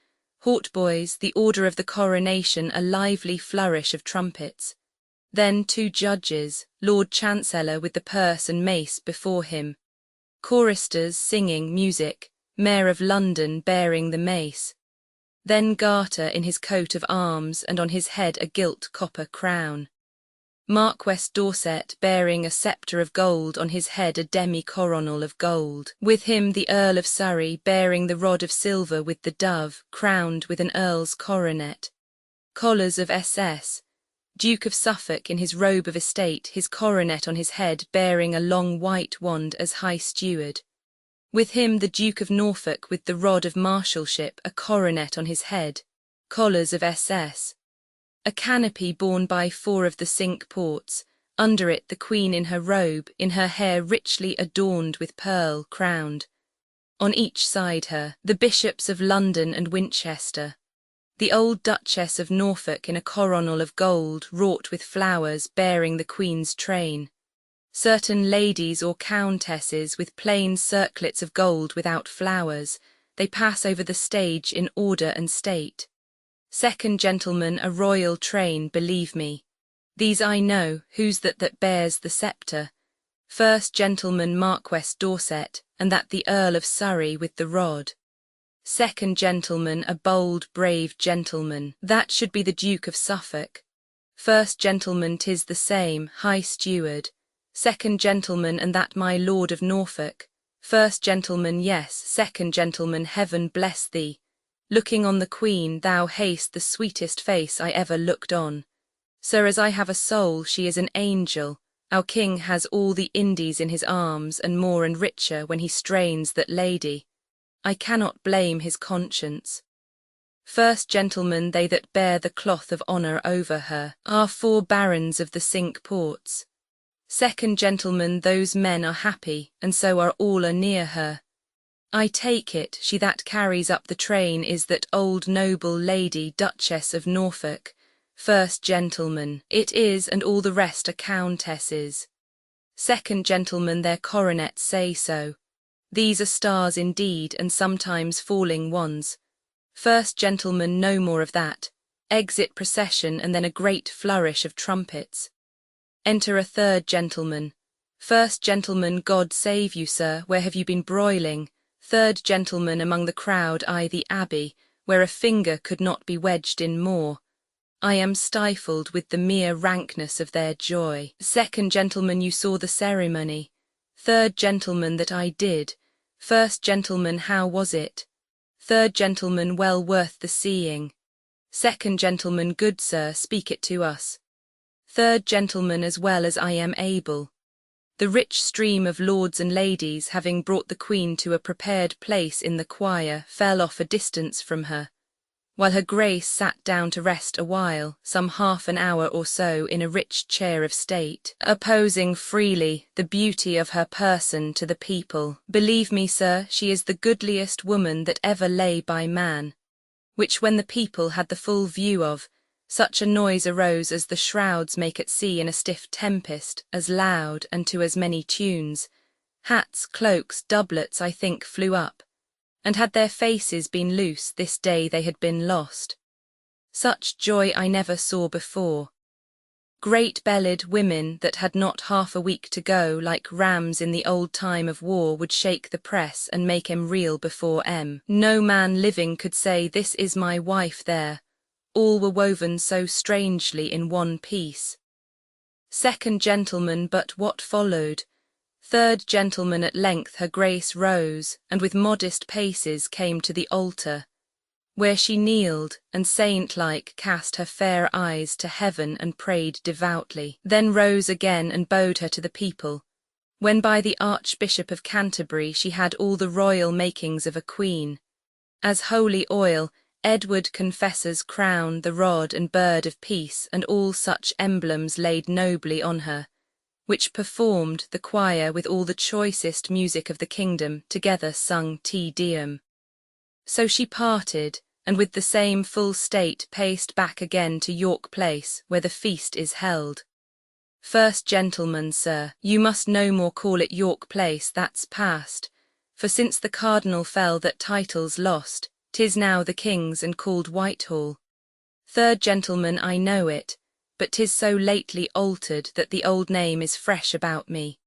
Hautboys, the order of the coronation, a lively flourish of trumpets. Then 2 judges, Lord Chancellor with the purse and mace before him, choristers singing music, Mayor of London bearing the mace. Then Garter in his coat of arms, and on his head a gilt copper crown. Marquess Dorset bearing a sceptre of gold, on his head a demi-coronal of gold. With him the Earl of Surrey bearing the rod of silver with the dove, crowned with an earl's coronet. Collars of SS. Duke of Suffolk in his robe of estate, his coronet on his head, bearing a long white wand as High Steward. With him the Duke of Norfolk with the rod of marshalship, a coronet on his head. Collars of SS. A canopy borne by 4 of the Cinque Ports, under it the Queen in her robe, in her hair richly adorned with pearl, crowned. On each side her, the Bishops of London and Winchester. The old Duchess of Norfolk in a coronal of gold, wrought with flowers, bearing the Queen's train. Certain ladies or countesses with plain circlets of gold without flowers, they pass over the stage in order and state. Second gentleman, a royal train, believe me. These I know, who's that bears the sceptre? First gentleman, Marquess Dorset, and that the Earl of Surrey with the rod. Second gentleman, a bold, brave gentleman, that should be the Duke of Suffolk. First gentleman, 'tis the same, High Steward. Second gentleman, and that my Lord of Norfolk. First gentleman, yes, second gentleman, heaven bless thee. Looking on the Queen, thou hast the sweetest face I ever looked on. Sir, as I have a soul, she is an angel. Our King has all the Indies in his arms, and more and richer when he strains that lady. I cannot blame his conscience. First gentleman, they that bear the cloth of honour over her, are 4 barons of the Cinque Ports. Second gentleman, those men are happy, and so are all anear her. I take it, she that carries up the train is that old noble lady, Duchess of Norfolk. First gentleman, it is, and all the rest are countesses. Second gentleman, their coronets say so. These are stars indeed, and sometimes falling ones. First gentleman, no more of that. Exit procession, and then a great flourish of trumpets. Enter a third gentleman. First gentleman, God save you, sir, where have you been broiling? Third gentleman, among the crowd, the Abbey, where a finger could not be wedged in more. I am stifled with the mere rankness of their joy. Second gentleman, you saw the ceremony. Third gentleman, that I did. First gentleman, how was it? Third gentleman, well worth the seeing. Second gentleman, good sir, speak it to us. Third gentleman, as well as I am able. The rich stream of lords and ladies, having brought the Queen to a prepared place in the choir, fell off a distance from her, while her grace sat down to rest a while, some half an hour or so, in a rich chair of state, opposing freely the beauty of her person to the people. Believe me, sir, she is the goodliest woman that ever lay by man. Which when the people had the full view of, such a noise arose as the shrouds make at sea in a stiff tempest, as loud, and to as many tunes. Hats, cloaks, doublets, I think, flew up, and had their faces been loose, this day they had been lost. Such joy I never saw before. Great bellied women that had not half a week to go, like rams in the old time of war, would shake the press and make 'em reel before 'em. No man living could say, "This is my wife" there. All were woven so strangely in one piece. Second gentleman, but what followed? Third gentleman, at length her grace rose, and with modest paces came to the altar, where she kneeled, and saint-like cast her fair eyes to heaven and prayed devoutly, then rose again and bowed her to the people, when by the Archbishop of Canterbury she had all the royal makings of a queen, as holy oil, Edward Confessor's crown, the rod and bird of peace, and all such emblems laid nobly on her, which performed the choir with all the choicest music of the kingdom, together sung Te Deum. So she parted, and with the same full state paced back again to York Place, where the feast is held. First gentleman, sir, you must no more call it York Place, that's past, for since the Cardinal fell that title's lost, 'tis now the King's and called Whitehall. Third gentleman, I know it, but 'tis so lately altered that the old name is fresh about me.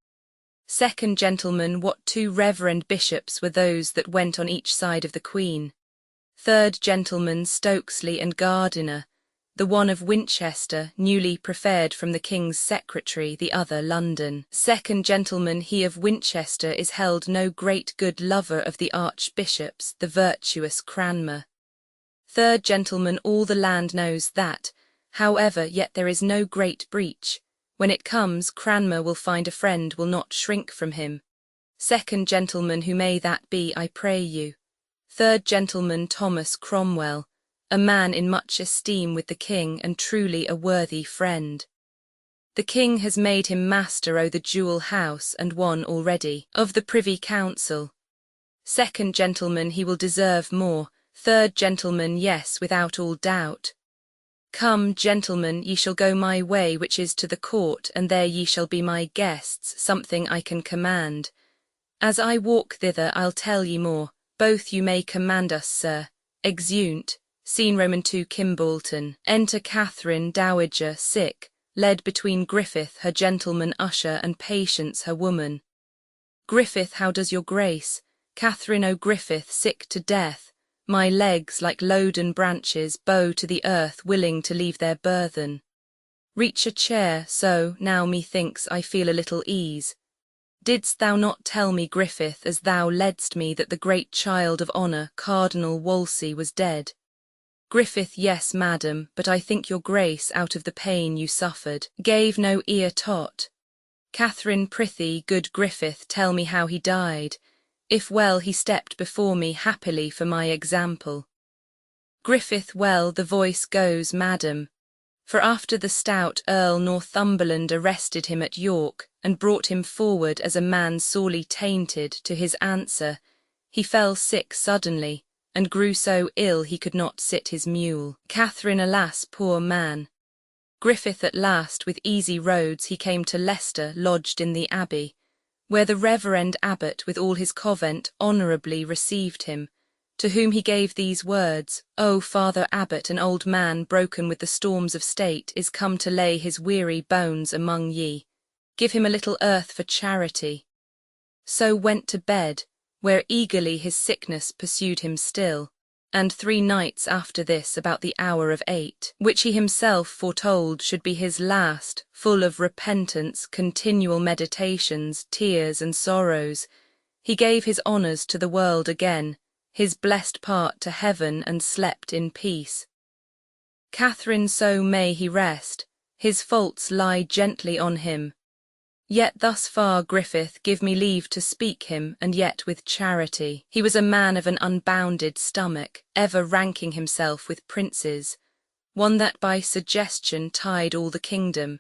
Second gentleman, what two reverend bishops were those that went on each side of the Queen? Third gentleman, Stokesley and Gardiner, the one of Winchester, newly preferred from the King's secretary, the other London. Second gentleman, he of Winchester is held no great good lover of the archbishops, the virtuous Cranmer. Third gentleman, all the land knows that, however, yet there is no great breach. When it comes, Cranmer will find a friend will not shrink from him. Second gentleman, who may that be, I pray you? Third gentleman, Thomas Cromwell, a man in much esteem with the King, and truly a worthy friend. The King has made him master o' the Jewel House, and one already of the Privy Council. Second gentleman, he will deserve more. Third gentleman, yes, without all doubt. Come, gentlemen, ye shall go my way, which is to the court, and there ye shall be my guests, something I can command. As I walk thither, I'll tell ye more. Both you may command us, sir. Exeunt. Scene Roman II, Kimbolton. Enter Catherine, dowager, sick, led between Griffith, her gentleman usher, and Patience, her woman. Griffith, how does your grace? Catherine, O Griffith, sick to death. My legs, like loaden branches, bow to the earth, willing to leave their burthen. Reach a chair, so, now methinks I feel a little ease. Didst thou not tell me, Griffith, as thou ledst me, that the great child of honour, Cardinal Wolsey, was dead? Griffith, yes, madam, but I think your grace, out of the pain you suffered, gave no ear tot. Catherine, prithee, good Griffith, tell me how he died. If well, he stepped before me happily for my example. Griffith, well, the voice goes, madam. For after the stout Earl Northumberland arrested him at York, and brought him forward as a man sorely tainted to his answer, he fell sick suddenly, and grew so ill he could not sit his mule. Catherine, alas, poor man. Griffith, at last, with easy roads, he came to Leicester, lodged in the abbey, where the reverend abbot with all his convent honourably received him, to whom he gave these words, O Father Abbot, an old man broken with the storms of state is come to lay his weary bones among ye. Give him a little earth for charity. So went to bed, where eagerly his sickness pursued him still, and 3 nights after this, about the hour of 8, which he himself foretold should be his last, full of repentance, continual meditations, tears and sorrows, he gave his honours to the world again, his blessed part to heaven, and slept in peace. Catherine, so may he rest, his faults lie gently on him. Yet thus far, Griffith, give me leave to speak him, and yet with charity. He was a man of an unbounded stomach, ever ranking himself with princes, one that by suggestion tied all the kingdom.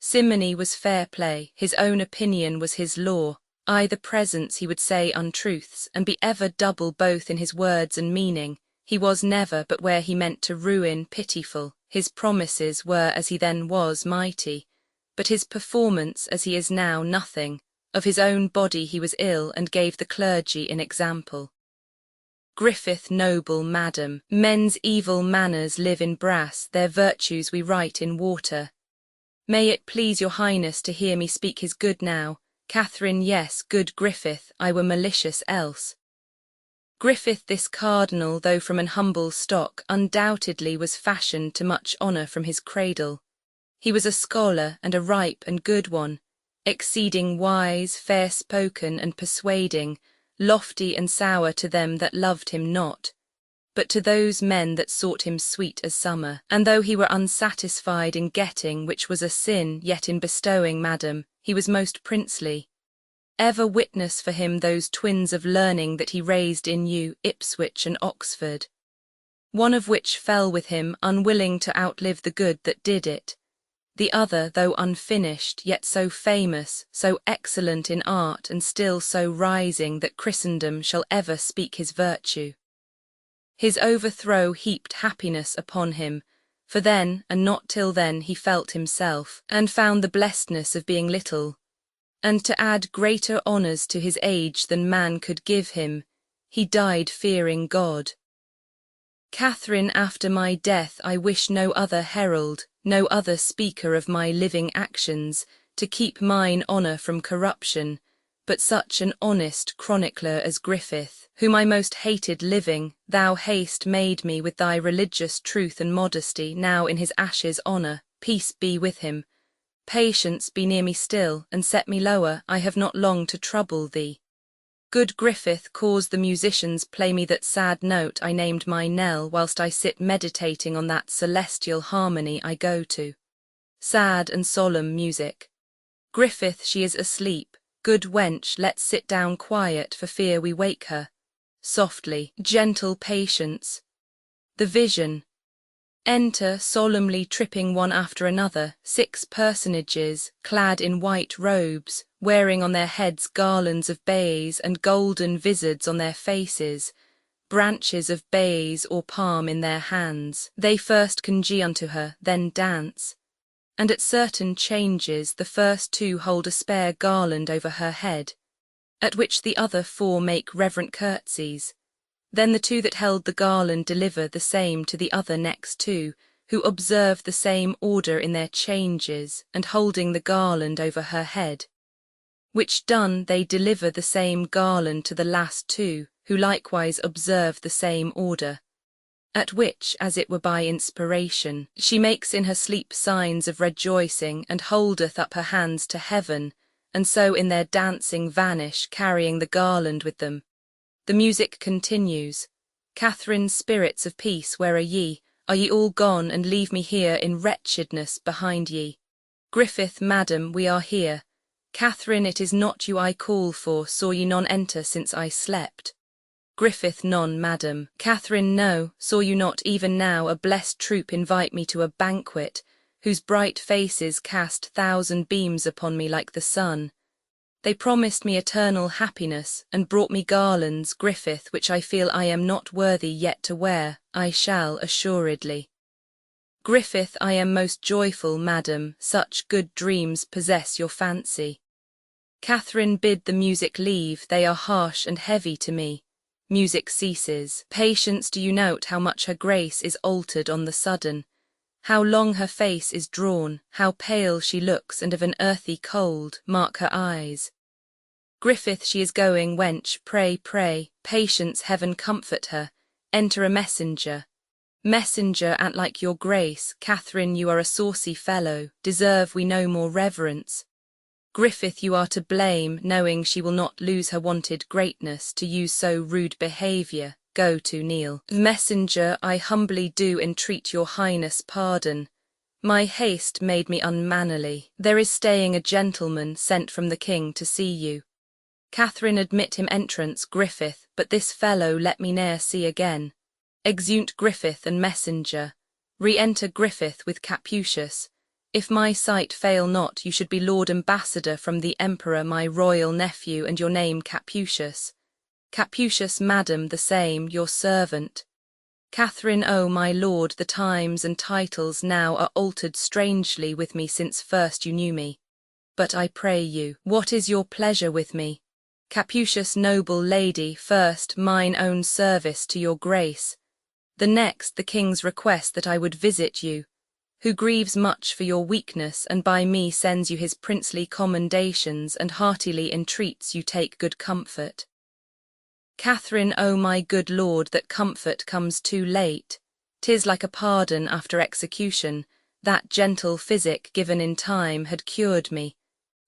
Simony was fair play, his own opinion was his law. I the presence he would say untruths, and be ever double both in his words and meaning. He was never, but where he meant to ruin, pitiful. His promises were, as he then was, mighty, but his performance, as he is now, nothing. Of his own body he was ill, and gave the clergy an example. Griffith, noble madam, men's evil manners live in brass, their virtues we write in water. May it please your highness to hear me speak his good now. Catherine, yes, good Griffith, I were malicious else. Griffith this cardinal, though from an humble stock, undoubtedly was fashioned to much honour from his cradle. He was a scholar, and a ripe and good one, exceeding wise, fair-spoken and persuading, lofty and sour to them that loved him not, but to those men that sought him sweet as summer. And though he were unsatisfied in getting, which was a sin, yet in bestowing, madam, he was most princely. Ever witness for him those twins of learning that he raised in you, Ipswich and Oxford, one of which fell with him, unwilling to outlive the good that did it. The other, though unfinished, yet so famous, so excellent in art, and still so rising that Christendom shall ever speak his virtue. His overthrow heaped happiness upon him, for then, and not till then, he felt himself, and found the blessedness of being little, and to add greater honours to his age than man could give him, he died fearing God. Catherine, after my death I wish no other herald, no other speaker of my living actions, to keep mine honour from corruption, but such an honest chronicler as Griffith, whom I most hated living. Thou hast made me with thy religious truth and modesty now in his ashes honour, peace be with him. Patience, be near me still, and set me lower, I have not long to trouble thee. Good Griffith, cause the musicians play me that sad note I named my knell, whilst I sit meditating on that celestial harmony I go to. Sad and solemn music. Griffith, she is asleep. Good wench, let's sit down quiet, for fear we wake her. Softly, gentle Patience. The vision. Enter, solemnly tripping one after another, 6 personages, clad in white robes, wearing on their heads garlands of bays and golden vizards on their faces, branches of bays or palm in their hands. They first conjee unto her, then dance, and at certain changes the first 2 hold a spare garland over her head, at which the other 4 make reverent curtsies. Then the 2 that held the garland deliver the same to the other next 2, who observe the same order in their changes, and holding the garland over her head. Which done, they deliver the same garland to the last 2, who likewise observe the same order. At which, as it were by inspiration, she makes in her sleep signs of rejoicing, and holdeth up her hands to heaven, and so in their dancing vanish, carrying the garland with them. The music continues. Catherine's spirits of peace, where are ye? Are ye all gone, and leave me here in wretchedness behind ye? Griffith, madam, we are here. Catherine, it is not you I call for, saw ye none enter since I slept? Griffith, none, madam. Catherine, no, saw you not even now a blessed troop invite me to a banquet, whose bright faces cast 1,000 beams upon me like the sun? They promised me eternal happiness, and brought me garlands, Griffith, which I feel I am not worthy yet to wear. I shall, assuredly. Griffith, I am most joyful, madam, such good dreams possess your fancy. Catherine, bid the music leave, they are harsh and heavy to me. Music ceases. Patience, do you note how much her grace is altered on the sudden? How long her face is drawn, how pale she looks, and of an earthy cold, mark her eyes. Griffith, she is going, wench, pray, pray, Patience, heaven comfort her, enter a messenger. Messenger, an't like your grace, Catherine, you are a saucy fellow, deserve we no more reverence. Griffith, you are to blame, knowing she will not lose her wonted greatness to use so rude behaviour. Go to kneel. Messenger, I humbly do entreat your highness pardon. My haste made me unmannerly. There is staying a gentleman sent from the king to see you. Catherine, admit him entrance, Griffith, but this fellow let me ne'er see again. Exeunt Griffith and messenger. Re-enter Griffith with Capucius. If my sight fail not, you should be Lord Ambassador from the Emperor, my royal nephew, and your name Capucius. Capucius, madam, the same, your servant. Catherine, O my lord, the times and titles now are altered strangely with me since first you knew me. But I pray you, what is your pleasure with me? Capucius, noble lady, first mine own service to your grace. The next the king's request that I would visit you, who grieves much for your weakness, and by me sends you his princely commendations, and heartily entreats you take good comfort. Catherine, O my good lord, that comfort comes too late. 'Tis like a pardon after execution, that gentle physic given in time had cured me.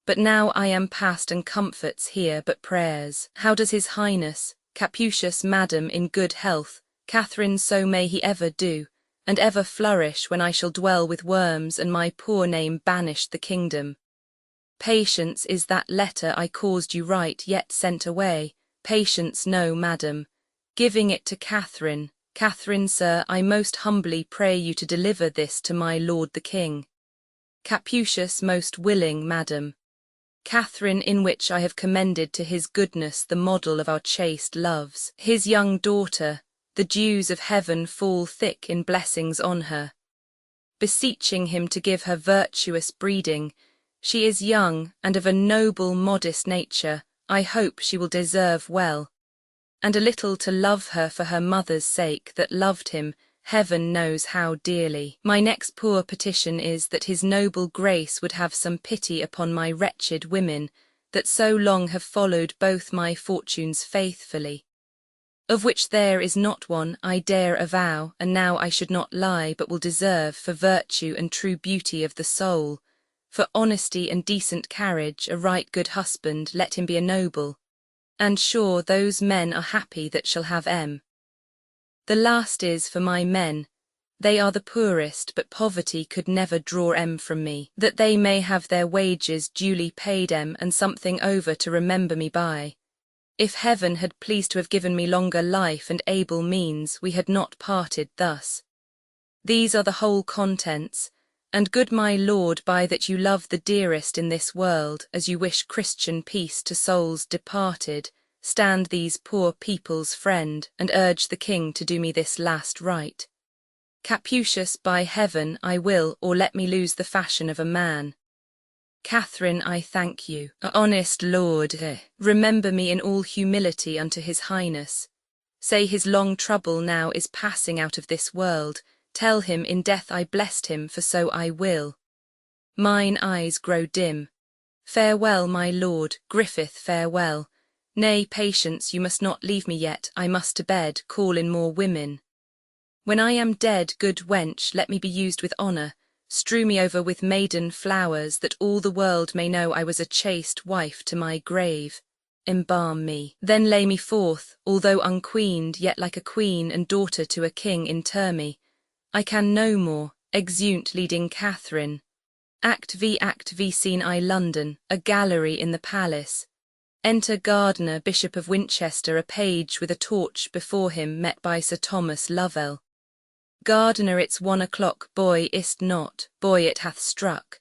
But now I am past, and comforts here but prayers. How does his highness, Capucius, madam, in good health? Catherine, so may he ever do, and ever flourish when I shall dwell with worms, and my poor name banished the kingdom. Patience is that letter I caused you write, yet sent away. Patience, no, madam. Giving it to Catherine. Catherine, sir, I most humbly pray you to deliver this to my lord the king. Capucius, most willing, madam. Catherine, in which I have commended to his goodness the model of our chaste loves. His young daughter, the dews of heaven fall thick in blessings on her. Beseeching him to give her virtuous breeding, she is young and of a noble modest nature, I hope she will deserve well, and a little to love her for her mother's sake that loved him, heaven knows how dearly. My next poor petition is that his noble grace would have some pity upon my wretched women, that so long have followed both my fortunes faithfully. Of which there is not one, I dare avow, and now I should not lie, but will deserve for virtue and true beauty of the soul, for honesty and decent carriage, a right good husband, let him be a noble. And sure those men are happy that shall have em. The last is for my men. They are the poorest, but poverty could never draw em from me, that they may have their wages duly paid em, and something over to remember me by. If heaven had pleased to have given me longer life and able means, we had not parted thus. These are the whole contents, and good my lord, by that you love the dearest in this world, as you wish Christian peace to souls departed, stand these poor people's friend, and urge the king to do me this last right. Capucius, by heaven, I will, or let me lose the fashion of a man. Catherine, I thank you. Honest lord, remember me in all humility unto his highness. Say his long trouble now is passing out of this world. Tell him in death I blessed him, for so I will. Mine eyes grow dim. Farewell, my lord. Griffith, farewell. Nay, Patience, you must not leave me yet, I must to bed, call in more women. When I am dead, good wench, let me be used with honour. Strew me over with maiden flowers, that all the world may know I was a chaste wife to my grave. Embalm me, then lay me forth, although unqueened, yet like a queen and daughter to a king inter me. I can no more. Exeunt leading Catherine. Act V. Scene I, London, a gallery in the palace. Enter Gardiner, Bishop of Winchester, a page with a torch before him, met by Sir Thomas Lovell. Gardiner, it's 1 o'clock, boy, is't not, boy, it hath struck.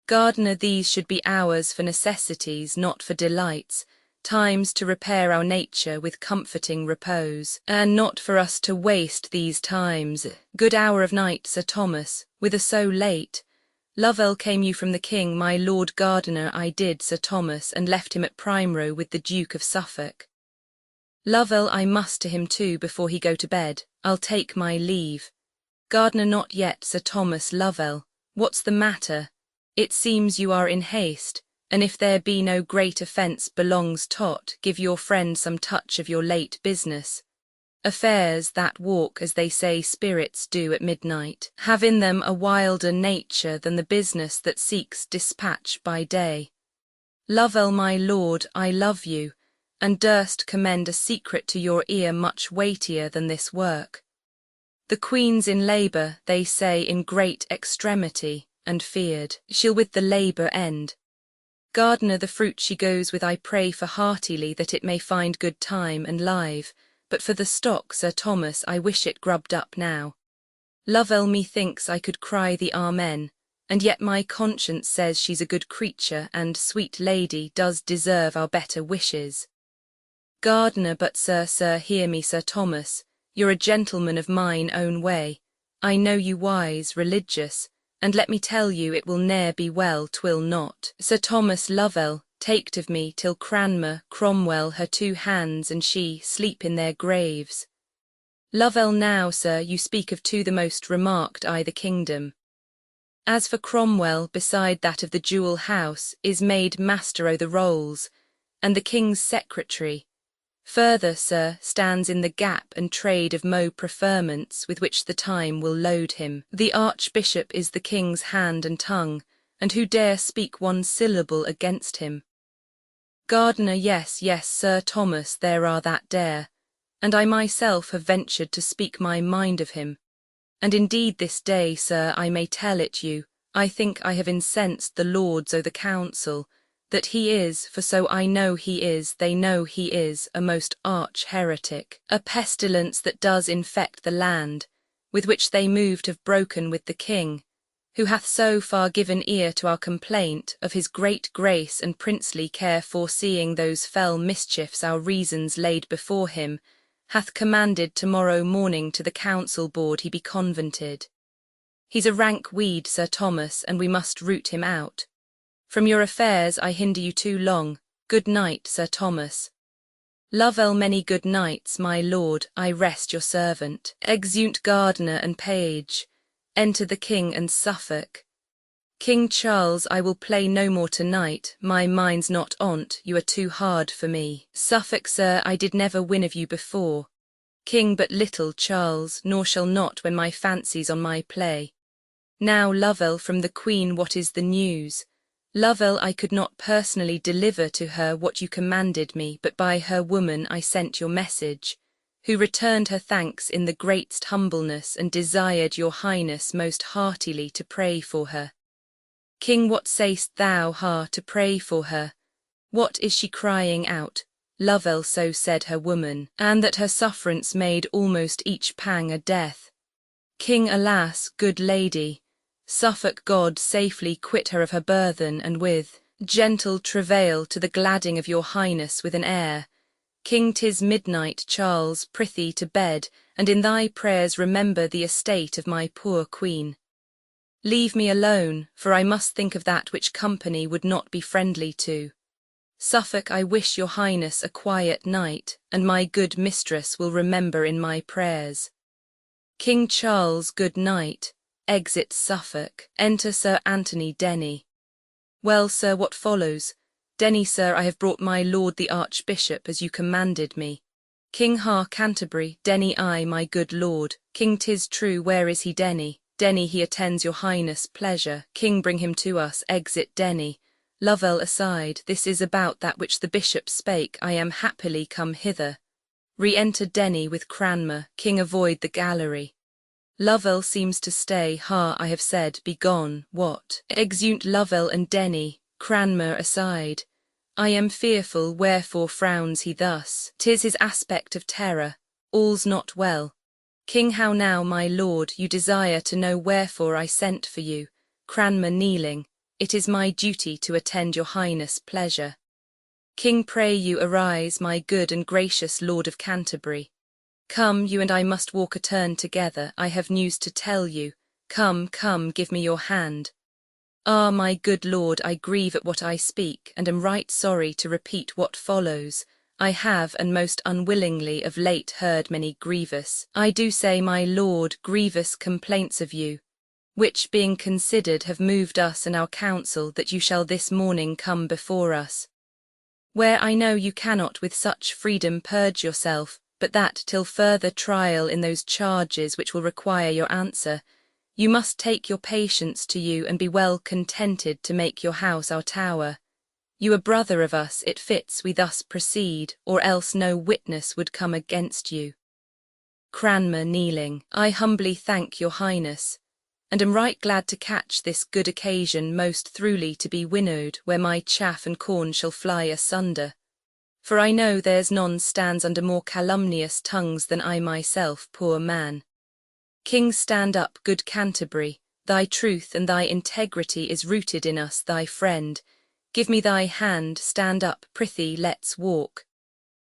Gardiner, these should be hours for necessities, not for delights, times to repair our nature with comforting repose, and not for us to waste these times. Good hour of night, Sir Thomas, whither so late? Lovell, came you from the king? My Lord Gardiner I did, Sir Thomas, and left him at Primero with the Duke of Suffolk. Lovell, I must to him too before he go to bed. I'll take my leave. Gardiner, not yet, Sir Thomas Lovell. What's the matter? It seems you are in haste. And if there be no great offence belongs tot, give your friend some touch of your late business. Affairs that walk, as they say spirits do at midnight, have in them a wilder nature than the business that seeks dispatch by day. Lovell, my lord, I love you, and durst commend a secret to your ear much weightier than this work. The queen's in labour, they say, in great extremity, and feared she'll with the labour end. Gardener, the fruit she goes with, I pray for heartily, that it may find good time and live, but for the stock, Sir Thomas, I wish it grubbed up now. Lovell, methinks I could cry the Amen, and yet my conscience says she's a good creature, and, sweet lady, does deserve our better wishes. Gardener, but sir, hear me, Sir Thomas, you're a gentleman of mine own way. I know you wise, religious, and let me tell you it will ne'er be well, 'twill not. Sir Thomas Lovell, taked of me till Cranmer, Cromwell, her 2 hands and she, sleep in their graves. Lovell, now, sir, you speak of 2 the most remarked the kingdom. As for Cromwell, beside that of the Jewel House, is made master o' the rolls, and the king's secretary. Further, sir, stands in the gap and trade of mo preferments with which the time will load him. The archbishop is the king's hand and tongue, and who dare speak 1 syllable against him? Gardener, yes, Sir Thomas, there are that dare, and I myself have ventured to speak my mind of him. And indeed this day, sir, I may tell it you, I think I have incensed the lords o' the council, that he is, for so I know he is, they know he is, a most arch heretic, a pestilence that does infect the land, with which they moved have broken with the king, who hath so far given ear to our complaint of his great grace and princely care, foreseeing those fell mischiefs our reasons laid before him, hath commanded tomorrow morning to the council board he be convented. He's a rank weed, Sir Thomas, and we must root him out. From your affairs I hinder you too long. Good night, Sir Thomas. Lovell, many good nights, my lord, I rest your servant. Exeunt Gardener and page. Enter the King and Suffolk. King Charles, I will play no more tonight, my mind's not on't, you are too hard for me. Suffolk, sir, I did never win of you before. King, but little, Charles, nor shall not when my fancy's on my play. Now, Lovell, from the Queen what is the news? Lovell, I could not personally deliver to her what you commanded me, but by her woman I sent your message, who returned her thanks in the greatest humbleness, and desired your highness most heartily to pray for her. King, what say'st thou, to pray for her? What is she crying out? Lovell, so said her woman, and that her sufferance made almost each pang a death. King, alas, good lady, Suffolk God safely quit her of her burthen, and with gentle travail to the gladding of your highness with an air. King, 'tis midnight, Charles, prithee to bed, and in thy prayers remember the estate of my poor queen. Leave me alone, for I must think of that which company would not be friendly to. Suffolk, I wish your highness a quiet night, and my good mistress will remember in my prayers. King Charles, good night. Exit Suffolk. Enter Sir Anthony Denny. Well, sir, what follows? Denny, sir, I have brought my lord the Archbishop as you commanded me. King, Canterbury. Denny, I, my good lord. King, 'tis true, where is he, Denny? Denny, he attends your highness' pleasure. King, bring him to us. Exit Denny. Lovell aside, this is about that which the bishop spake, I am happily come hither. Re-enter Denny with Cranmer. King, avoid the gallery. Lovell seems to stay. I have said, be gone. What? Exeunt Lovell and Denny. Cranmer aside. I am fearful, wherefore frowns he thus? 'Tis his aspect of terror. All's not well. King, how now, my lord, you desire to know wherefore I sent for you. Cranmer kneeling. It is my duty to attend your highness' pleasure. King, pray you arise, my good and gracious Lord of Canterbury. Come, you and I must walk a turn together, I have news to tell you. Come, give me your hand. Ah, my good lord, I grieve at what I speak, and am right sorry to repeat what follows. I have, and most unwillingly, of late heard many grievous, I do say, my lord, grievous complaints of you, which, being considered, have moved us and our council that you shall this morning come before us, where I know you cannot with such freedom purge yourself, but that till further trial in those charges which will require your answer, you must take your patience to you and be well contented to make your house our tower. You a brother of us, it fits we thus proceed, or else no witness would come against you. Cranmer kneeling. I humbly thank your highness, and am right glad to catch this good occasion most throughly to be winnowed where my chaff and corn shall fly asunder. For I know there's none stands under more calumnious tongues than I myself, poor man. King, stand up, good Canterbury, thy truth and thy integrity is rooted in us, thy friend. Give me thy hand, stand up, prithee, let's walk.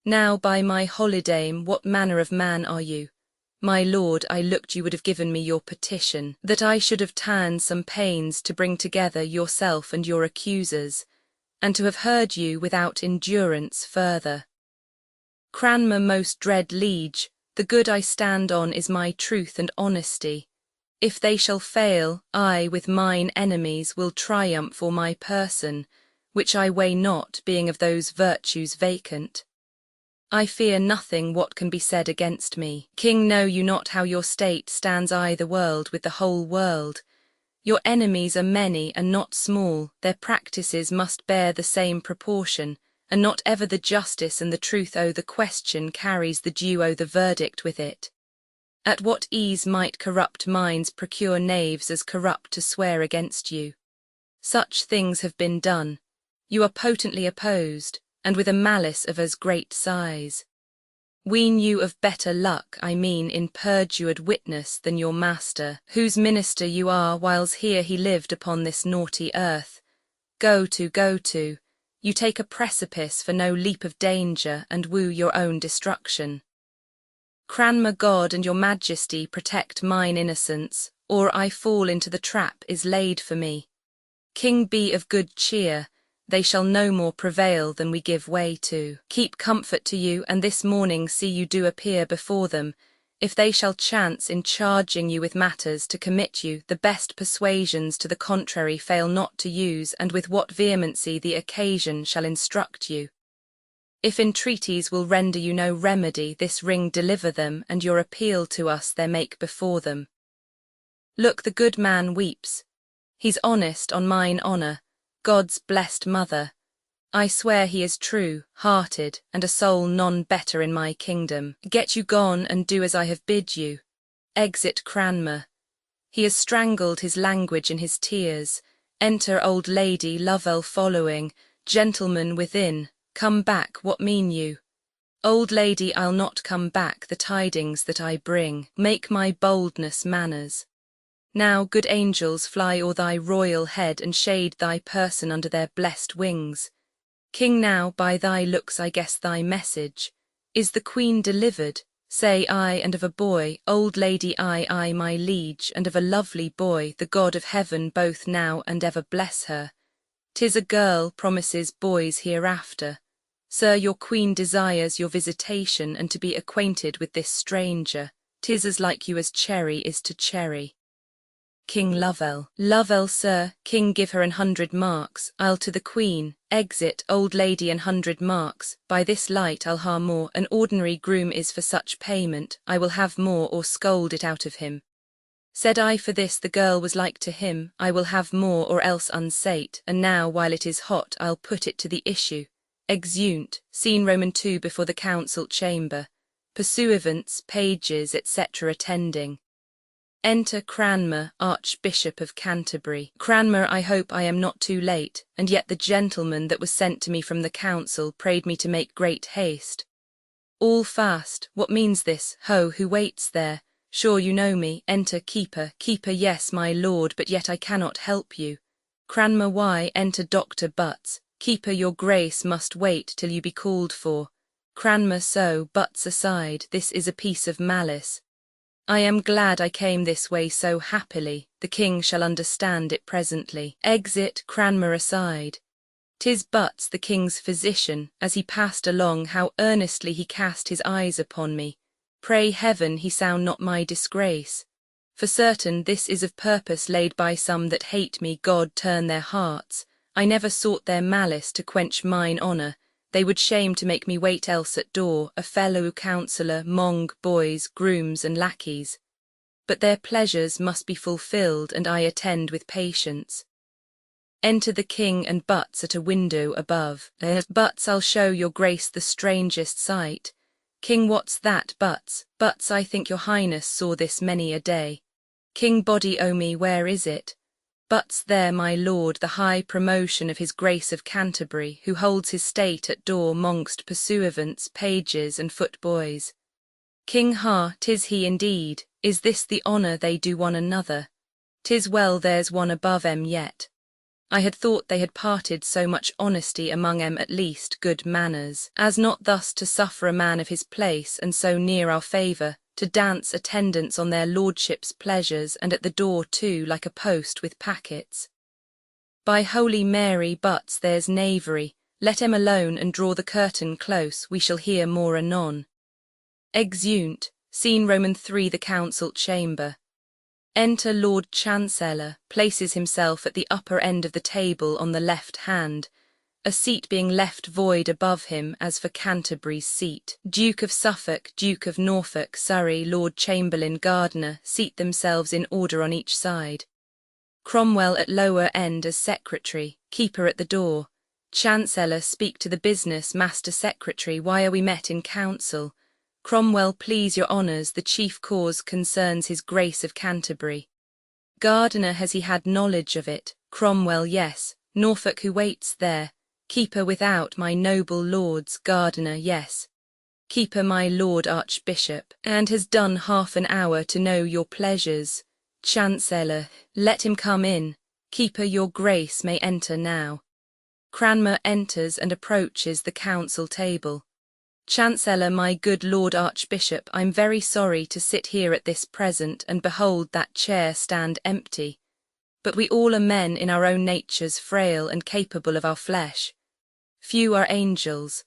Now, by my holidame, what manner of man are you? My lord, I looked you would have given me your petition, that I should have ta'en some pains to bring together yourself and your accusers, and to have heard you without endurance further. Cranmer, most dread liege, the good I stand on is my truth and honesty. If they shall fail, I with mine enemies will triumph for my person, which I weigh not, being of those virtues vacant. I fear nothing what can be said against me. King, know you not how your state stands I the world with the whole world? Your enemies are many and not small, their practices must bear the same proportion, and not ever the justice and the truth o' the question carries the due o' the verdict with it. At what ease might corrupt minds procure knaves as corrupt to swear against you? Such things have been done. You are potently opposed, and with a malice of as great size. Ween you of better luck, I mean, in perjured witness than your master, whose minister you are whiles here he lived upon this naughty earth. Go to, you take a precipice for no leap of danger, and woo your own destruction. Cranmer, God and your majesty protect mine innocence, or I fall into the trap is laid for me. King, be of good cheer, they shall no more prevail than we give way to. Keep comfort to you, and this morning see you do appear before them. If they shall chance in charging you with matters to commit you, the best persuasions to the contrary fail not to use, and with what vehemency the occasion shall instruct you. If entreaties will render you no remedy, this ring deliver them, and your appeal to us there make before them. Look, the good man weeps. He's honest on mine honour, God's blessed mother. I swear he is true, hearted, and a soul none better in my kingdom. Get you gone and do as I have bid you. Exit Cranmer. He has strangled his language in his tears. Enter old lady Lovell following, gentlemen within. Come back, what mean you? Old lady, I'll not come back, the tidings that I bring make my boldness manners. Now, good angels, fly o'er thy royal head and shade thy person under their blessed wings. King, now by thy looks I guess thy message. Is the queen delivered? Say I, and of a boy, old lady I, my liege, and of a lovely boy, the God of heaven both now and ever bless her. 'Tis a girl promises boys hereafter. Sir, your queen desires your visitation and to be acquainted with this stranger. 'Tis as like you as cherry is to cherry. King Lovell. Lovell, sir, king give her 100 marks, I'll to the queen. Exit, old lady, 100 marks, by this light I'll ha more, an ordinary groom is for such payment, I will have more or scold it out of him. Said I for this the girl was like to him, I will have more or else unsate, and now while it is hot I'll put it to the issue. Exeunt, scene Roman II before the council chamber. Pursuivants, pages, etc. attending. Enter Cranmer, Archbishop of Canterbury. Cranmer, I hope I am not too late, and yet the gentleman that was sent to me from the council prayed me to make great haste. All fast, what means this? Ho, who waits there? Sure you know me. Enter Keeper. Keeper, yes, my lord, but yet I cannot help you. Cranmer, why? Enter Dr. Butts. Keeper, your grace must wait till you be called for. Cranmer, so, Butts aside, this is a piece of malice. I am glad I came this way so happily, the king shall understand it presently. Exit Cranmer aside. 'Tis Butts, the king's physician, as he passed along how earnestly he cast his eyes upon me. Pray heaven he sound not my disgrace. For certain this is of purpose laid by some that hate me, God turn their hearts. I never sought their malice to quench mine honour. They would shame to make me wait else at door, a fellow counsellor, mong, boys, grooms and lackeys. But their pleasures must be fulfilled, and I attend with patience. Enter the king and Butts at a window above. Butts, I'll show your grace the strangest sight. King, what's that? Butts, I think your highness saw this many a day. King, body o' me, where is it? Butts, there, my lord, the high promotion of his Grace of Canterbury, who holds his state at door mongst pursuivants, pages, and footboys. King, ha, 'tis he indeed. Is this the honour they do one another? 'Tis well there's one above em yet. I had thought they had parted so much honesty among em, at least good manners, as not thus to suffer a man of his place and so near our favour, to dance attendance on their lordships' pleasures, and at the door too, like a post with packets. By Holy Mary, Butts, there's knavery. Let em alone and draw the curtain close, we shall hear more anon. Exeunt. Scene Roman III, the Council Chamber. Enter Lord Chancellor, places himself at the upper end of the table on the left hand, a seat being left void above him as for Canterbury's seat. Duke of Suffolk, Duke of Norfolk, Surrey, Lord Chamberlain, Gardiner seat themselves in order on each side. Cromwell at lower end as secretary, keeper at the door. Chancellor, speak to the business, Master Secretary, why are we met in council? Cromwell, please your honours, the chief cause concerns his Grace of Canterbury. Gardiner, has he had knowledge of it? Cromwell, yes. Norfolk, who waits there? Keeper without, my noble lords. Gardiner, yes. Keeper, my lord Archbishop, and has done half an hour to know your pleasures. Chancellor, let him come in. Keeper, your grace may enter now. Cranmer enters and approaches the council table. Chancellor, my good Lord Archbishop, I'm very sorry to sit here at this present and behold that chair stand empty. But we all are men in our own natures, frail and capable of our flesh. Few are angels,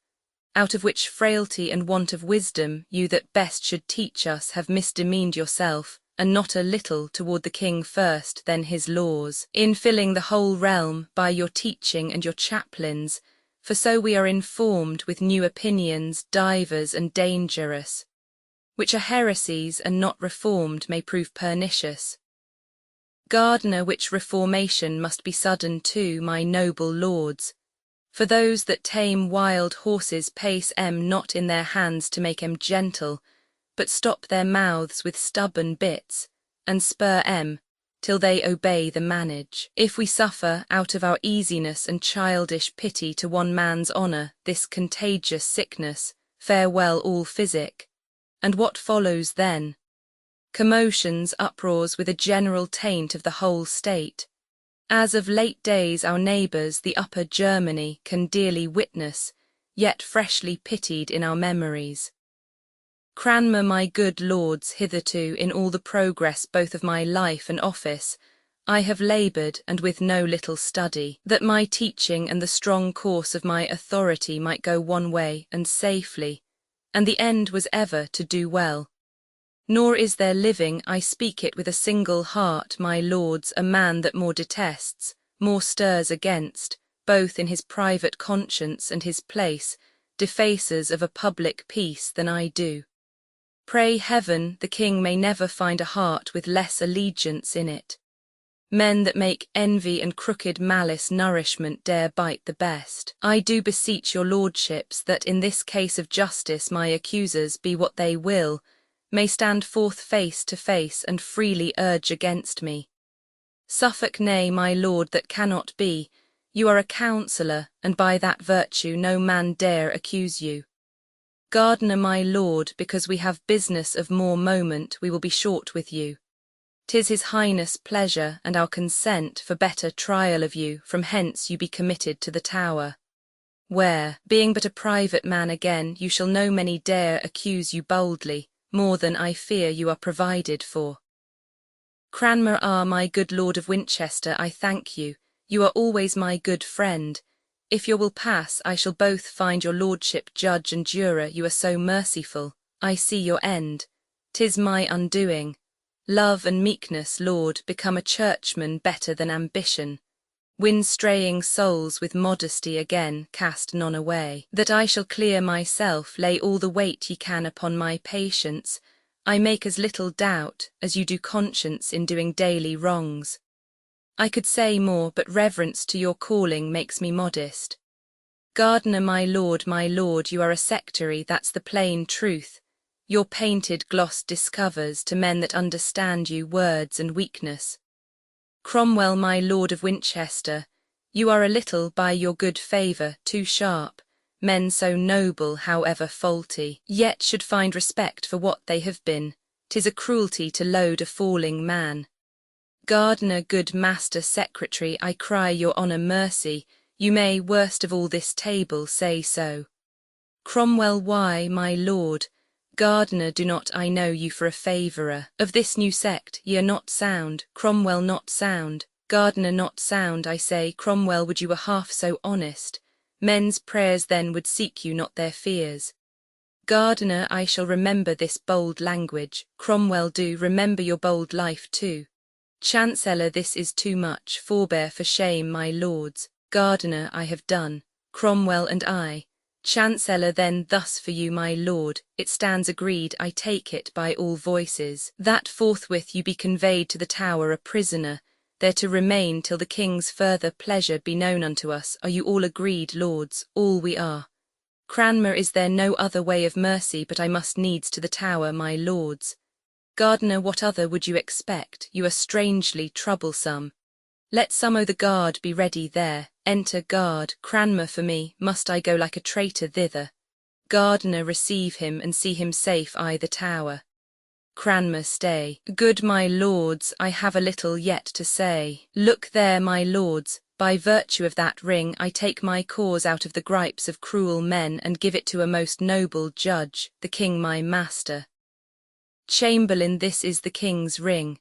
out of which frailty and want of wisdom you that best should teach us have misdemeaned yourself, and not a little toward the king first, then his laws, in filling the whole realm by your teaching and your chaplains, for so we are informed with new opinions, divers and dangerous, which are heresies and not reformed may prove pernicious. Gardiner, which reformation must be sudden too, my noble lords, for those that tame wild horses pace em not in their hands to make em gentle, but stop their mouths with stubborn bits, and spur em, till they obey the manage. If we suffer, out of our easiness and childish pity to one man's honour, this contagious sickness, farewell all physic. And what follows then? Commotions, uproars with a general taint of the whole state. As of late days our neighbours, the Upper Germany, can dearly witness, yet freshly pitied in our memories. Cranmer, my good lords, hitherto, in all the progress both of my life and office, I have laboured, and with no little study, that my teaching and the strong course of my authority might go one way and safely, and the end was ever to do well. Nor is there living, I speak it with a single heart, my lords, a man that more detests, more stirs against, both in his private conscience and his place, defacers of a public peace than I do. Pray heaven the king may never find a heart with less allegiance in it. Men that make envy and crooked malice nourishment dare bite the best. I do beseech your lordships that in this case of justice my accusers, be what they will, may stand forth face to face and freely urge against me. Suffolk, nay, my lord, that cannot be. You are a counsellor, and by that virtue no man dare accuse you. Gardiner, my lord, because we have business of more moment, we will be short with you. 'Tis his highness' pleasure and our consent for better trial of you, from hence you be committed to the Tower, where, being but a private man again, you shall no many dare accuse you boldly, more than I fear you are provided for. Cranmer, my good Lord of Winchester, I thank you. You are always my good friend. If your will pass, I shall both find your lordship judge and juror. You are so merciful. I see your end. 'Tis my undoing. Love and meekness, Lord, become a churchman better than ambition. Win straying souls with modesty again, cast none away. That I shall clear myself, lay all the weight ye can upon my patience. I make as little doubt as you do conscience in doing daily wrongs. I could say more, but reverence to your calling makes me modest. Gardener, my lord, you are a sectary, that's the plain truth. Your painted gloss discovers to men that understand you words and weakness. Cromwell, my lord of Winchester, you are a little, by your good favour, too sharp. Men so noble, however faulty, yet should find respect for what they have been. 'Tis a cruelty to load a falling man. Gardener, good master secretary, I cry your honour mercy, you may, worst of all this table, say so. Cromwell, why, my lord? Gardener, do not I know you for a favourer of this new sect, ye are not sound. Cromwell, not sound. Gardener, not sound, I say. Cromwell, would you were half so honest. Men's prayers then would seek you, not their fears. Gardener, I shall remember this bold language. Cromwell, do remember your bold life too. Chancellor, this is too much. Forbear, for shame, my lords. Gardener, I have done. Cromwell and I. Chancellor, then thus for you, my lord, it stands agreed, I take it by all voices, that forthwith you be conveyed to the Tower a prisoner, there to remain till the king's further pleasure be known unto us. Are you all agreed, lords? All we are. Cranmer, is there no other way of mercy but I must needs to the Tower, my lords? Gardener, what other would you expect? You are strangely troublesome. Let some o' the guard be ready there. Enter guard. Cranmer, for me, must I go like a traitor thither? Gardener, receive him and see him safe I the Tower. Cranmer, stay. Good my lords, I have a little yet to say. Look there, my lords, by virtue of that ring I take my cause out of the gripes of cruel men and give it to a most noble judge, the king my master. Chamberlain, this is the king's ring.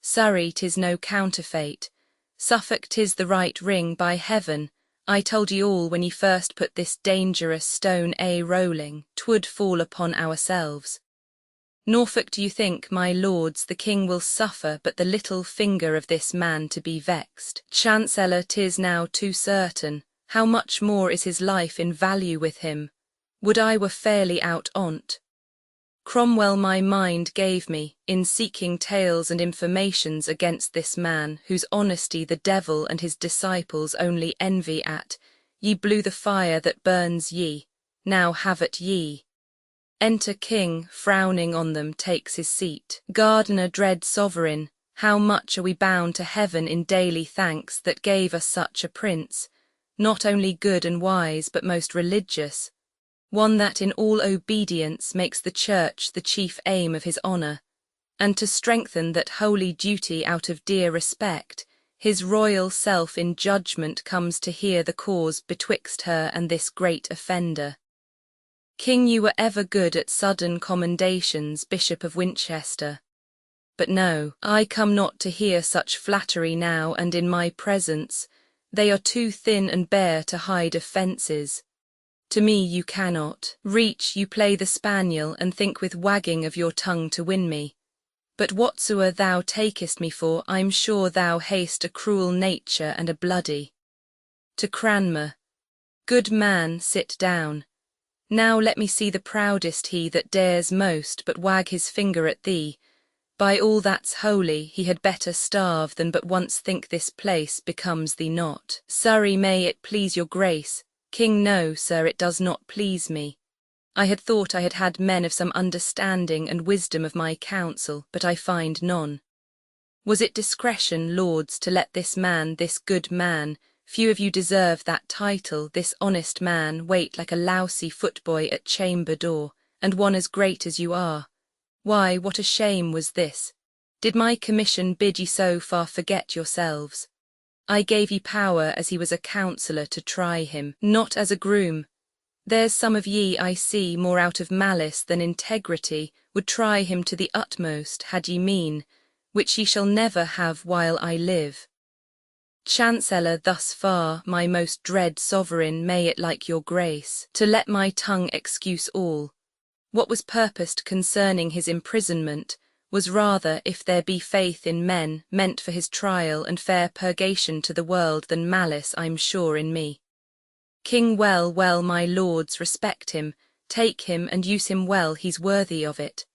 Surrey, 'tis no counterfeit. Suffolk, 'tis the right ring, by heaven. I told ye all when ye first put this dangerous stone a-rolling, 'twould fall upon ourselves. Norfolk, do you think, my lords, the king will suffer but the little finger of this man to be vexed? Chancellor, 'tis now too certain. How much more is his life in value with him? Would I were fairly out on't. Cromwell, my mind gave me, in seeking tales and informations against this man, whose honesty the devil and his disciples only envy at. Ye blew the fire that burns ye, now have it ye. Enter king, frowning on them, takes his seat. Gardener, dread sovereign, how much are we bound to heaven in daily thanks that gave us such a prince, not only good and wise but most religious, one that in all obedience makes the church the chief aim of his honour, and to strengthen that holy duty out of dear respect, his royal self in judgment comes to hear the cause betwixt her and this great offender. King, you were ever good at sudden commendations, Bishop of Winchester. But no, I come not to hear such flattery now and in my presence. They are too thin and bare to hide offences. To me you cannot reach, you play the spaniel and think with wagging of your tongue to win me. But whatsoe'er thou takest me for, I'm sure thou hast a cruel nature and a bloody. To Cranmer, good man, sit down. Now let me see the proudest he that dares most but wag his finger at thee. By all that's holy, he had better starve than but once think this place becomes thee not. Surrey, may it please your grace. King, no, sir, it does not please me. I had thought I had had men of some understanding and wisdom of my counsel, but I find none. Was it discretion, lords, to let this man, this good man, few of you deserve that title, this honest man, wait like a lousy footboy at chamber door, and one as great as you are? Why, what a shame was this! Did my commission bid ye so far forget yourselves? I gave ye power as he was a counsellor to try him, not as a groom. There's some of ye, I see, more out of malice than integrity, would try him to the utmost, had ye mean, which ye shall never have while I live. Chancellor, thus far, my most dread sovereign, may it like your grace, to let my tongue excuse all. What was purposed concerning his imprisonment, was rather, if there be faith in men, meant for his trial and fair purgation to the world than malice, I'm sure, in me. King, well, my lords, respect him, take him and use him well, he's worthy of it.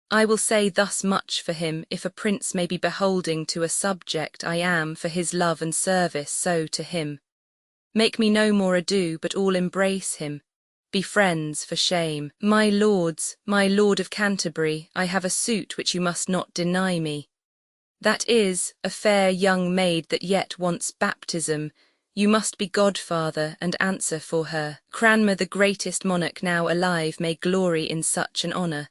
I will say thus much for him, if a prince may be beholding to a subject, I am, for his love and service, so to him. Make me no more ado, but all embrace him. Be friends for shame. My lords, my Lord of Canterbury, I have a suit which you must not deny me. That is, a fair young maid that yet wants baptism. You must be godfather and answer for her. Cranmer, the greatest monarch now alive, may glory in such an honour.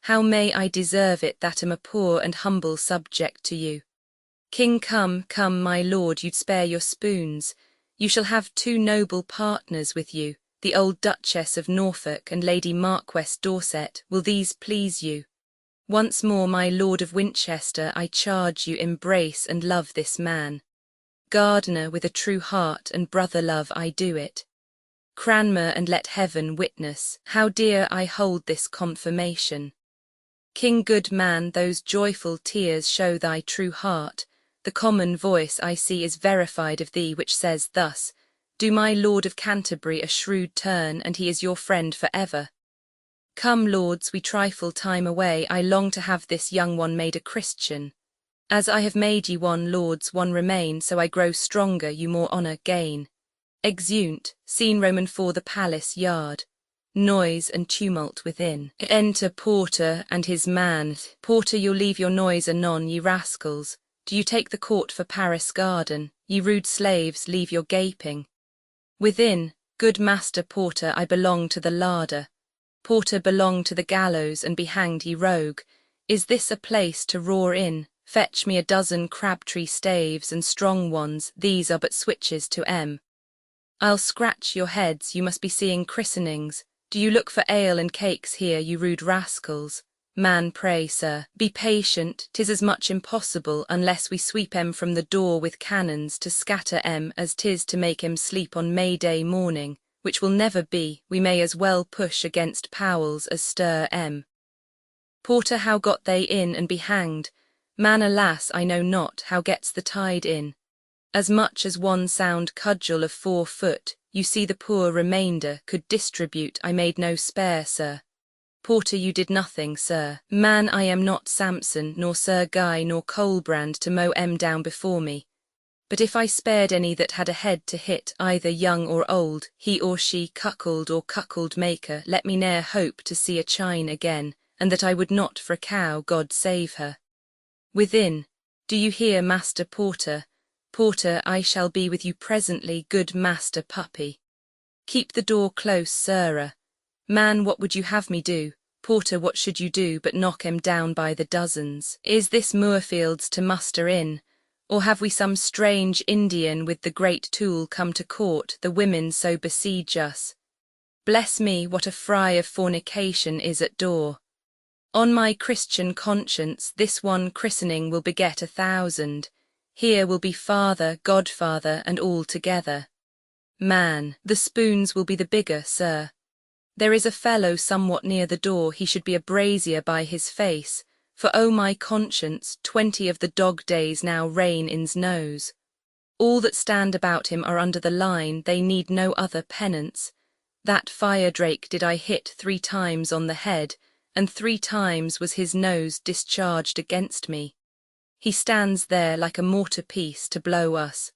How may I deserve it that am a poor and humble subject to you? King, come, come, my lord, you'd spare your spoons. You shall have 2 noble partners with you, the old Duchess of Norfolk and Lady Marquess Dorset. Will these please you? Once more, my Lord of Winchester, I charge you embrace and love this man. Gardiner, with a true heart and brother love I do it. Cranmer, and let heaven witness, how dear I hold this confirmation. King, good man, those joyful tears show thy true heart. The common voice I see is verified of thee, which says thus, do my Lord of Canterbury a shrewd turn, and he is your friend for ever. Come, lords, we trifle time away, I long to have this young one made a Christian. As I have made ye one, lords, one remain, so I grow stronger, you more honour gain. Exeunt, scene Roman 4, the palace yard. Noise and tumult within. Enter Porter and his man. Porter, you'll leave your noise anon, ye rascals. Do you take the court for Paris Garden? Ye rude slaves, leave your gaping. Within, good Master Porter, I belong to the larder. Porter, belong to the gallows, and be hanged, ye rogue. Is this a place to roar in? Fetch me a dozen crabtree staves and strong ones, these are but switches to I'll scratch your heads, you must be seeing christenings. Do you look for ale and cakes here, you rude rascals? Man, pray, sir, be patient, 'tis as much impossible, unless we sweep from the door with cannons to scatter as 'tis to make sleep on May Day morning, which will never be. We may as well push against Powell's as stir Porter, how got they in and be hanged? Man, alas, I know not, how gets the tide in? As much as one sound cudgel of 4 foot, you see the poor remainder could distribute. I made no spare, sir. Porter, you did nothing, sir. Man, I am not Samson, nor Sir Guy, nor Colbrand to mow down before me. But if I spared any that had a head to hit, either young or old, he or she, cuckold or cuckold maker, let me ne'er hope to see a chine again, and that I would not for a cow, God save her. Within, do you hear, Master Porter? Porter, I shall be with you presently, good Master Puppy. Keep the door close, sirrah. Man, what would you have me do? Porter, what should you do but knock down by the dozens? Is this Moorfields to muster in? Or have we some strange Indian with the great tool come to court, the women so besiege us? Bless me, what a fry of fornication is at door. On my Christian conscience, this one christening will beget 1,000. Here will be father, godfather, and all together. Man, the spoons will be the bigger, sir. There is a fellow somewhat near the door, he should be a brazier by his face, for oh my conscience, 20 of the dog days now rain in's nose. All that stand about him are under the line, they need no other penance. That fire-drake did I hit 3 times on the head, and 3 times was his nose discharged against me. He stands there like a mortar piece to blow us.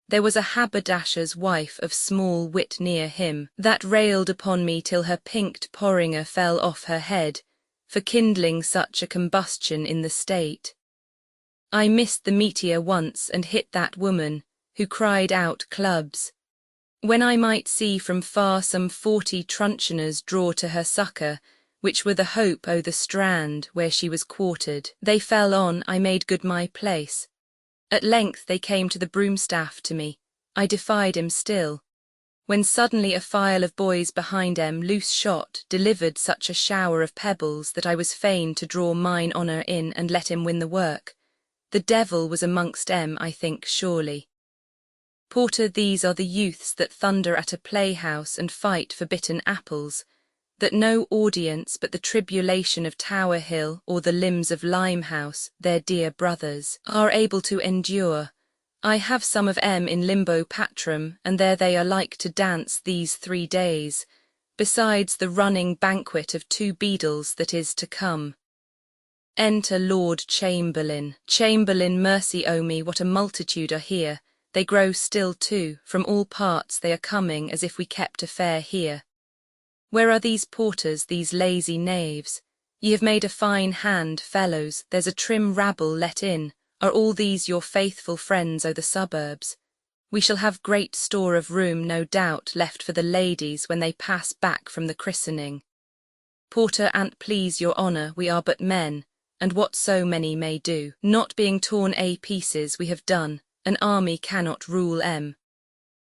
There was a haberdasher's wife of small wit near him, that railed upon me till her pinked porringer fell off her head, for kindling such a combustion in the state. I missed the meteor once and hit that woman, who cried out clubs, when I might see from far some 40 truncheoners draw to her succour, which were the hope o' the Strand where she was quartered. They fell on, I made good my place. At length they came to the broomstaff to me. I defied still, when suddenly a file of boys behind loose shot, delivered such a shower of pebbles that I was fain to draw mine honour in and let him win the work. The devil was amongst I think surely. Porter, these are the youths that thunder at a playhouse and fight for bitten apples, that no audience but the tribulation of Tower Hill or the limbs of Limehouse, their dear brothers, are able to endure. I have some of in limbo patrum, and there they are like to dance these 3 days, besides the running banquet of 2 beadles that is to come. Enter Lord Chamberlain. Chamberlain, mercy o' me, what a multitude are here. they grow still too, from all parts they are coming as if we kept a fair here. Where are these porters, these lazy knaves? Ye have made a fine hand, fellows, there's a trim rabble let in. Are all these your faithful friends o' the suburbs? We shall have great store of room, no doubt, left for the ladies when they pass back from the christening. Porter, an't please your honour, we are but men, and what so many may do, not being torn a pieces we have done, an army cannot rule em.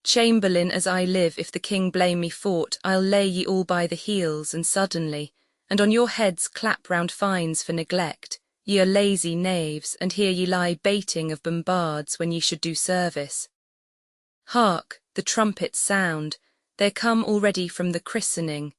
Chamberlain, as I live, if the king blame me for't, I'll lay ye all by the heels and suddenly, and on your heads clap round fines for neglect. Ye are lazy knaves, and here ye lie baiting of bombards when ye should do service. Hark, the trumpets sound, they're come already from the christening.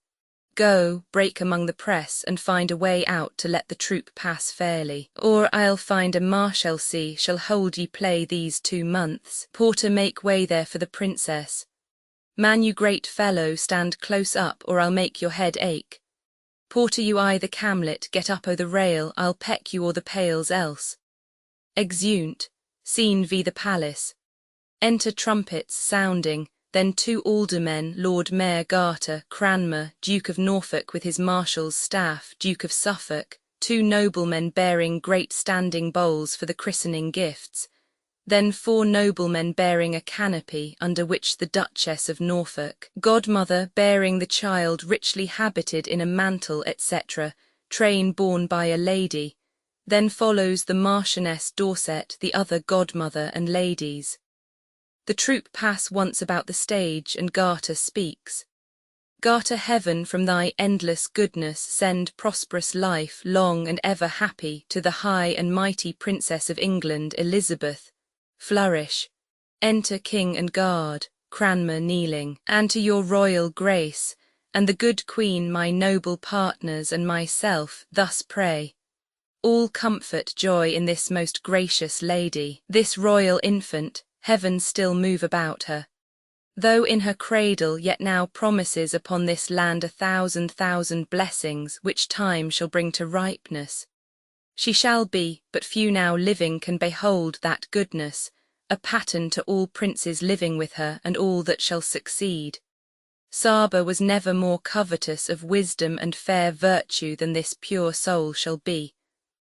Go, break among the press, and find a way out to let the troop pass fairly, or I'll find a marshalsea shall hold ye play these 2 months. Porter, make way there for the princess. Man, you great fellow, stand close up, or I'll make your head ache. Porter, you eye the camlet, get up o' the rail, I'll peck you o'er the pales else. Exeunt, scene v the palace. Enter trumpets sounding, then 2 aldermen, Lord Mayor Garter, Cranmer, Duke of Norfolk with his marshal's staff, Duke of Suffolk, 2 noblemen bearing great standing bowls for the christening gifts, then 4 noblemen bearing a canopy under which the Duchess of Norfolk, godmother, bearing the child richly habited in a mantle, etc., train borne by a lady, then follows the Marchioness Dorset, the other godmother and ladies. The troop pass once about the stage, and Garter speaks. Garter, heaven from thy endless goodness send prosperous life, long and ever happy, to the high and mighty Princess of England, Elizabeth. Flourish. Enter King and Guard, Cranmer kneeling, and to your royal grace, and the good Queen, my noble partners, and myself, thus pray. All comfort, joy in this most gracious lady, this royal infant, heaven still move about her. Though in her cradle, yet now promises upon this land 1,000,000 blessings, which time shall bring to ripeness. She shall be, but few now living can behold that goodness, a pattern to all princes living with her and all that shall succeed. Saba was never more covetous of wisdom and fair virtue than this pure soul shall be.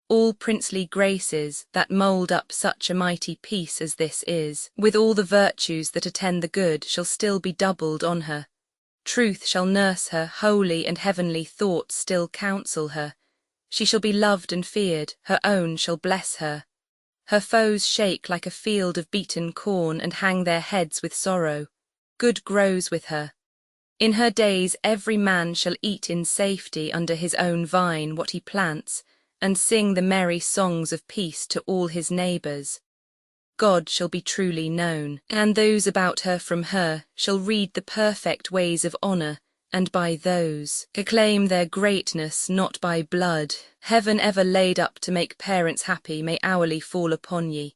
All princely graces that mould up such a mighty piece as this is, with all the virtues that attend the good, shall still be doubled on her. Truth shall nurse her, holy and heavenly thoughts still counsel her. She shall be loved and feared, her own shall bless her. Her foes shake like a field of beaten corn and hang their heads with sorrow. Good grows with her. In her days every man shall eat in safety under his own vine what he plants, and sing the merry songs of peace to all his neighbours. God shall be truly known, and those about her from her shall read the perfect ways of honour, and by those acclaim their greatness not by blood. Heaven ever laid up to make parents happy may hourly fall upon ye.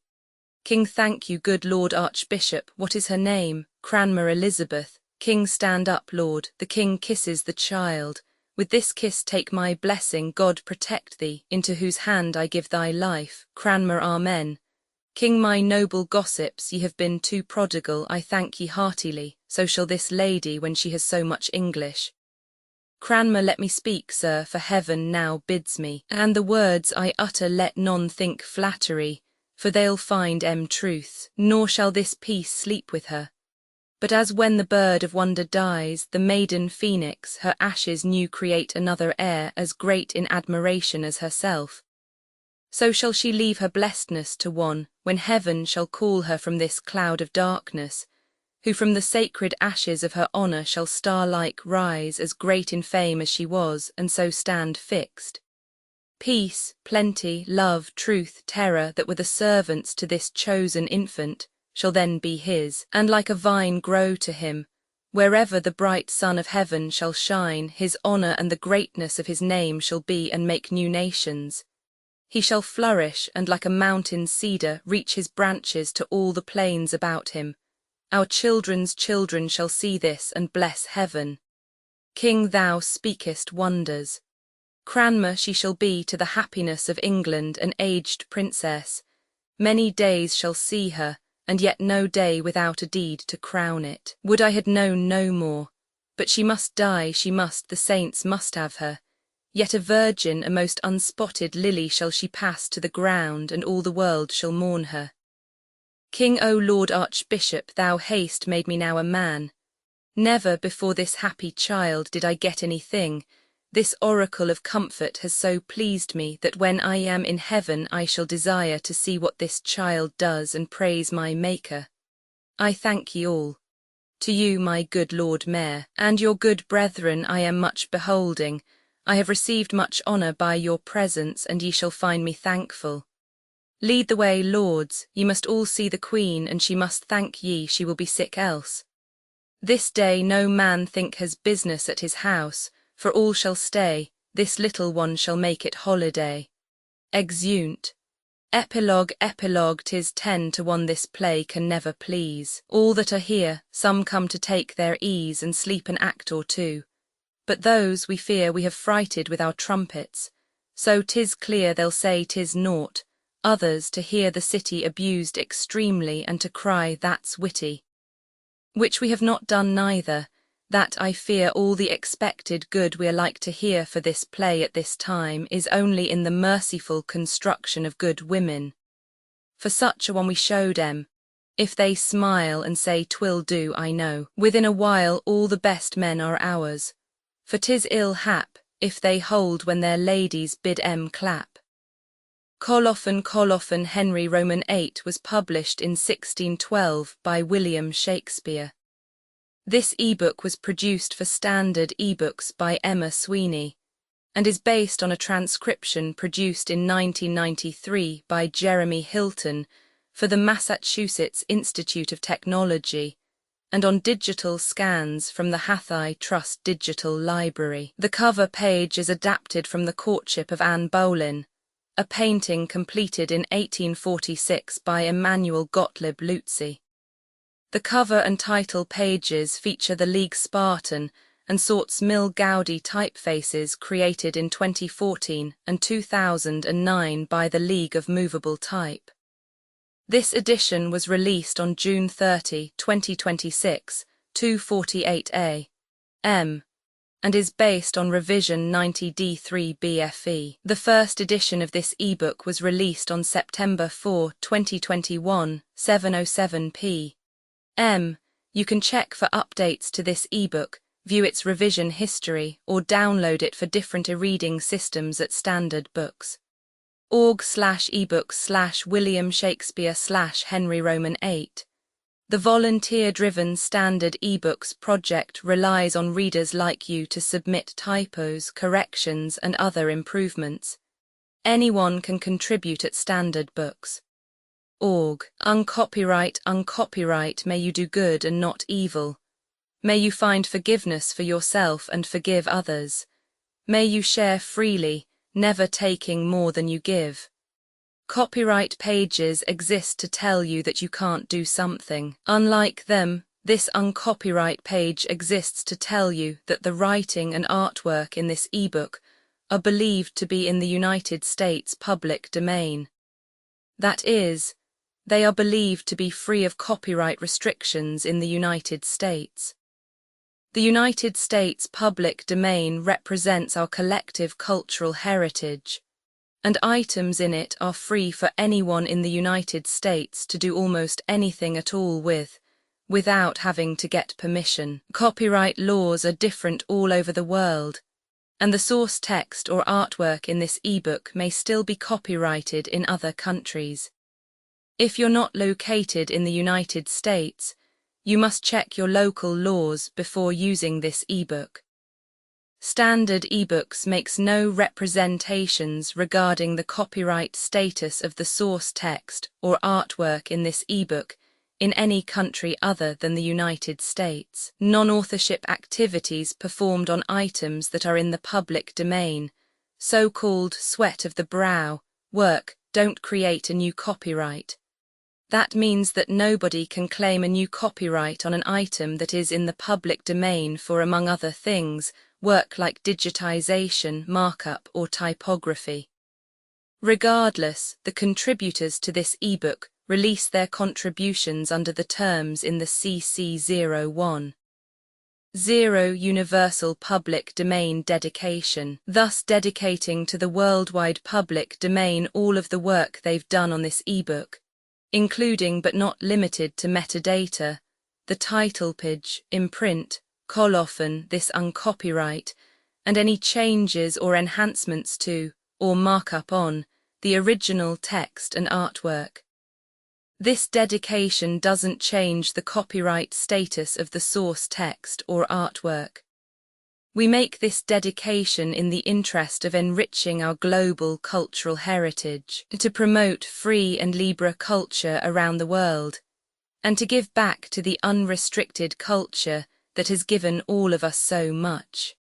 King, thank you, good Lord Archbishop. What is her name? Cranmer Elizabeth. King, stand up, Lord. The king kisses the child. With this kiss take my blessing, God protect thee, into whose hand I give thy life. Cranmer, amen. King, my noble gossips, ye have been too prodigal, I thank ye heartily, so shall this lady when she has so much English. Cranmer, let me speak, sir, for heaven now bids me, and the words I utter let none think flattery, for they'll find truth, nor shall this peace sleep with her. But as when the bird of wonder dies, the maiden phoenix her ashes new create another heir as great in admiration as herself, so shall she leave her blessedness to one, when heaven shall call her from this cloud of darkness, who from the sacred ashes of her honour shall star-like rise as great in fame as she was, and so stand fixed. Peace, plenty, love, truth, terror, that were the servants to this chosen infant, shall then be his, and like a vine grow to him. Wherever the bright sun of heaven shall shine, his honour and the greatness of his name shall be and make new nations. He shall flourish, and like a mountain cedar reach his branches to all the plains about him. Our children's children shall see this and bless heaven. King, thou speakest wonders. Cranmer she shall be to the happiness of England, an aged princess. Many days shall see her, and yet no day without a deed to crown it. Would I had known no more, but she must die, she must, the saints must have her. Yet a virgin, a most unspotted lily shall she pass to the ground, and all the world shall mourn her. King, O Lord Archbishop, thou hast made me now a man. Never before this happy child did I get anything. This oracle of comfort has so pleased me that when I am in heaven I shall desire to see what this child does and praise my Maker. I thank ye all. To you, my good Lord Mayor, and your good brethren, I am much beholding. I have received much honour by your presence, and ye shall find me thankful. Lead the way, lords, ye must all see the Queen, and she must thank ye, she will be sick else. This day no man think has business at his house, for all shall stay, this little one shall make it holiday. Exeunt. Epilogue, epilogue, 'tis 10-1 this play can never please. All that are here, some come to take their ease and sleep an act or two. But those, we fear, we have frighted with our trumpets. So 'tis clear they'll say 'tis naught. Others, to hear the city abused extremely and to cry that's witty. Which we have not done neither, that I fear all the expected good we are like to hear for this play at this time is only in the merciful construction of good women. For such a one we showed 'em. If they smile and say 'twill do, I know, within a while all the best men are ours. For 'tis ill hap, if they hold when their ladies bid 'em clap. Colophon Henry Roman VIII was published in 1612 by William Shakespeare. This ebook was produced for Standard eBooks by Emma Sweeney, and is based on a transcription produced in 1993 by Jeremy Hilton for the Massachusetts Institute of Technology, and on digital scans from the Hathaway Trust Digital Library. The cover page is adapted from The Courtship of Anne Boleyn, a painting completed in 1846 by Emanuel Gottlieb Lutzy. The cover and title pages feature the League Spartan and Sorts Mill Gaudi typefaces created in 2014 and 2009 by the League of Movable Type. This edition was released on June 30, 2026, 248 M, and is based on revision 90D3 BFE. The first edition of this ebook was released on September 4, 2021, 7:07 p.m. You can check for updates to this ebook, view its revision history, or download it for different e-reading systems at Standard Books. org/ebooks/William Shakespeare/Henry Roman VIII. The volunteer-driven Standard eBooks project relies on readers like you to submit typos, corrections, and other improvements. Anyone can contribute at Standard Books. Uncopyright, may you do good and not evil. May you find forgiveness for yourself and forgive others. May you share freely, never taking more than you give. Copyright pages exist to tell you that you can't do something. Unlike them, this uncopyright page exists to tell you that the writing and artwork in this ebook are believed to be in the United States public domain. That is, they are believed to be free of copyright restrictions in the United States. The United States public domain represents our collective cultural heritage, and items in it are free for anyone in the United States to do almost anything at all with, without having to get permission. Copyright laws are different all over the world, and the source text or artwork in this ebook may still be copyrighted in other countries. If you're not located in the United States, you must check your local laws before using this ebook. Standard eBooks makes no representations regarding the copyright status of the source text or artwork in this ebook in any country other than the United States. Non-authorship activities performed on items that are in the public domain, so-called sweat of the brow, work, don't create a new copyright. That means that nobody can claim a new copyright on an item that is in the public domain for, among other things, work like digitization, markup, or typography. Regardless, the contributors to this ebook release their contributions under the terms in the CC01. 0 Universal Public Domain Dedication, thus dedicating to the worldwide public domain all of the work they've done on this ebook, including but not limited to metadata, the title page, imprint, colophon, this uncopyright, and any changes or enhancements to, or markup on, the original text and artwork. This dedication doesn't change the copyright status of the source text or artwork. We make this dedication in the interest of enriching our global cultural heritage, to promote free and libre culture around the world, and to give back to the unrestricted culture that has given all of us so much.